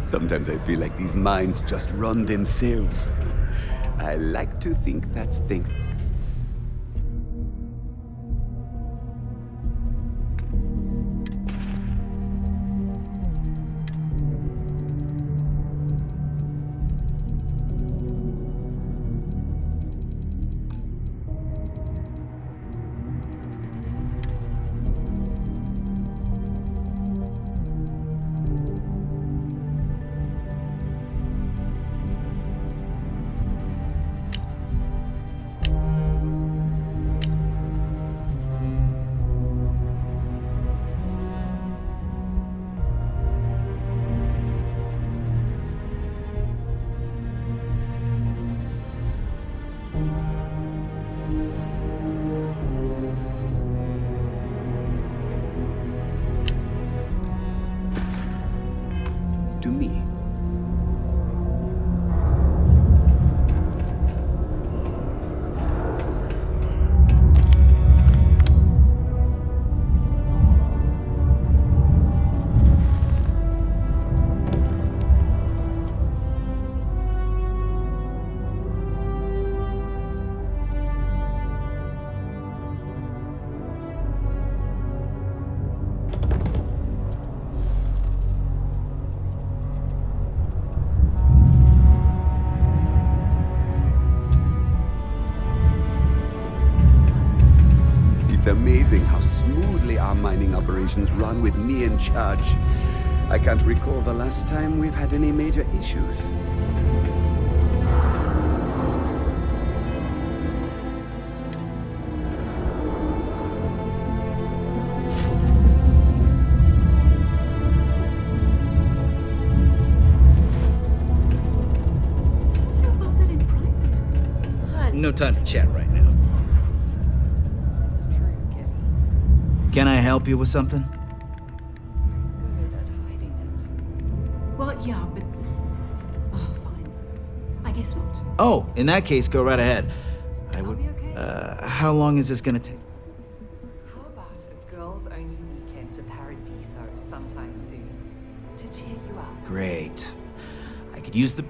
Sometimes I feel like these mines just run themselves. I like to think that's thanks. amazing how smoothly our mining operations run with me in charge. I can't recall the last time we've had any major issues. No time to chat right now. It's true, Kitty. Can I help you with something? Good at hiding it. Well, yeah, but... Oh, fine. I guess not. Oh, in that case, go right ahead. I would... I'll be okay. How long is this gonna take? How about a girls-only weekend to Paradiso sometime soon? To cheer you up. Great. I could use the...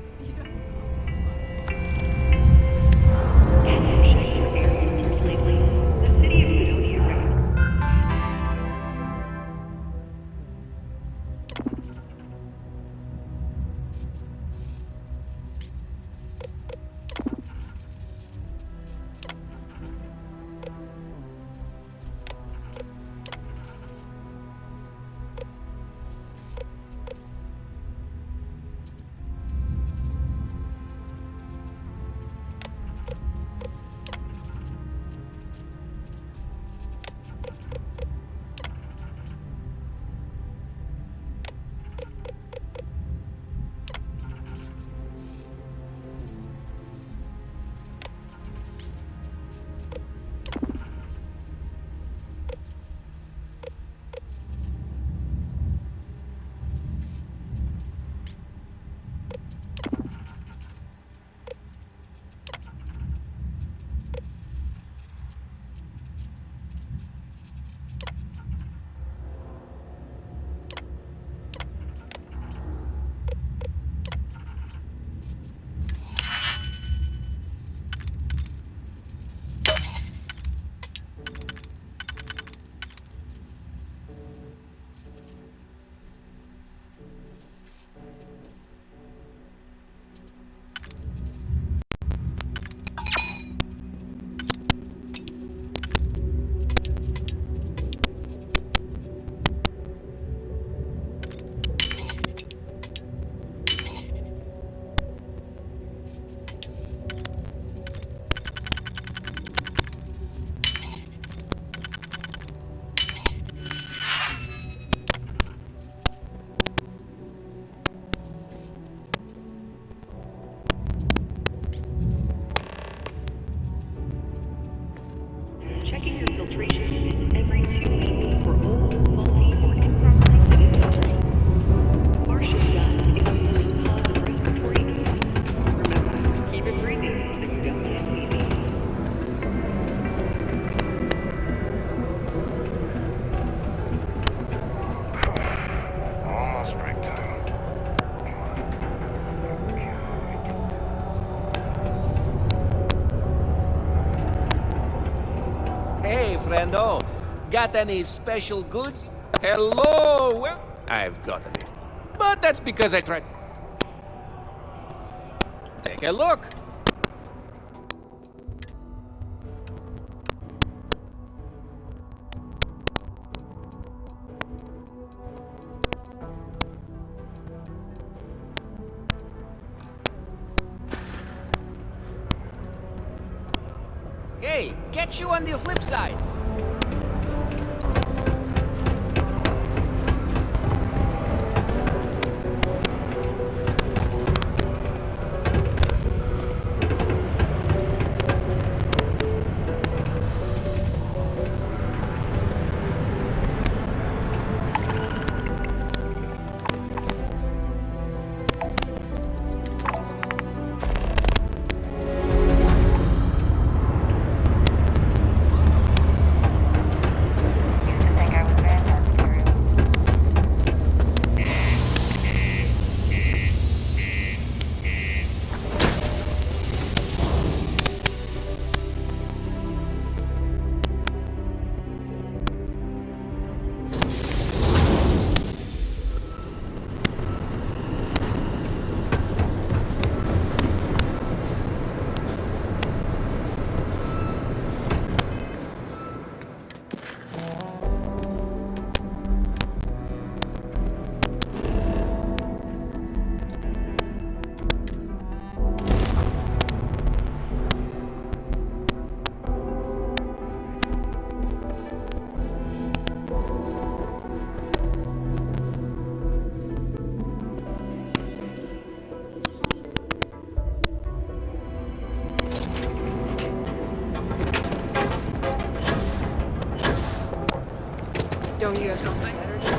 Checking your filtration every 2 weeks for old, faulty, or improperly fitted filters. Partial dust is the root cause of respiratory disease. Remember, keep it breathing so you don't get wheezy. Almost break time. Hey, friendo. Got any special goods? Hello! Well, I've got a bit. But that's because I tried. Take a look. Hey, catch you on the flip side. Don't you have something better to do?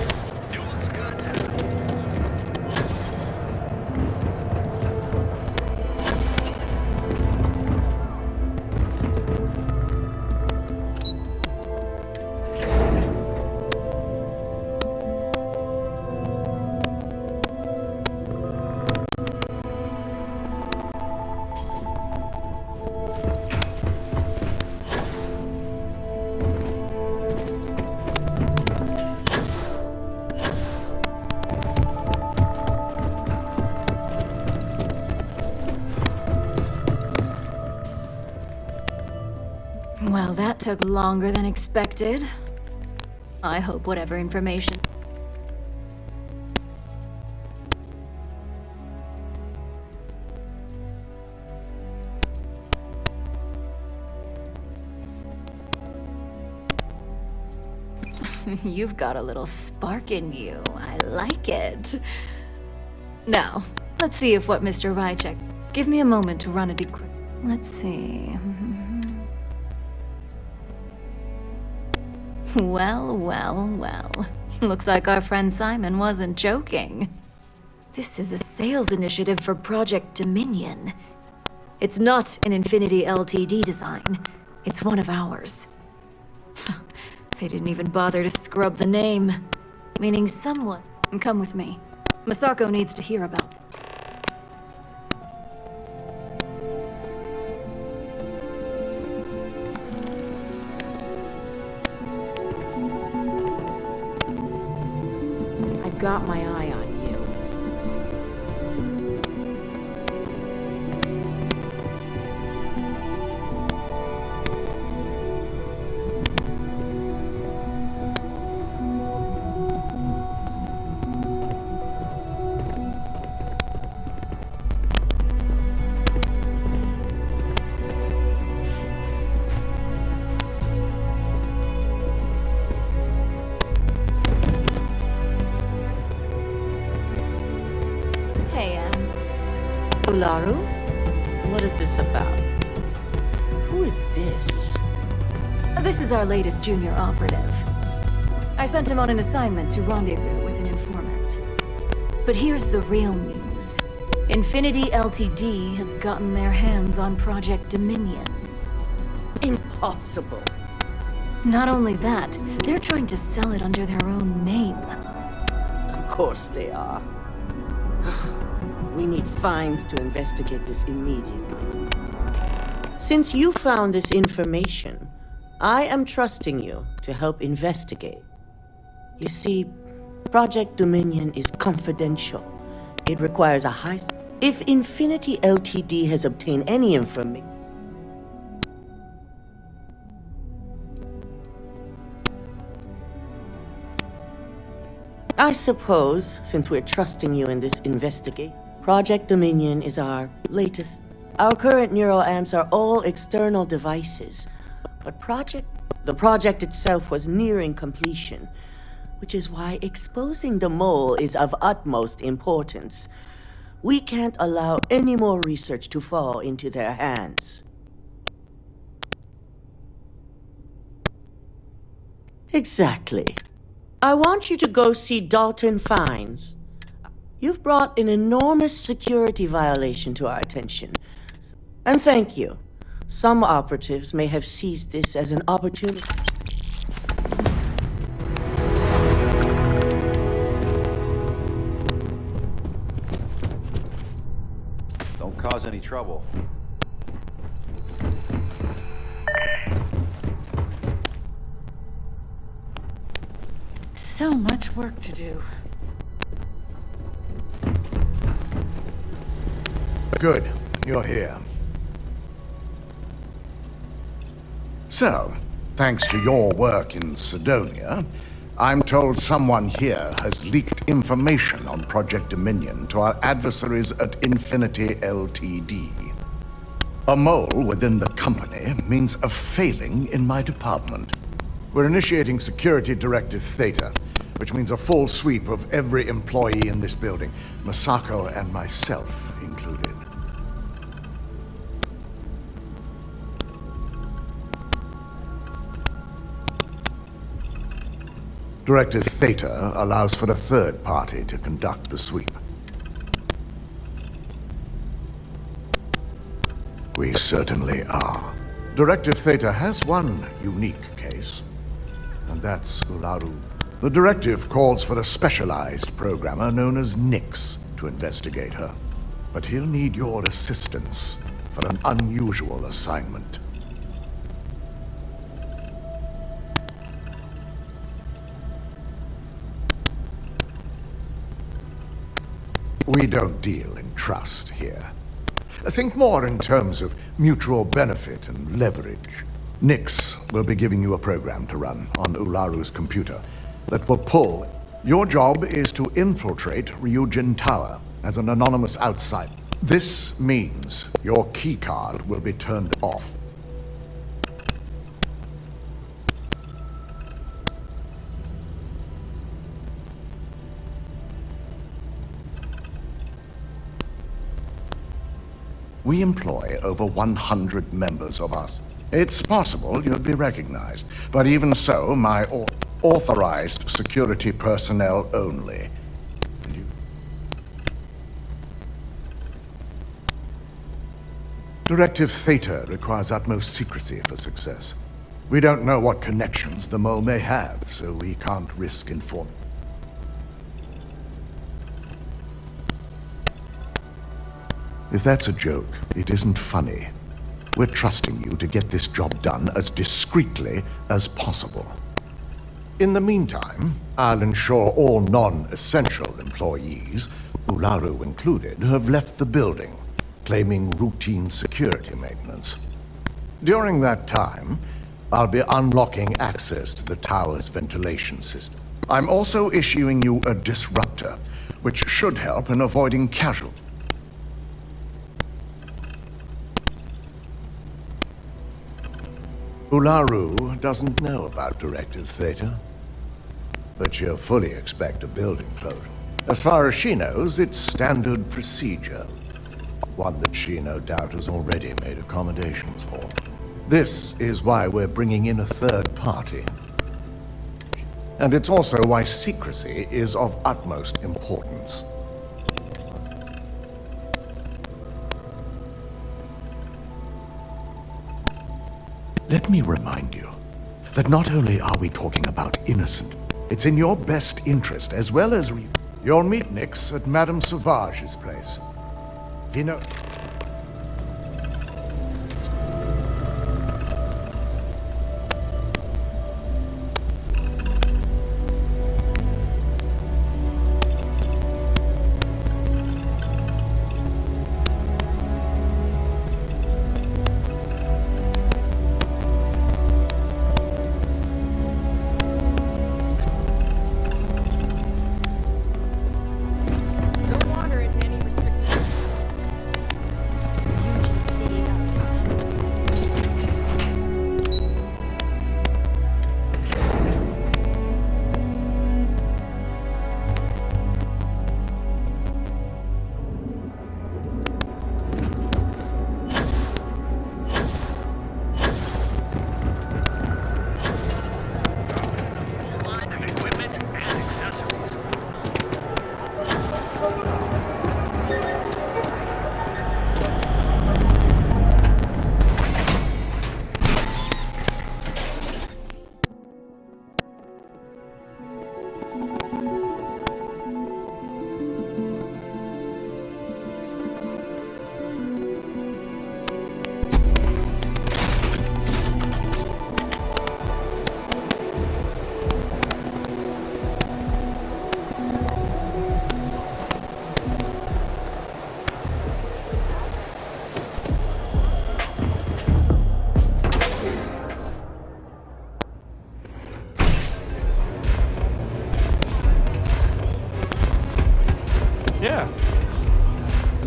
Well, that took longer than expected. I hope whatever information... You've got a little spark in you. I like it. Now, let's see if what Mr. Rychek... Give me a moment to run a decrypt. Let's see... Well, well, well. Looks like our friend Simon wasn't joking. This is a sales initiative for Project Dominion. It's not an Infinity Ltd design. It's one of ours. They didn't even bother to scrub the name. Meaning someone... Come with me. Masako needs to hear about it. Got my eye on you. Ularu? What is this about? Who is this? This is our latest junior operative. I sent him on an assignment to rendezvous with an informant. But here's the real news. Infinity Ltd has gotten their hands on Project Dominion. Impossible. Not only that, they're trying to sell it under their own name. Of course they are. We need fines to investigate this immediately. Since you found this information, I am trusting you to help investigate. You see, Project Dominion is confidential. It requires a high... If Infinity Ltd has obtained any information... I suppose, since we're trusting you in this investigation, Project Dominion is our latest. Our current neuroamps are all external devices, but the project itself was nearing completion, which is why exposing the mole is of utmost importance. We can't allow any more research to fall into their hands. Exactly. I want you to go see Dalton Fines. You've brought an enormous security violation to our attention. And thank you. Some operatives may have seized this as an opportunity. Don't cause any trouble. So much work to do. Good, you're here. So, thanks to your work in Sidonia, I'm told someone here has leaked information on Project Dominion to our adversaries at Infinity Ltd. A mole within the company means a failing in my department. We're initiating Security Directive Theta, which means a full sweep of every employee in this building, Masako and myself included. Directive Theta allows for a third party to conduct the sweep. We certainly are. Directive Theta has one unique case, and that's Ularu. The directive calls for a specialized programmer known as Nix to investigate her. But he'll need your assistance for an unusual assignment. We don't deal in trust here. Think more in terms of mutual benefit and leverage. Nix will be giving you a program to run on Ularu's computer that will pull. Your job is to infiltrate Ryujin Tower as an anonymous outsider. This means your keycard will be turned off. We employ over 100 members of us. It's possible you'd be recognized, but even so, my authorized security personnel only. Directive Theta requires utmost secrecy for success. We don't know what connections the mole may have, so we can't risk informing. If that's a joke, it isn't funny. We're trusting you to get this job done as discreetly as possible. In the meantime, I'll ensure all non-essential employees, Ularu included, have left the building, claiming routine security maintenance. During that time, I'll be unlocking access to the tower's ventilation system. I'm also issuing you a disruptor, which should help in avoiding casualties. Ularu doesn't know about Directive Theta, but she'll fully expect a building closure. As far as she knows, it's standard procedure, one that she no doubt has already made accommodations for. This is why we're bringing in a third party. And it's also why secrecy is of utmost importance. Let me remind you that not only are we talking about innocent, it's in your best interest as well as you'll meet Nix at Madame Sauvage's place. He knows.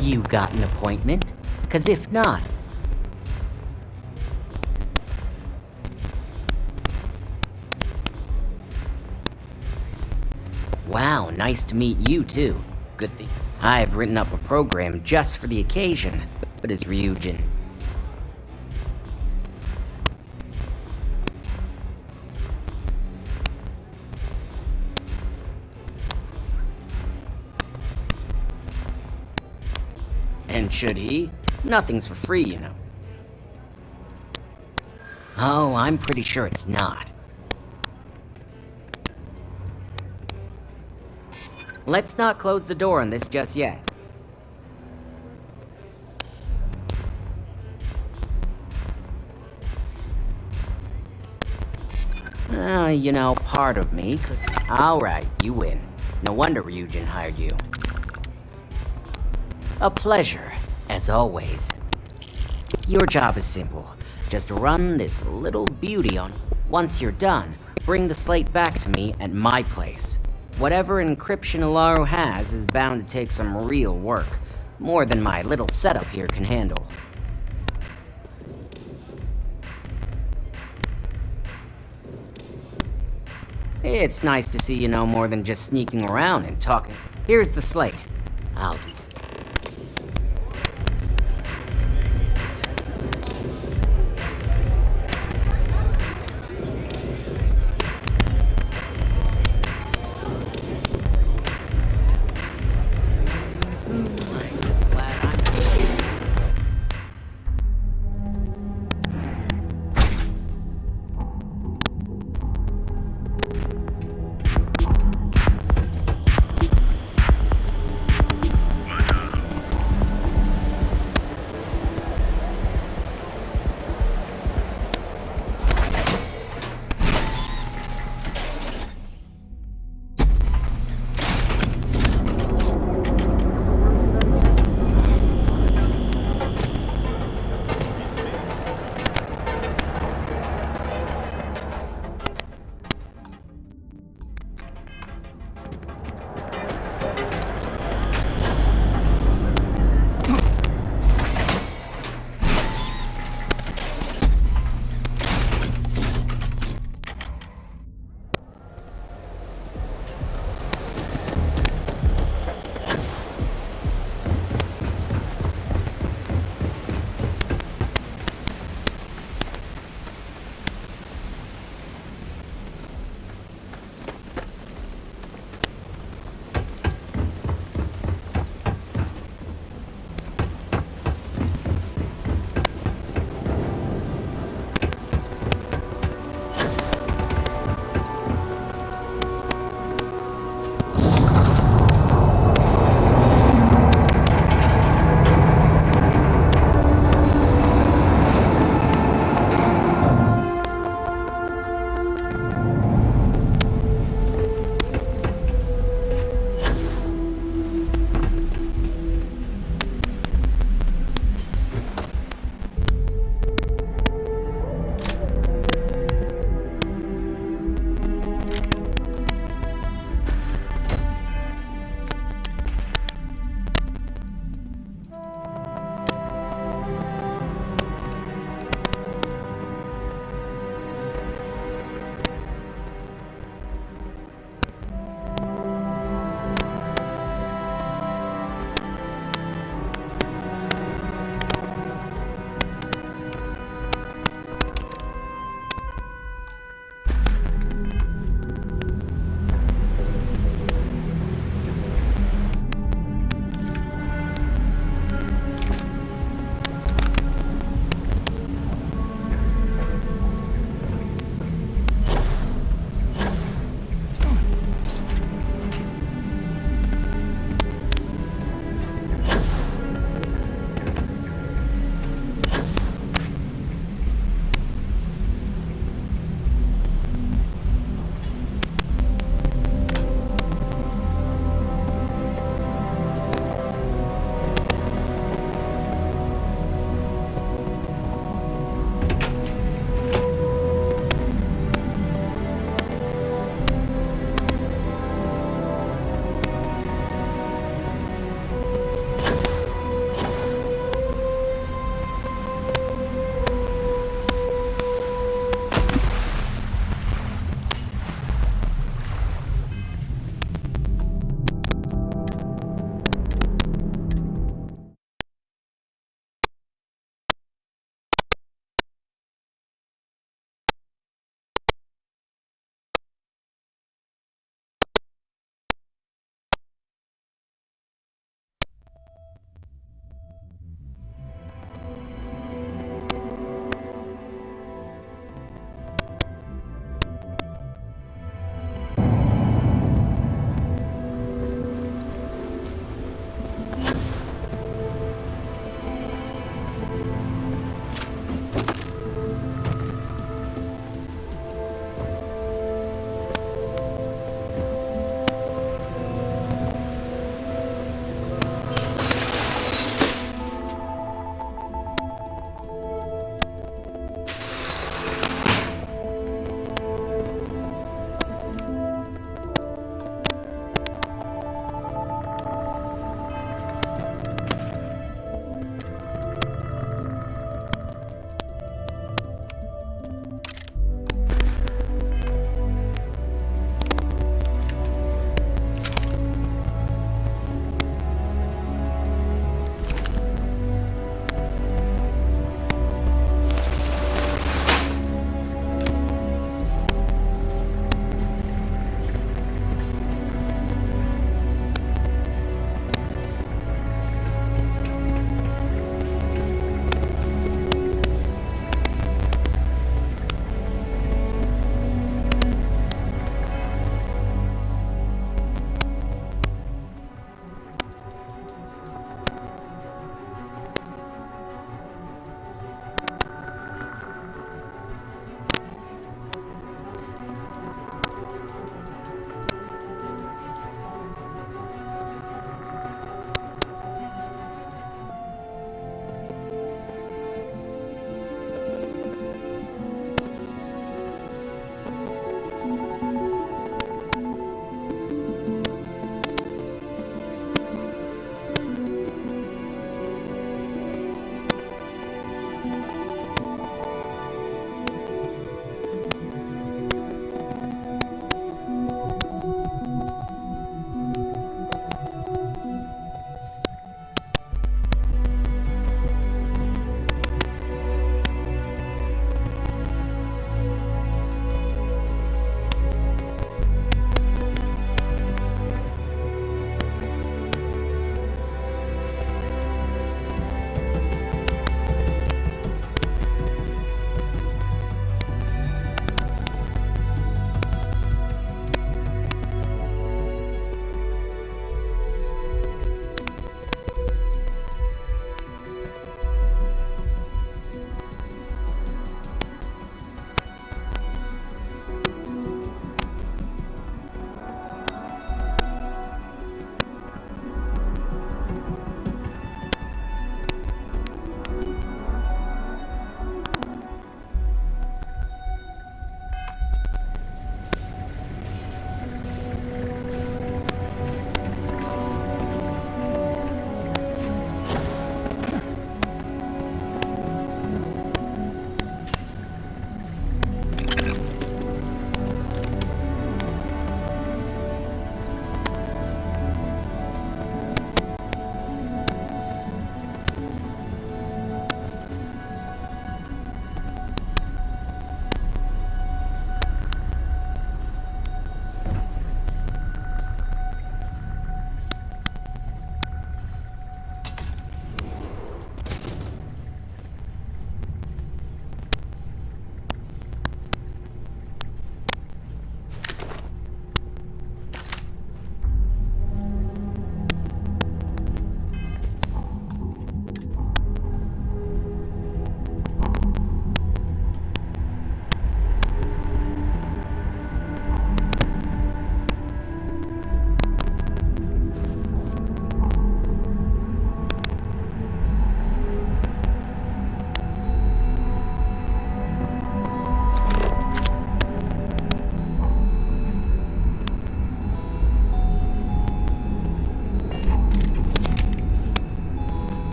You got an appointment? 'Cause if not... Wow, nice to meet you too. Good thing. I've written up a program just for the occasion, but as Ryujin. And should he? Nothing's for free, you know. Oh, I'm pretty sure it's not. Let's not close the door on this just yet. You know, part of me could... Alright, you win. No wonder Ryujin hired you. A pleasure, as always. Your job is simple. Just run this little beauty on... Once you're done, bring the slate back to me at my place. Whatever encryption Ularu has is bound to take some real work. More than my little setup here can handle. It's nice to see you know more than just sneaking around and talking. Here's the slate. I'll...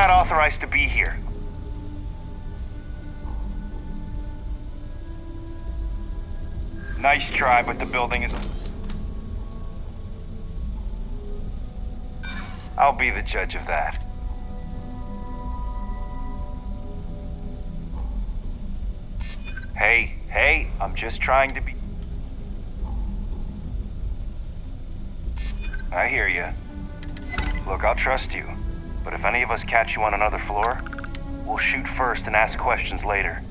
not authorized to be here. Nice try, but the building is... I'll be the judge of that. Hey, I'm just trying to be... I hear you. Look, I'll trust you. But if any of us catch you on another floor, we'll shoot first and ask questions later.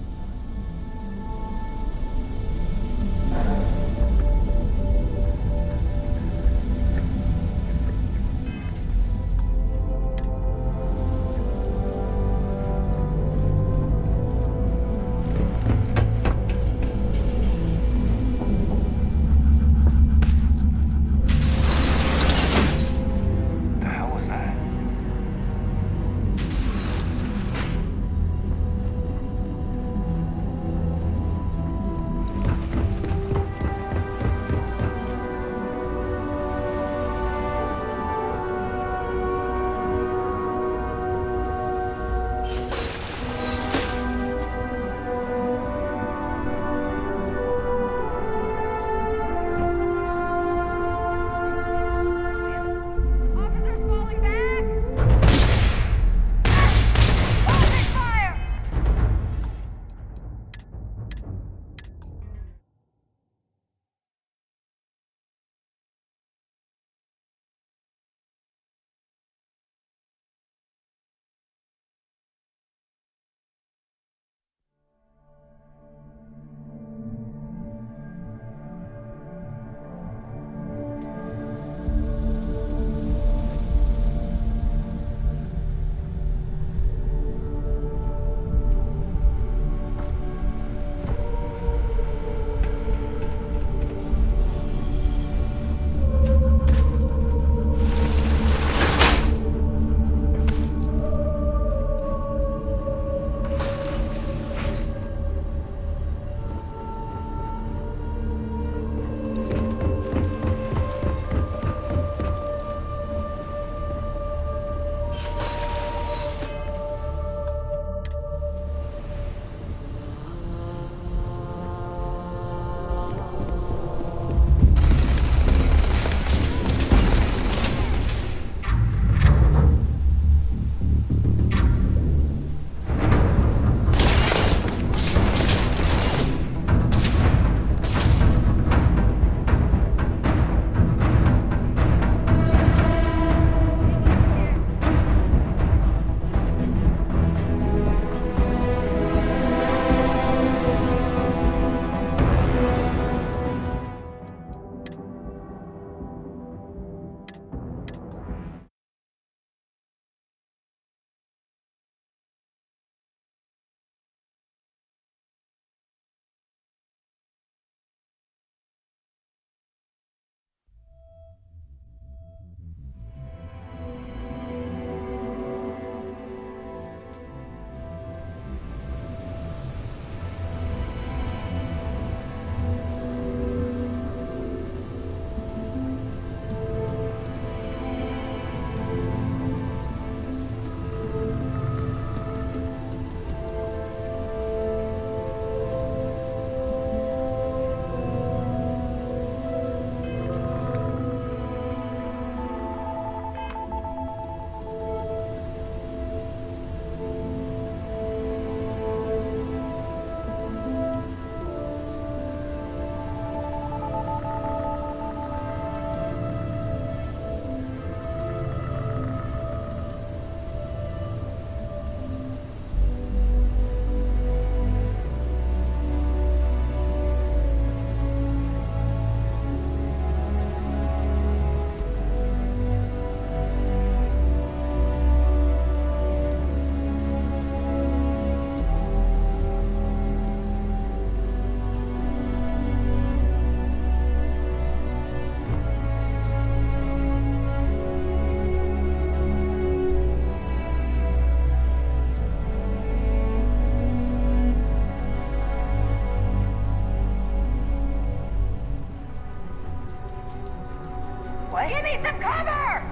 Give me some cover!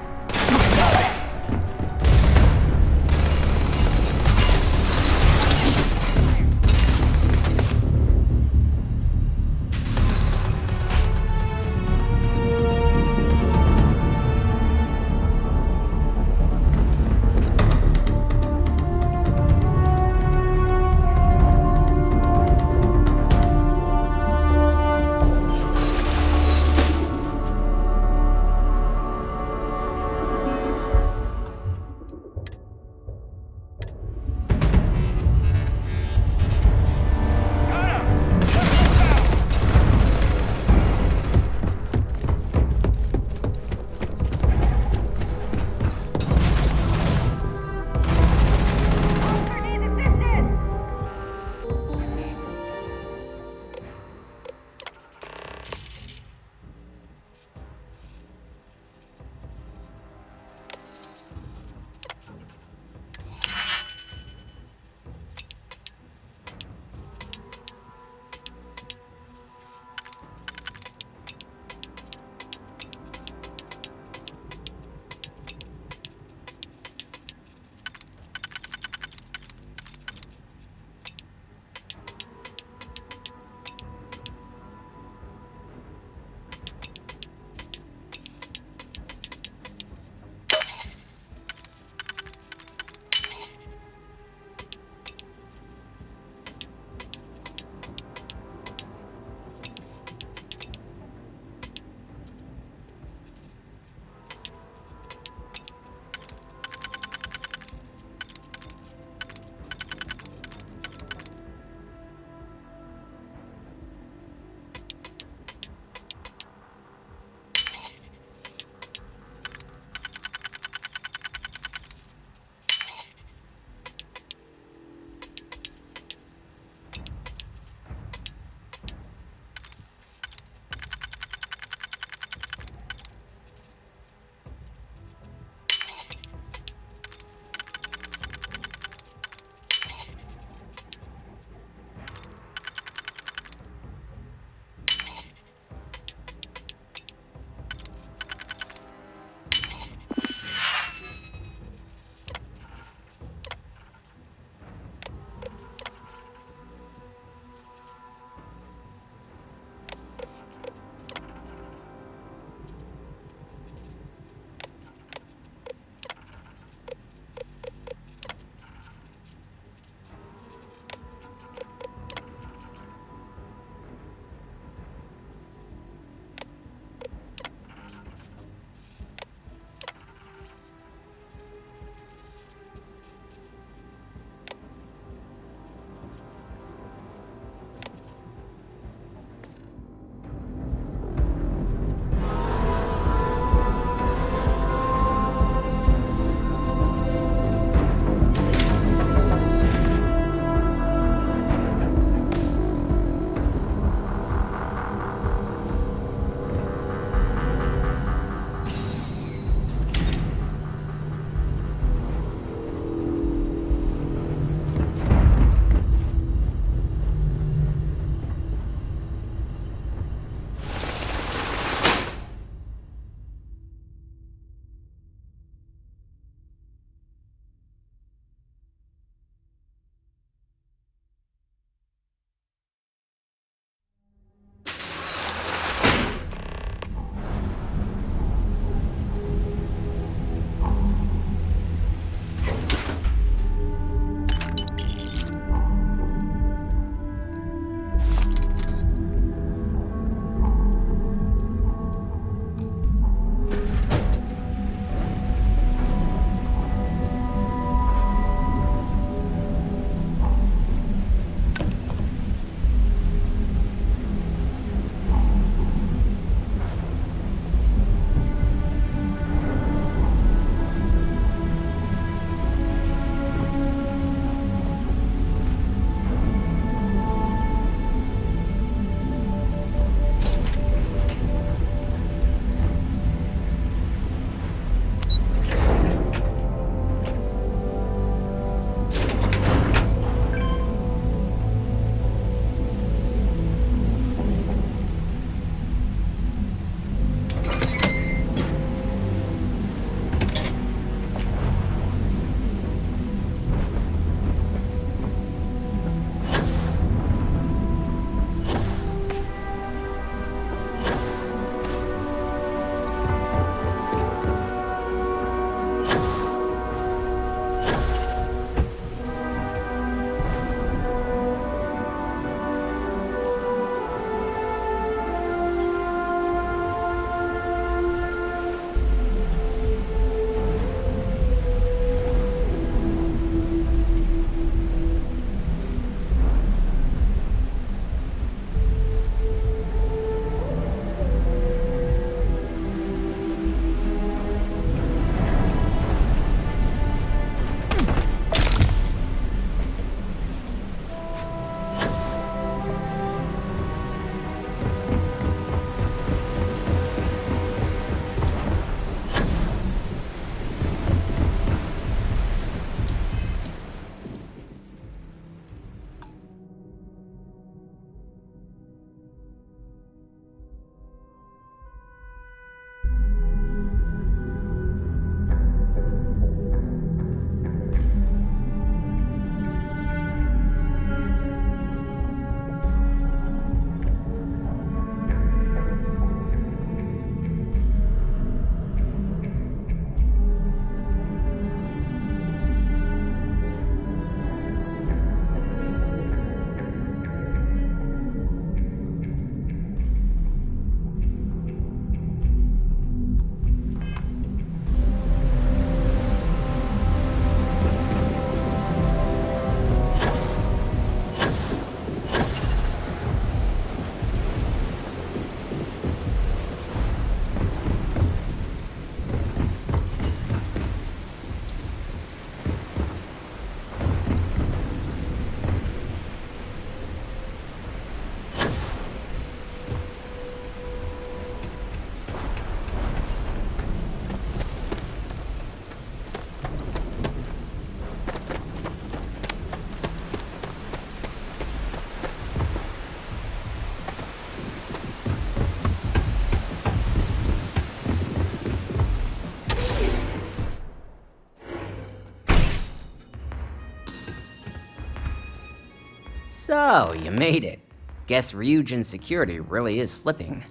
So, you made it. Guess Ryujin's security really is slipping.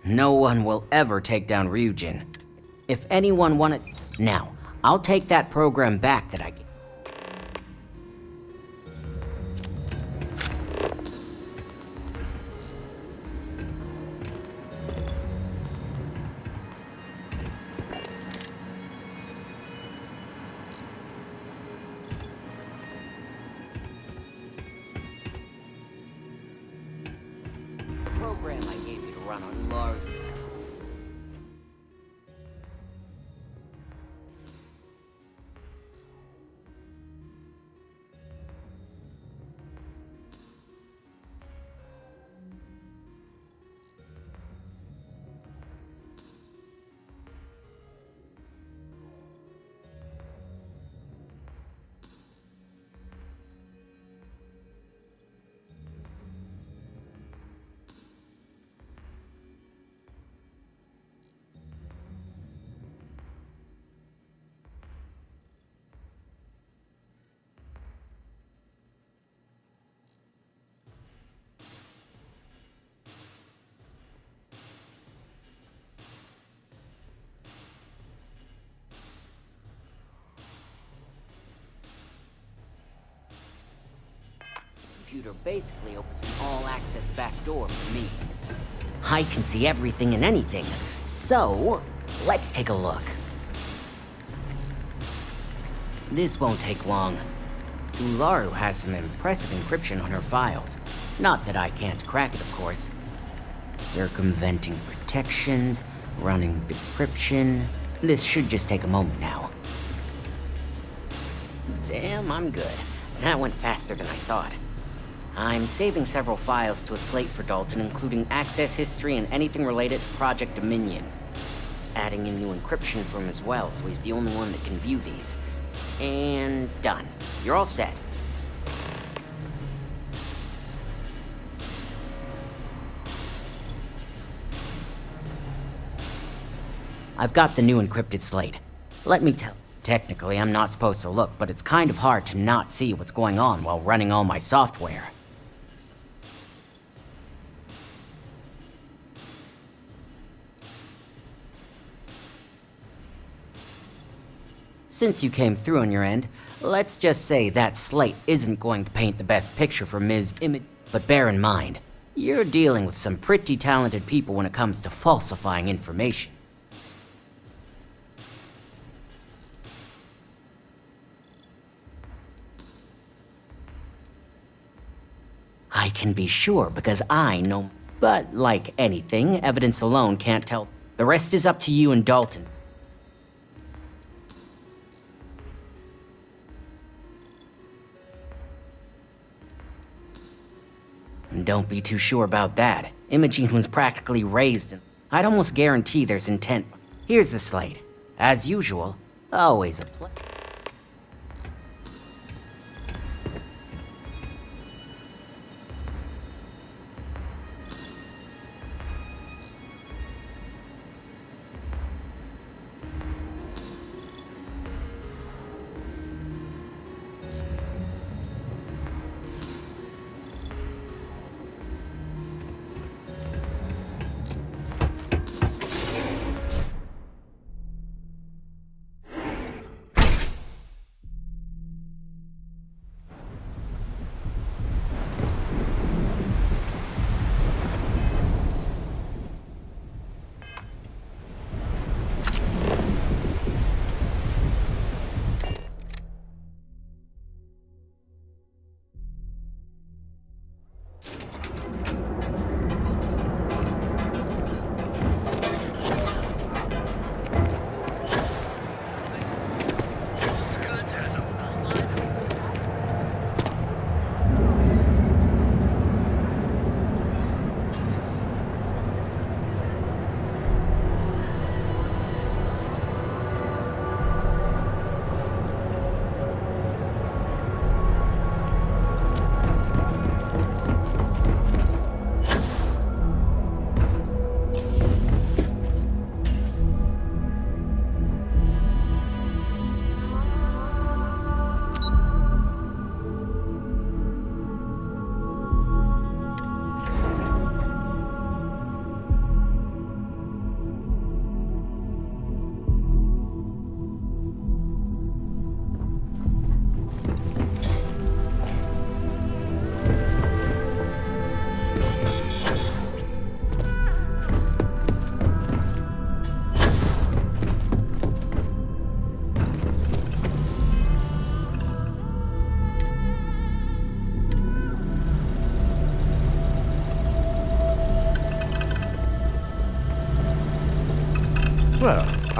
No one will ever take down Ryujin. If anyone wanted... Now, I'll take that program back that I... program I gave you to run on Lars. Computer basically opens an all-access back door for me. I can see everything and anything, so let's take a look. This won't take long. Ularu has some impressive encryption on her files. Not that I can't crack it, of course. Circumventing protections, running decryption. This should just take a moment now. Damn, I'm good. That went faster than I thought. I'm saving several files to a slate for Dalton, including access history and anything related to Project Dominion. Adding in new encryption for him as well, so he's the only one that can view these. And done. You're all set. I've got the new encrypted slate. Let me tell. Technically, I'm not supposed to look, but it's kind of hard to not see what's going on while running all my software. Since you came through on your end, let's just say that slate isn't going to paint the best picture for Ms. But bear in mind, you're dealing with some pretty talented people when it comes to falsifying information. I can be sure because I know. But like anything, evidence alone can't tell. The rest is up to you and Dalton. Don't be too sure about that. Imogene was practically raised in... I'd almost guarantee there's intent. Here's the slate. As usual, always a pleasure.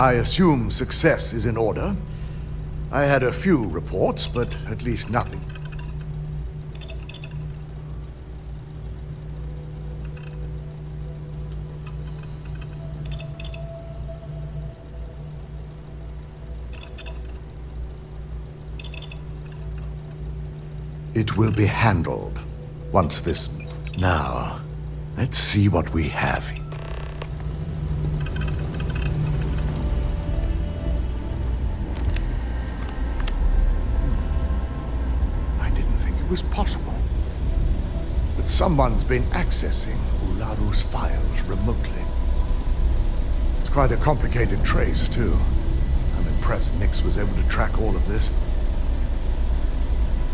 I assume success is in order. I had a few reports, but at least nothing. It will be handled once this... Now, let's see what we have. I didn't think it was possible. But someone's been accessing Ularu's files remotely. It's quite a complicated trace, too. I'm impressed Nix was able to track all of this.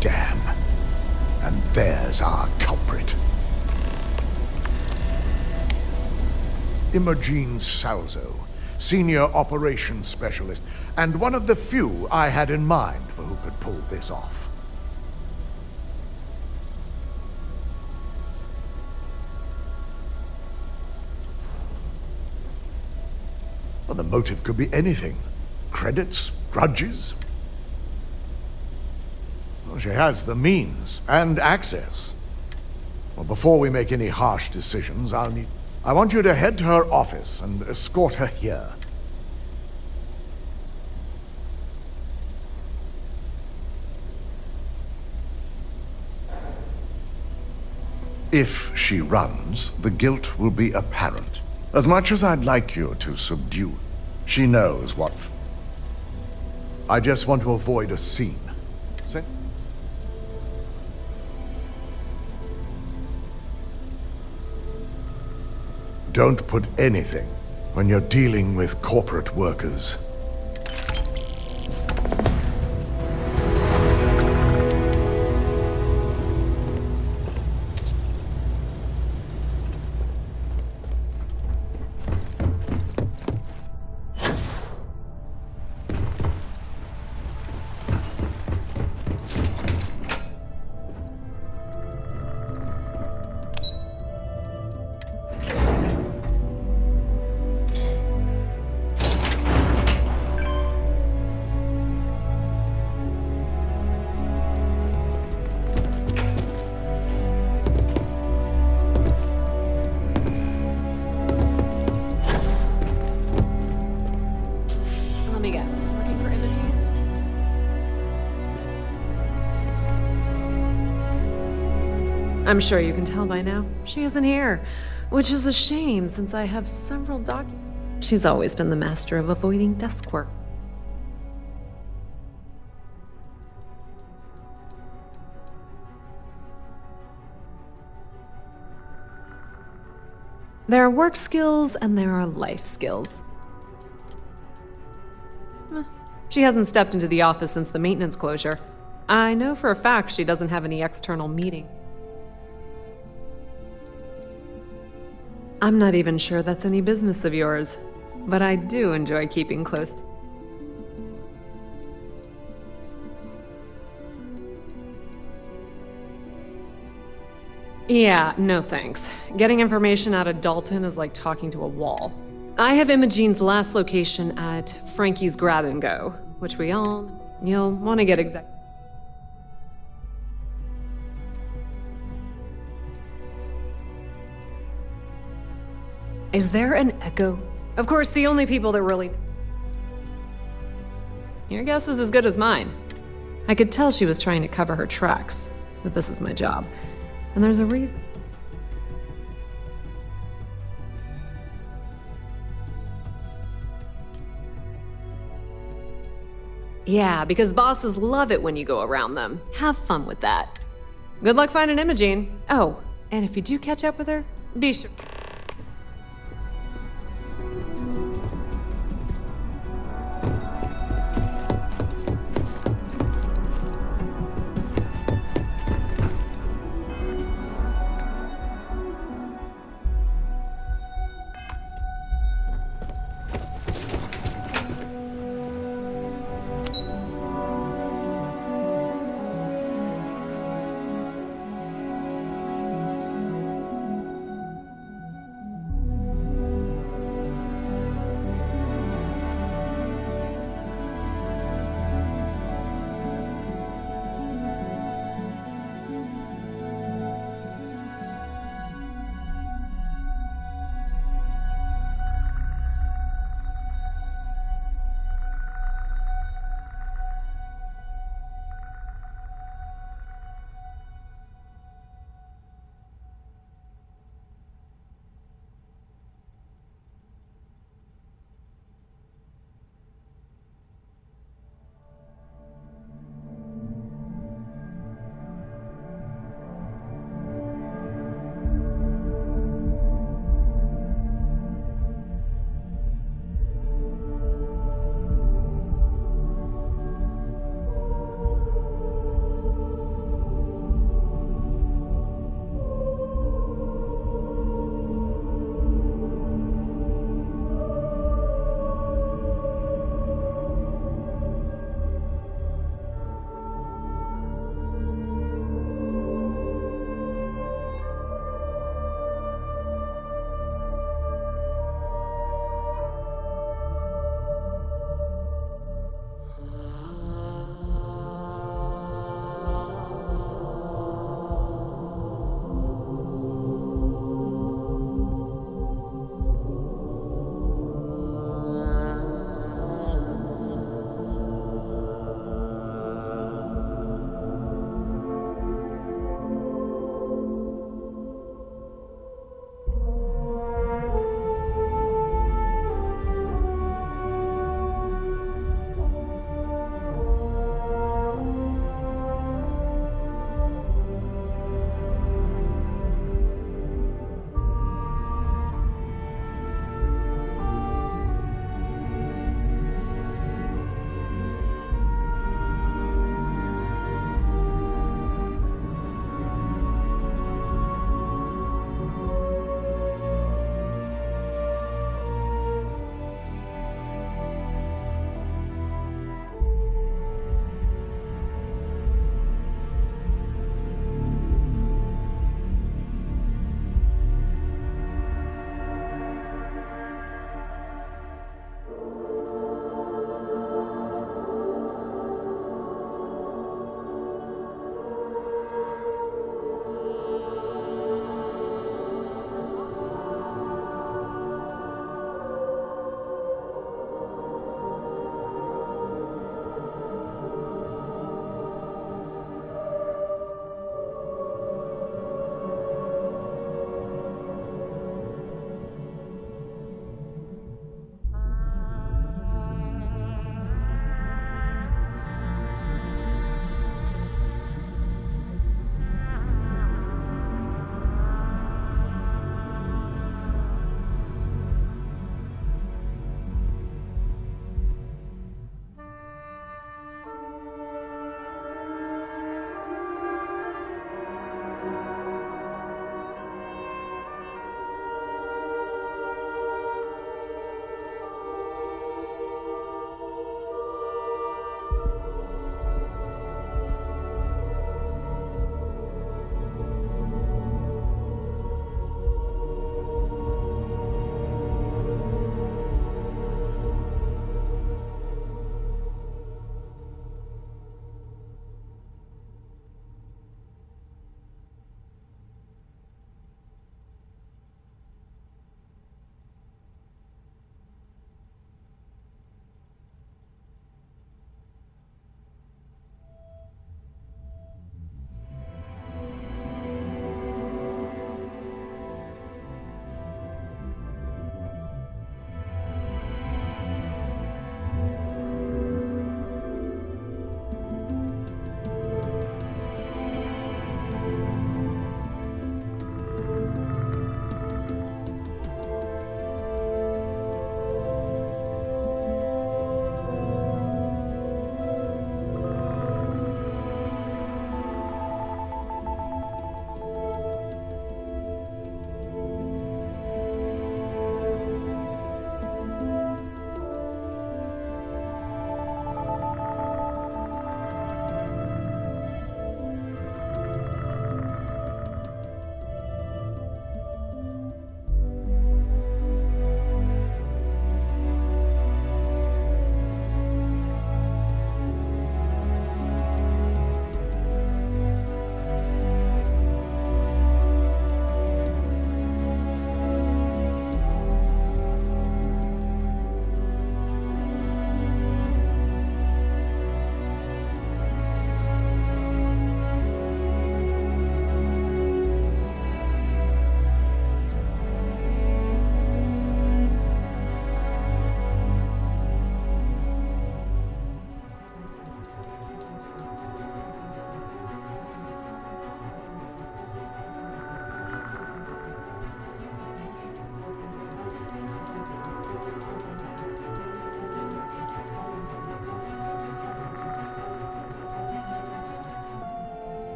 Damn. And there's our culprit. Imogene Salzo, Senior Operations Specialist, and one of the few I had in mind for who could pull this off. Well, the motive could be anything. Credits, grudges. Well, she has the means and access. Well, before we make any harsh decisions, I want you to head to her office and escort her here. If she runs, the guilt will be apparent. As much as I'd like you to subdue, she knows what... I just want to avoid a scene. See? Don't put anything when you're dealing with corporate workers. I'm sure you can tell by now. She isn't here, which is a shame since I have several documents. She's always been the master of avoiding desk work. There are work skills and there are life skills. She hasn't stepped into the office since the maintenance closure. I know for a fact she doesn't have any external meeting. I'm not even sure that's any business of yours, but I do enjoy keeping close. Yeah, no thanks. Getting information out of Dalton is like talking to a wall. I have Imogene's last location at Frankie's Grab and Go, which you'll want to get exact. Is there an echo? Of course, the only people that really... Your guess is as good as mine. I could tell she was trying to cover her tracks, but this is my job. And there's a reason. Yeah, because bosses love it when you go around them. Have fun with that. Good luck finding Imogene. Oh, and if you do catch up with her, be sure...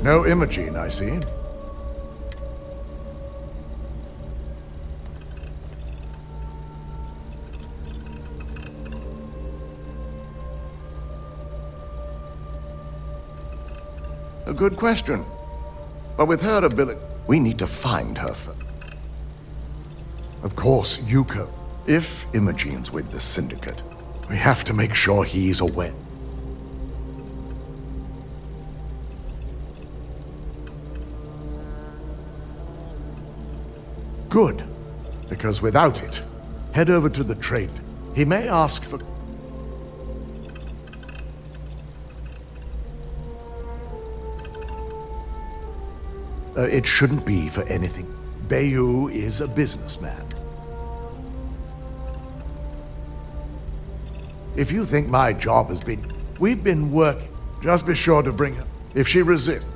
No Imogene, I see. A good question. But with her ability, we need to find her first. Of course, Yuko. If Imogene's with the Syndicate, we have to make sure he's aware. Good. Because without it, head over to the trade. He may ask for... it shouldn't be for anything. Bayou is a businessman. If you think my job has been... We've been working. Just be sure to bring her. If she resists...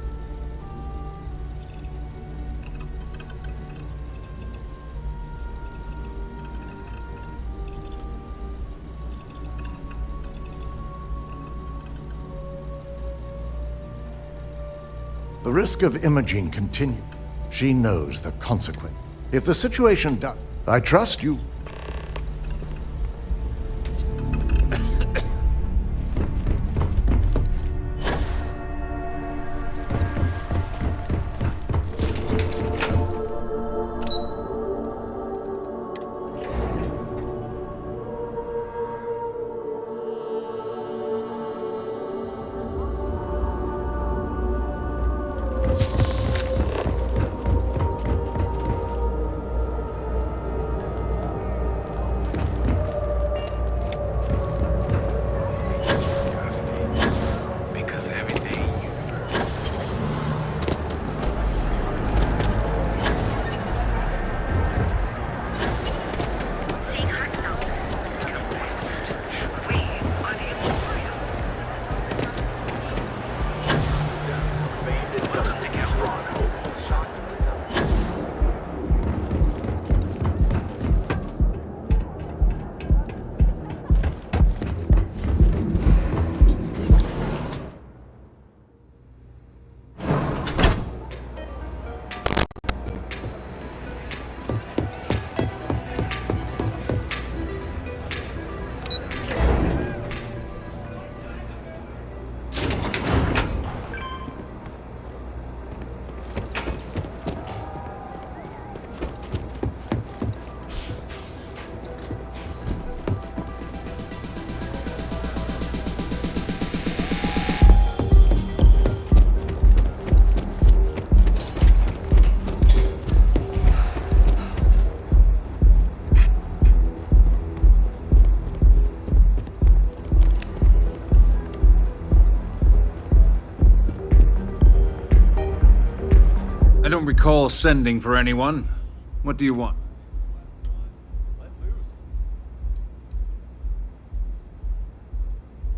The risk of Imogene continue. She knows the consequence. If the situation does, I trust you. I don't recall sending for anyone. What do you want?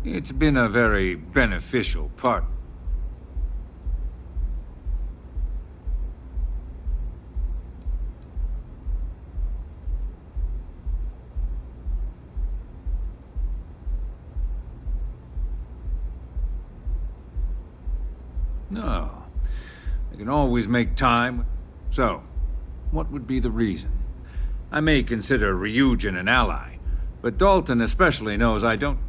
It's been a very beneficial part. No. I can always make time. So, what would be the reason? I may consider Ryujin an ally, but Dalton especially knows I don't...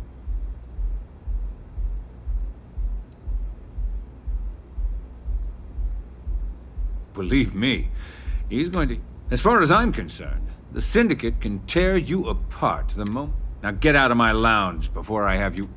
Believe me, he's going to... As far as I'm concerned, the Syndicate can tear you apart the moment... Now get out of my lounge before I have you...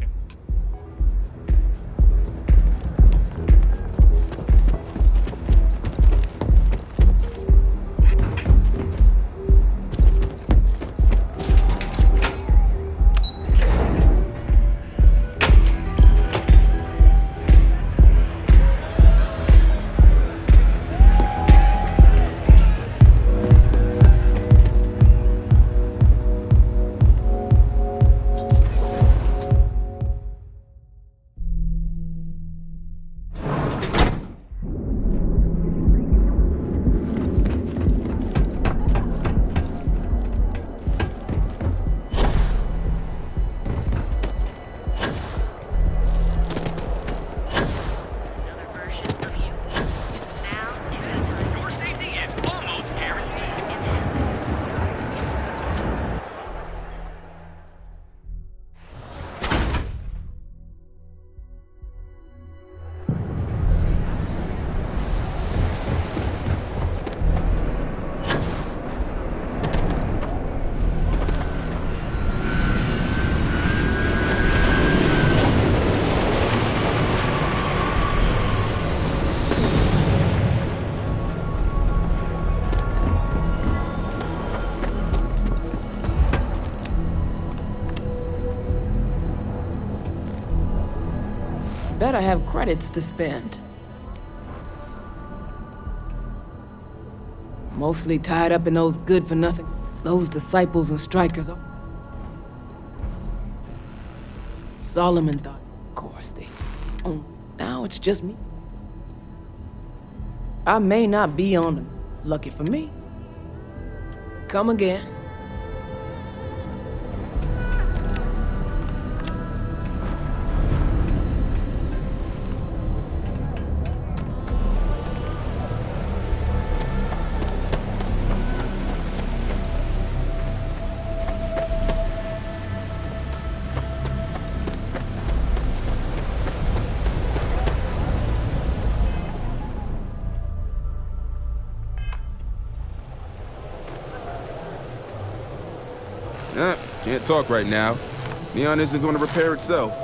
better have credits to spend. Mostly tied up in those good-for-nothing, those disciples and strikers. Solomon thought, of course, now it's just me. I may not be on them. Lucky for me. Come again. Can't talk right now. Neon isn't going to repair itself.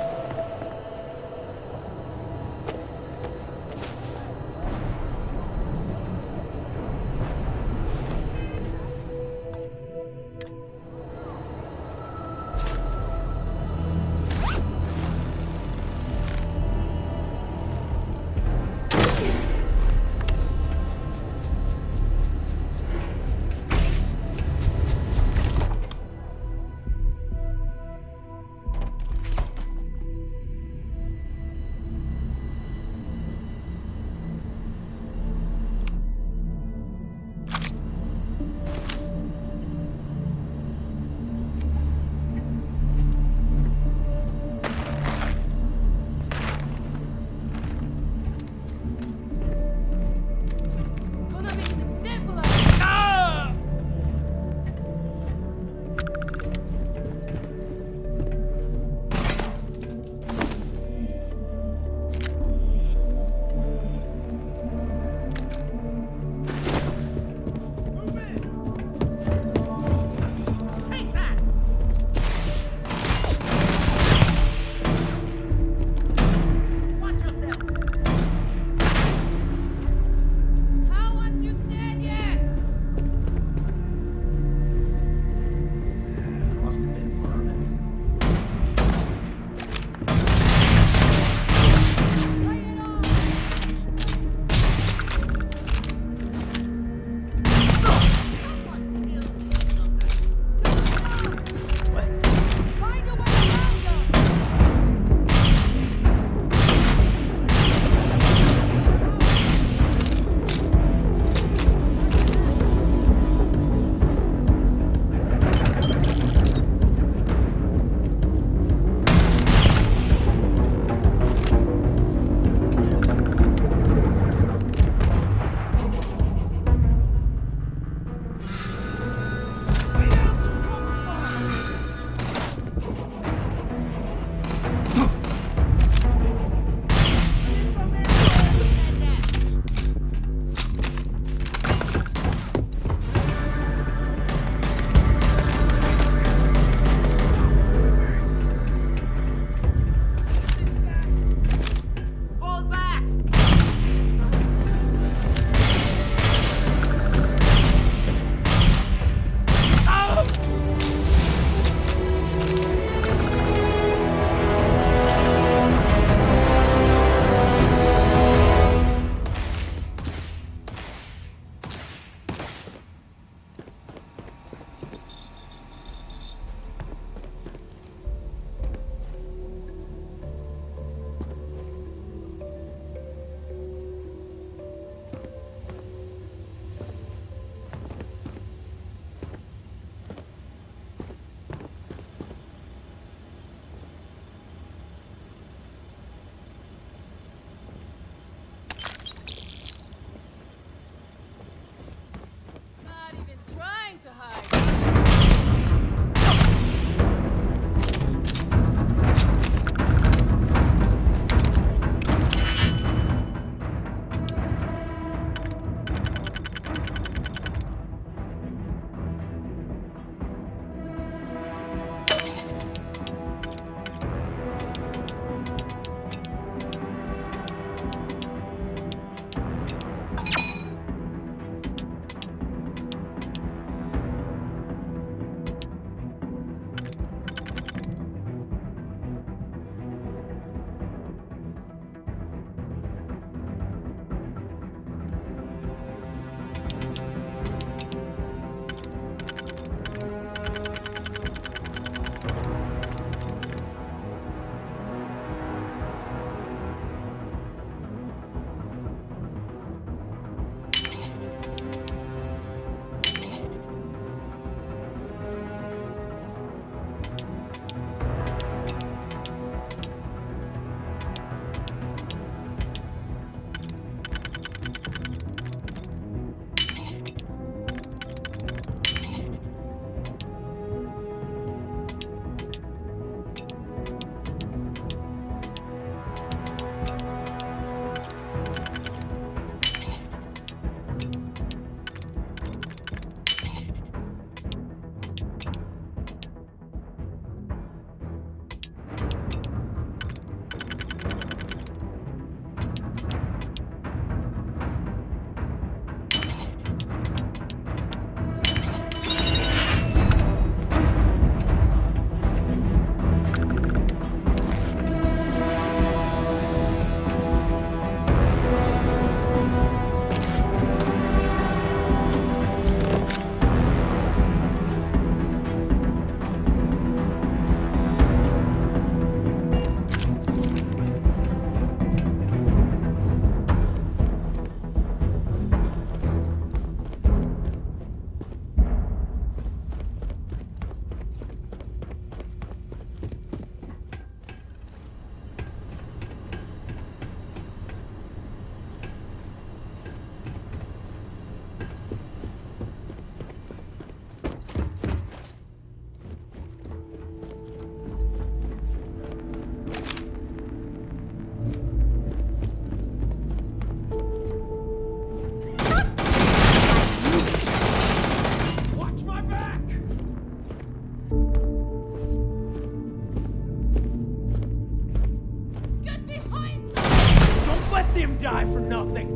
die for nothing.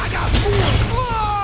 I got more! Ah!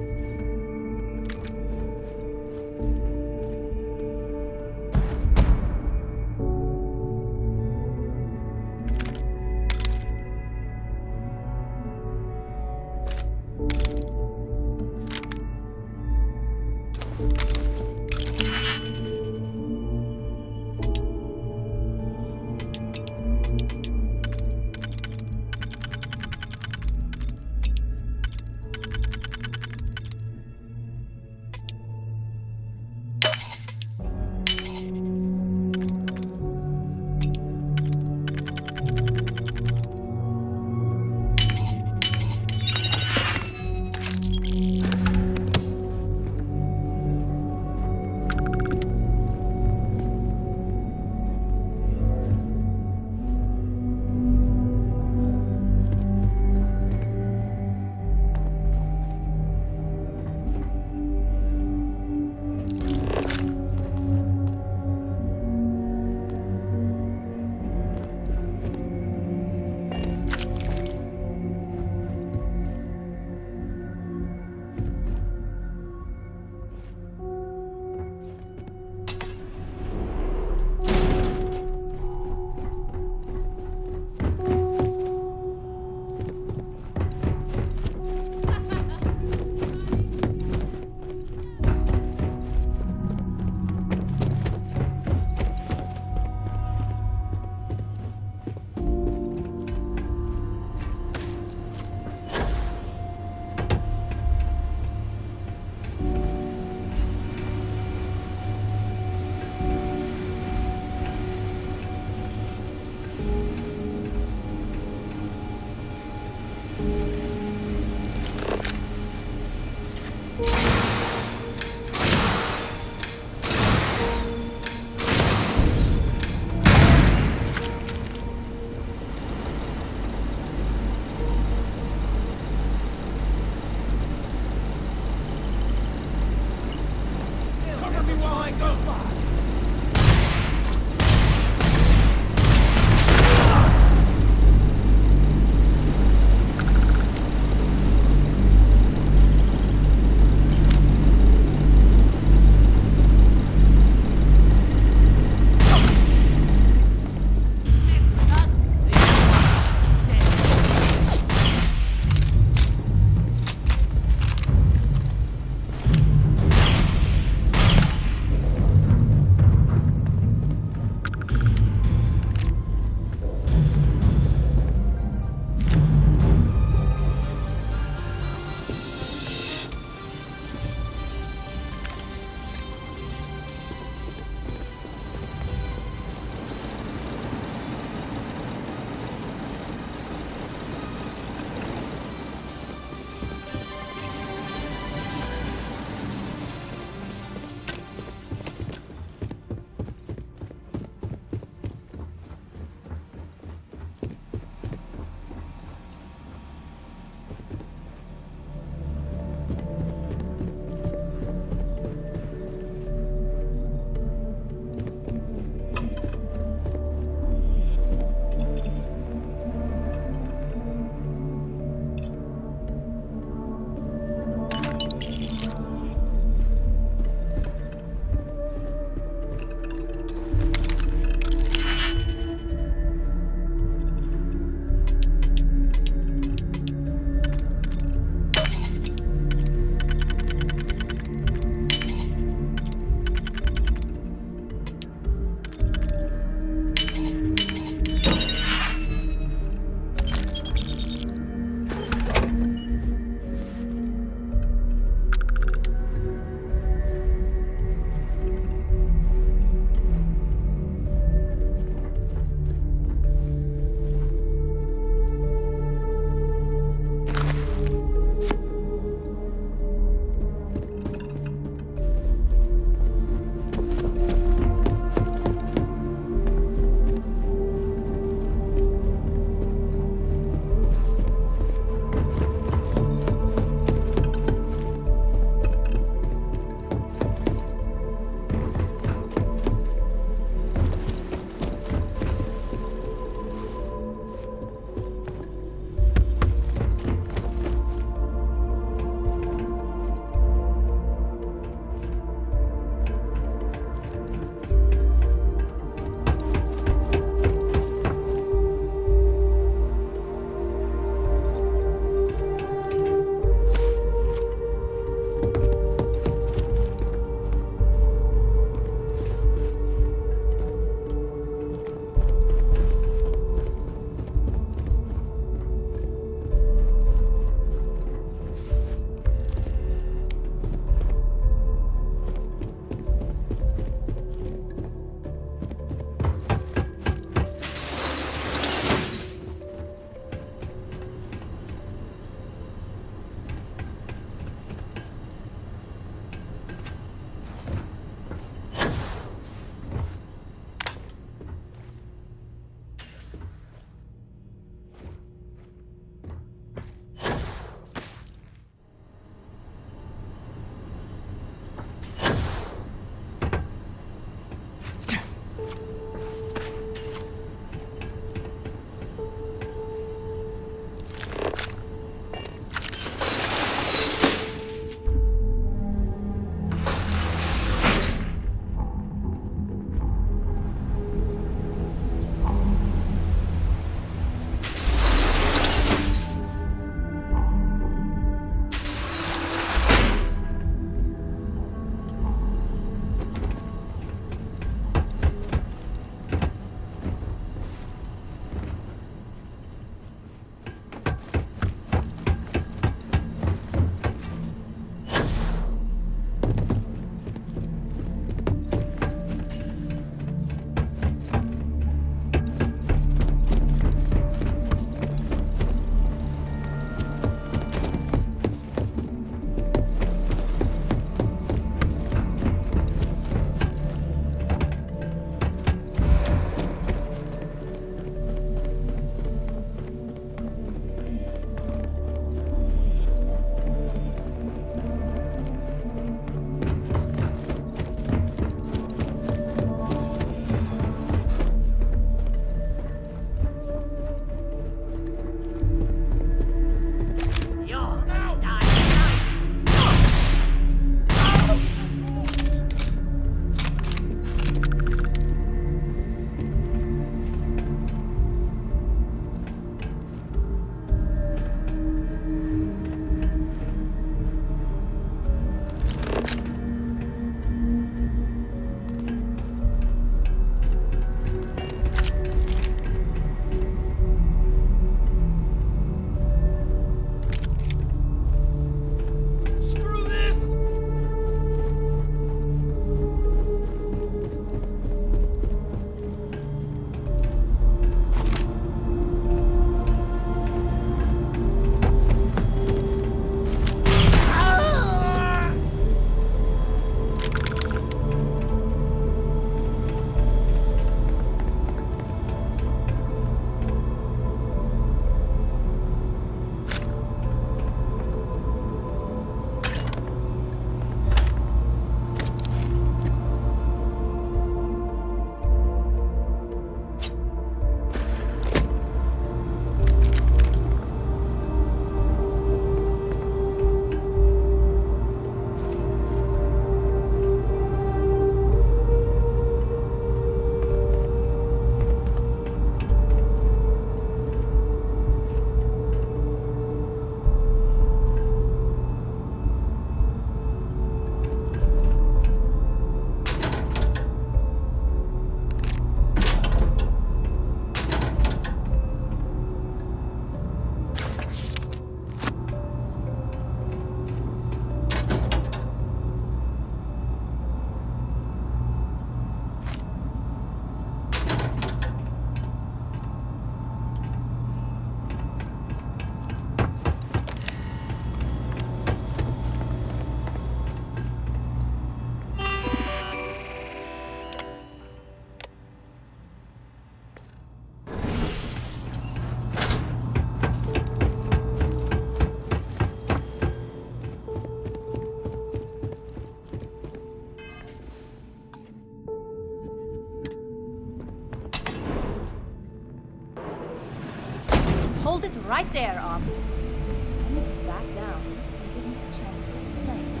Right there, officer. I need you to back down and give me a chance to explain.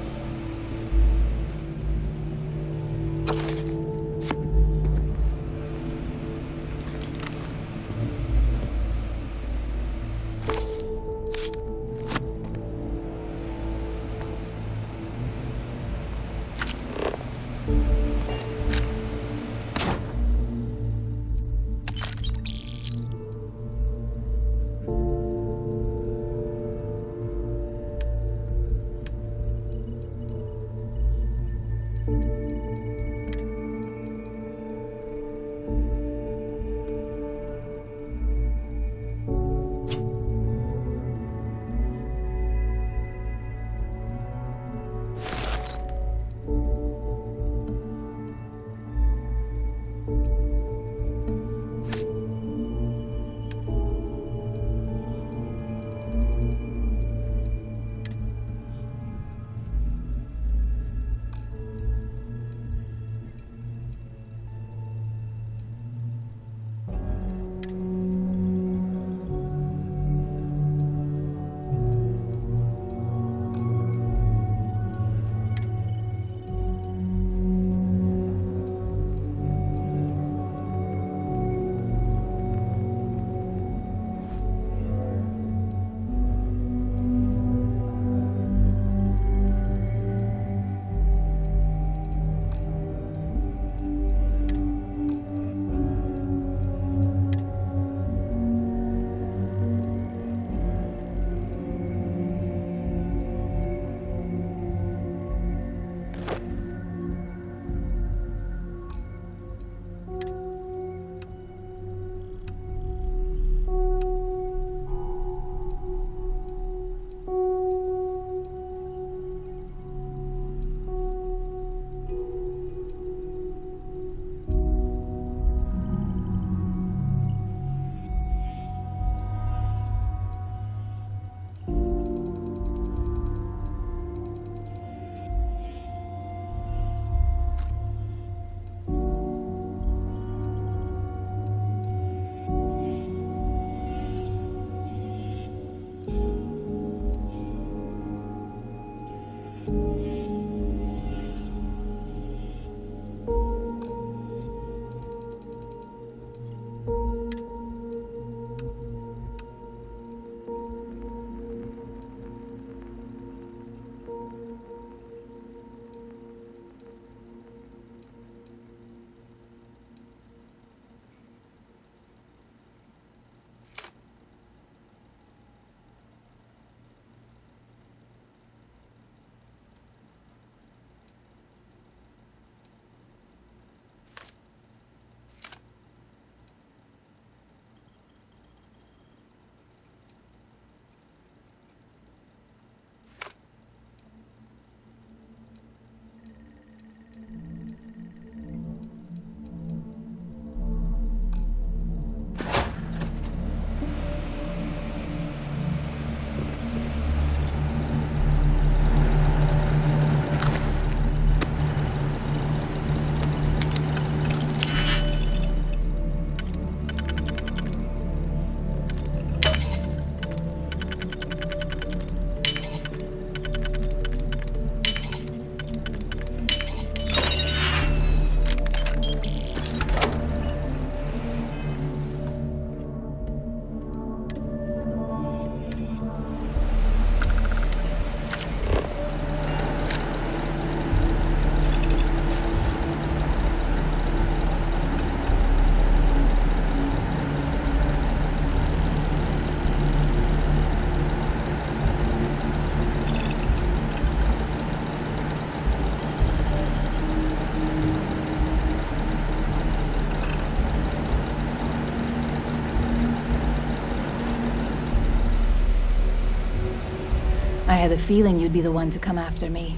I had a feeling you'd be the one to come after me.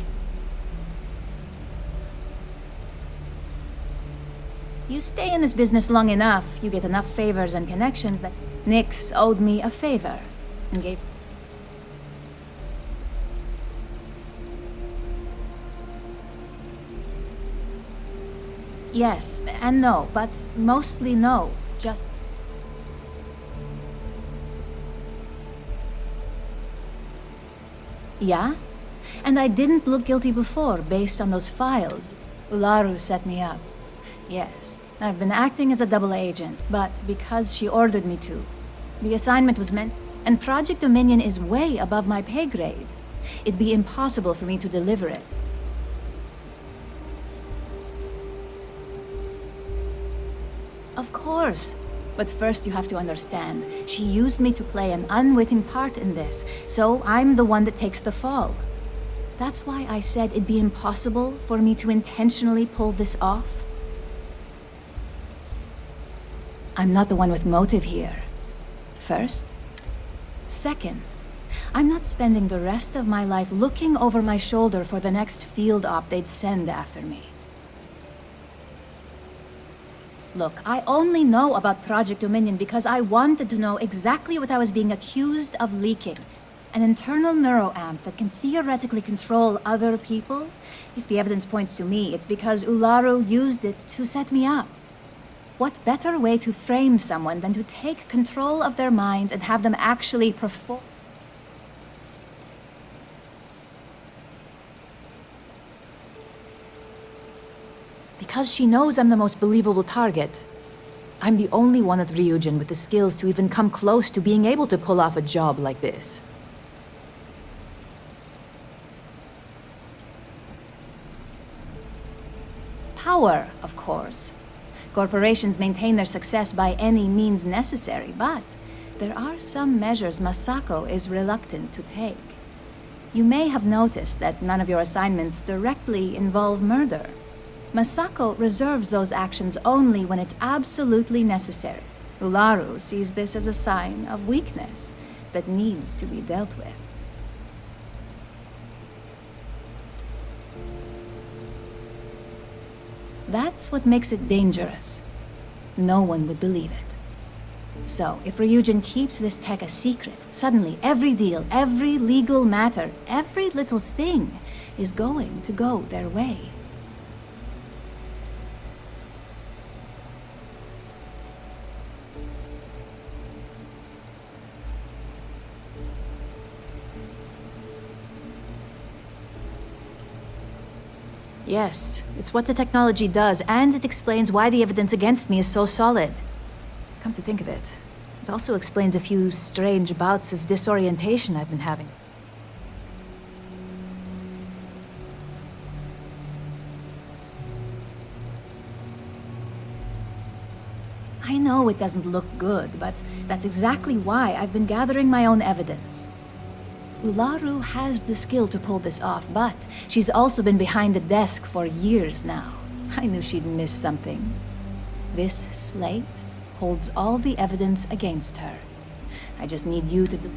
You stay in this business long enough, you get enough favors and connections that Nix owed me a favor and gave... Yes and no, but mostly no. Just... Yeah? And I didn't look guilty before, based on those files. Ularu set me up. Yes, I've been acting as a double agent, but because she ordered me to. The assignment was meant, and Project Dominion is way above my pay grade. It'd be impossible for me to deliver it. Of course. But first you have to understand, she used me to play an unwitting part in this, so I'm the one that takes the fall. That's why I said it'd be impossible for me to intentionally pull this off. I'm not the one with motive here. First. Second, I'm not spending the rest of my life looking over my shoulder for the next field op they'd send after me. Look, I only know about Project Dominion because I wanted to know exactly what I was being accused of leaking. An internal neuroamp that can theoretically control other people? If the evidence points to me, it's because Ularu used it to set me up. What better way to frame someone than to take control of their mind and have them actually perform? Because she knows I'm the most believable target. I'm the only one at Ryujin with the skills to even come close to being able to pull off a job like this. Power, of course. Corporations maintain their success by any means necessary, but there are some measures Masako is reluctant to take. You may have noticed that none of your assignments directly involve murder. Masako reserves those actions only when it's absolutely necessary. Ularu sees this as a sign of weakness that needs to be dealt with. That's what makes it dangerous. No one would believe it. So, if Ryujin keeps this tech a secret, suddenly every deal, every legal matter, every little thing is going to go their way. Yes, it's what the technology does, and it explains why the evidence against me is so solid. Come to think of it, it also explains a few strange bouts of disorientation I've been having. I know it doesn't look good, but that's exactly why I've been gathering my own evidence. Ularu has the skill to pull this off, but she's also been behind the desk for years now. I knew she'd miss something. This slate holds all the evidence against her. I just need you to do...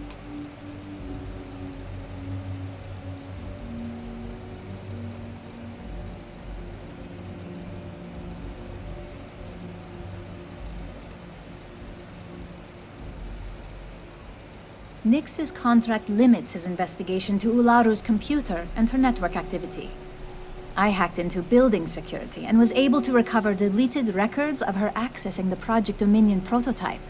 Nix's contract limits his investigation to Ularu's computer and her network activity. I hacked into building security and was able to recover deleted records of her accessing the Project Dominion prototype.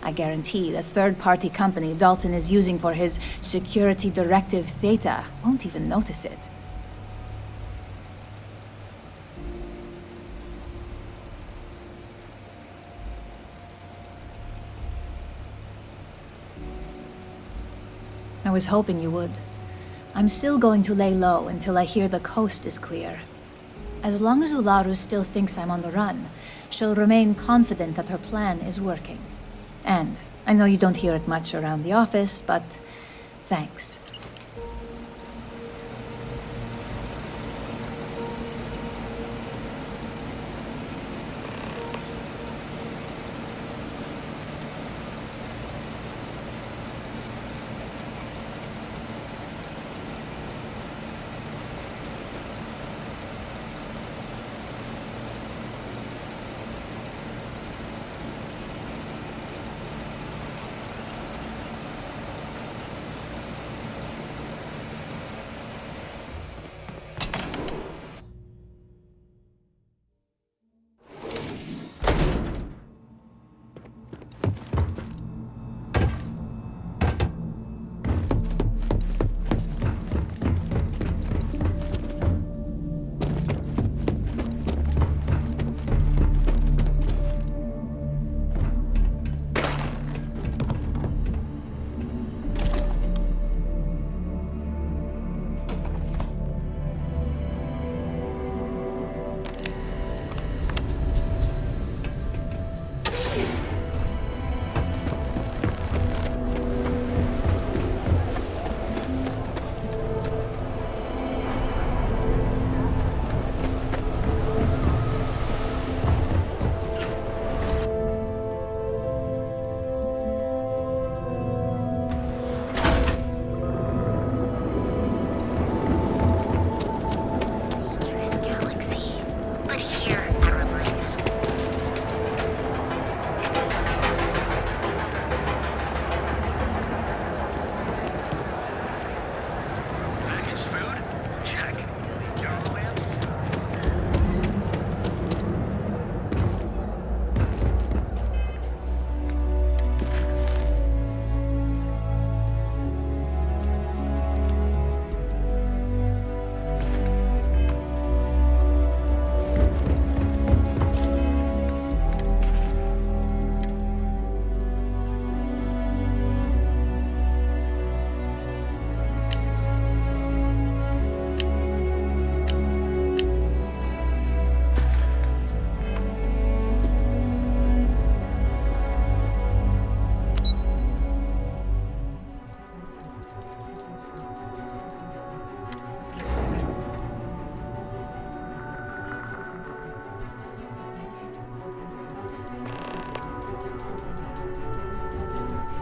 I guarantee the third-party company Dalton is using for his security directive Theta won't even notice it. I was hoping you would. I'm still going to lay low until I hear the coast is clear. As long as Ularu still thinks I'm on the run, she'll remain confident that her plan is working. And I know you don't hear it much around the office, but thanks.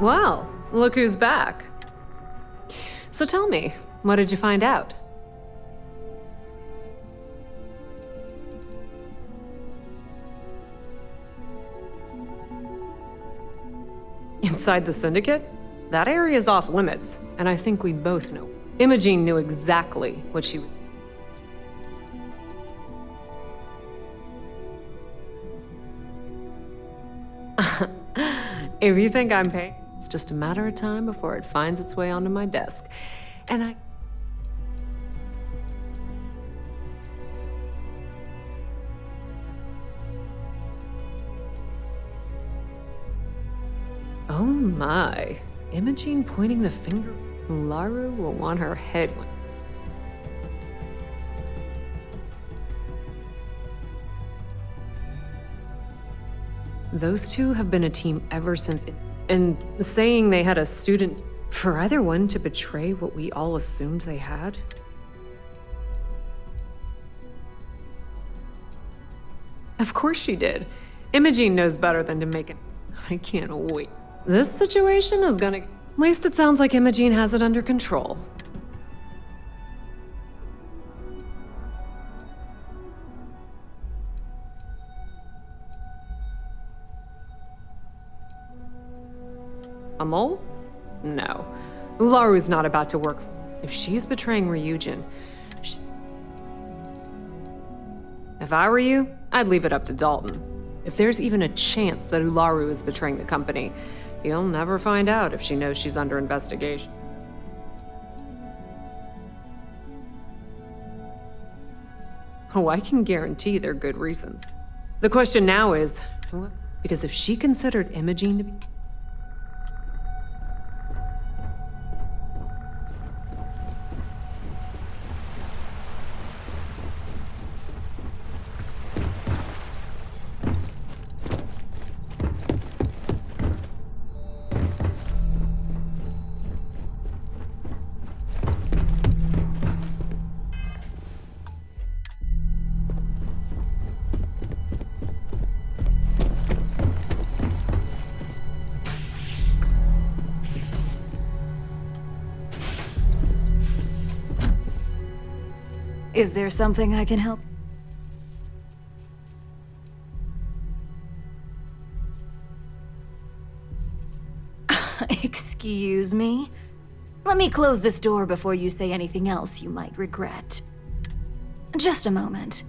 Well, look who's back. So tell me, what did you find out? Inside the Syndicate? That area's off limits, and I think we both know. Imogene knew exactly what she was. If you think I'm paying, it's just a matter of time before it finds its way onto my desk. And I... Oh my. Imogene pointing the finger. Ularu will want her head when... Those two have been a team ever since it... And saying they had a student... For either one to betray what we all assumed they had? Of course she did. Imogene knows better than to make it... I can't wait. This situation is gonna... At least it sounds like Imogene has it under control. A mole? No. Ularu's not about to work. If she's betraying Ryujin, If I were you, I'd leave it up to Dalton. If there's even a chance that Ularu is betraying the company, you'll never find out if she knows she's under investigation. Oh, I can guarantee they're good reasons. The question now is, because if she considered Imogene to be... Is there something I can help? Excuse me? Let me close this door before you say anything else you might regret. Just a moment.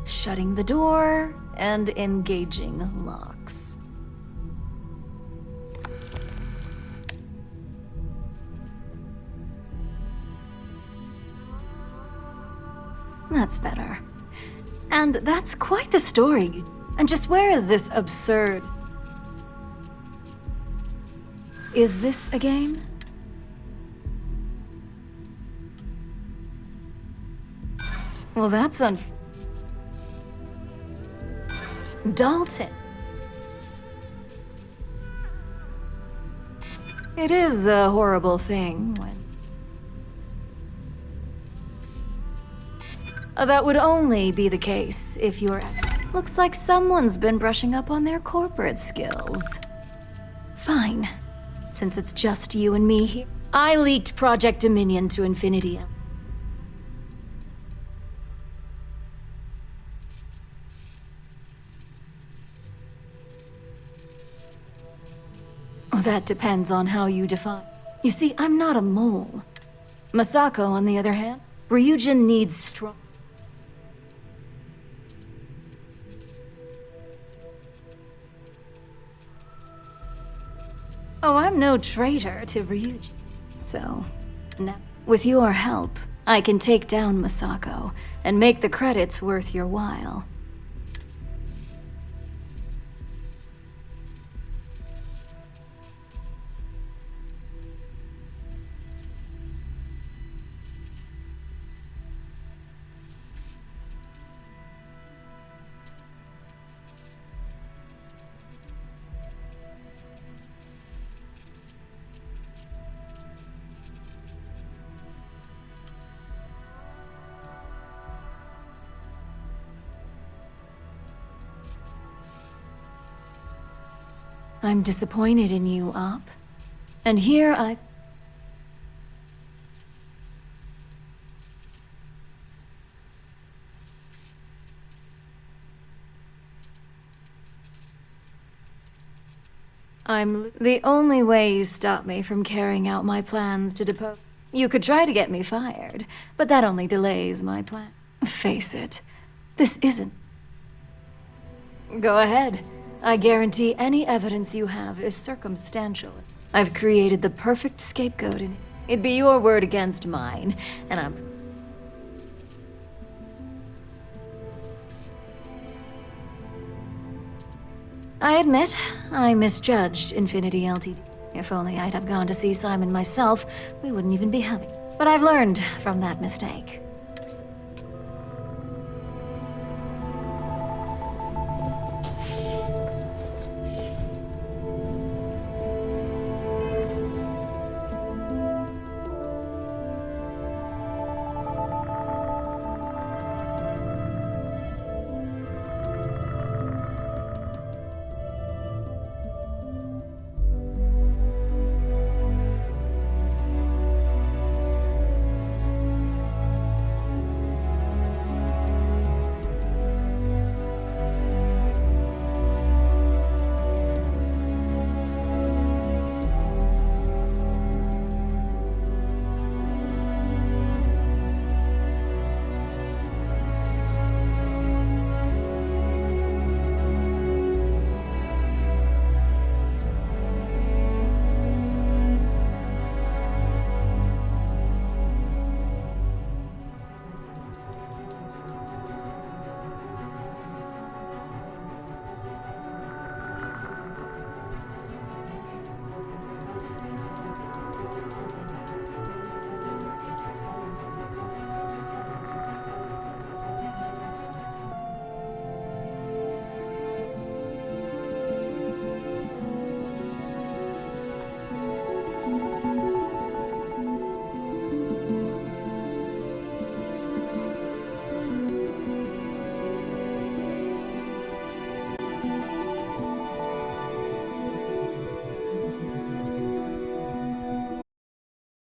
Shutting the door and engaging locks. That's better. And that's quite the story. And just where is this absurd... Is this a game? Well, that's Dalton. It is a horrible thing when... That would only be the case if you're... Looks like someone's been brushing up on their corporate skills. Fine. Since it's just you and me here. I leaked Project Dominion to Infinity. That depends on how you define. You see, I'm not a mole. Masako, on the other hand, Ryujin needs strong... Oh, I'm no traitor to Ryujin. So, now, with your help, I can take down Masako and make the credits worth your while. I'm disappointed in you, Op. And here I'm the only way you stop me from carrying out my plans to depose. You could try to get me fired, but that only delays my plan. Face it, this isn't. Go ahead. I guarantee any evidence you have is circumstantial. I've created the perfect scapegoat, and it'd be your word against mine, and I'm... I admit, I misjudged Infinity Ltd. If only I'd have gone to see Simon myself, we wouldn't even be having. But I've learned from that mistake.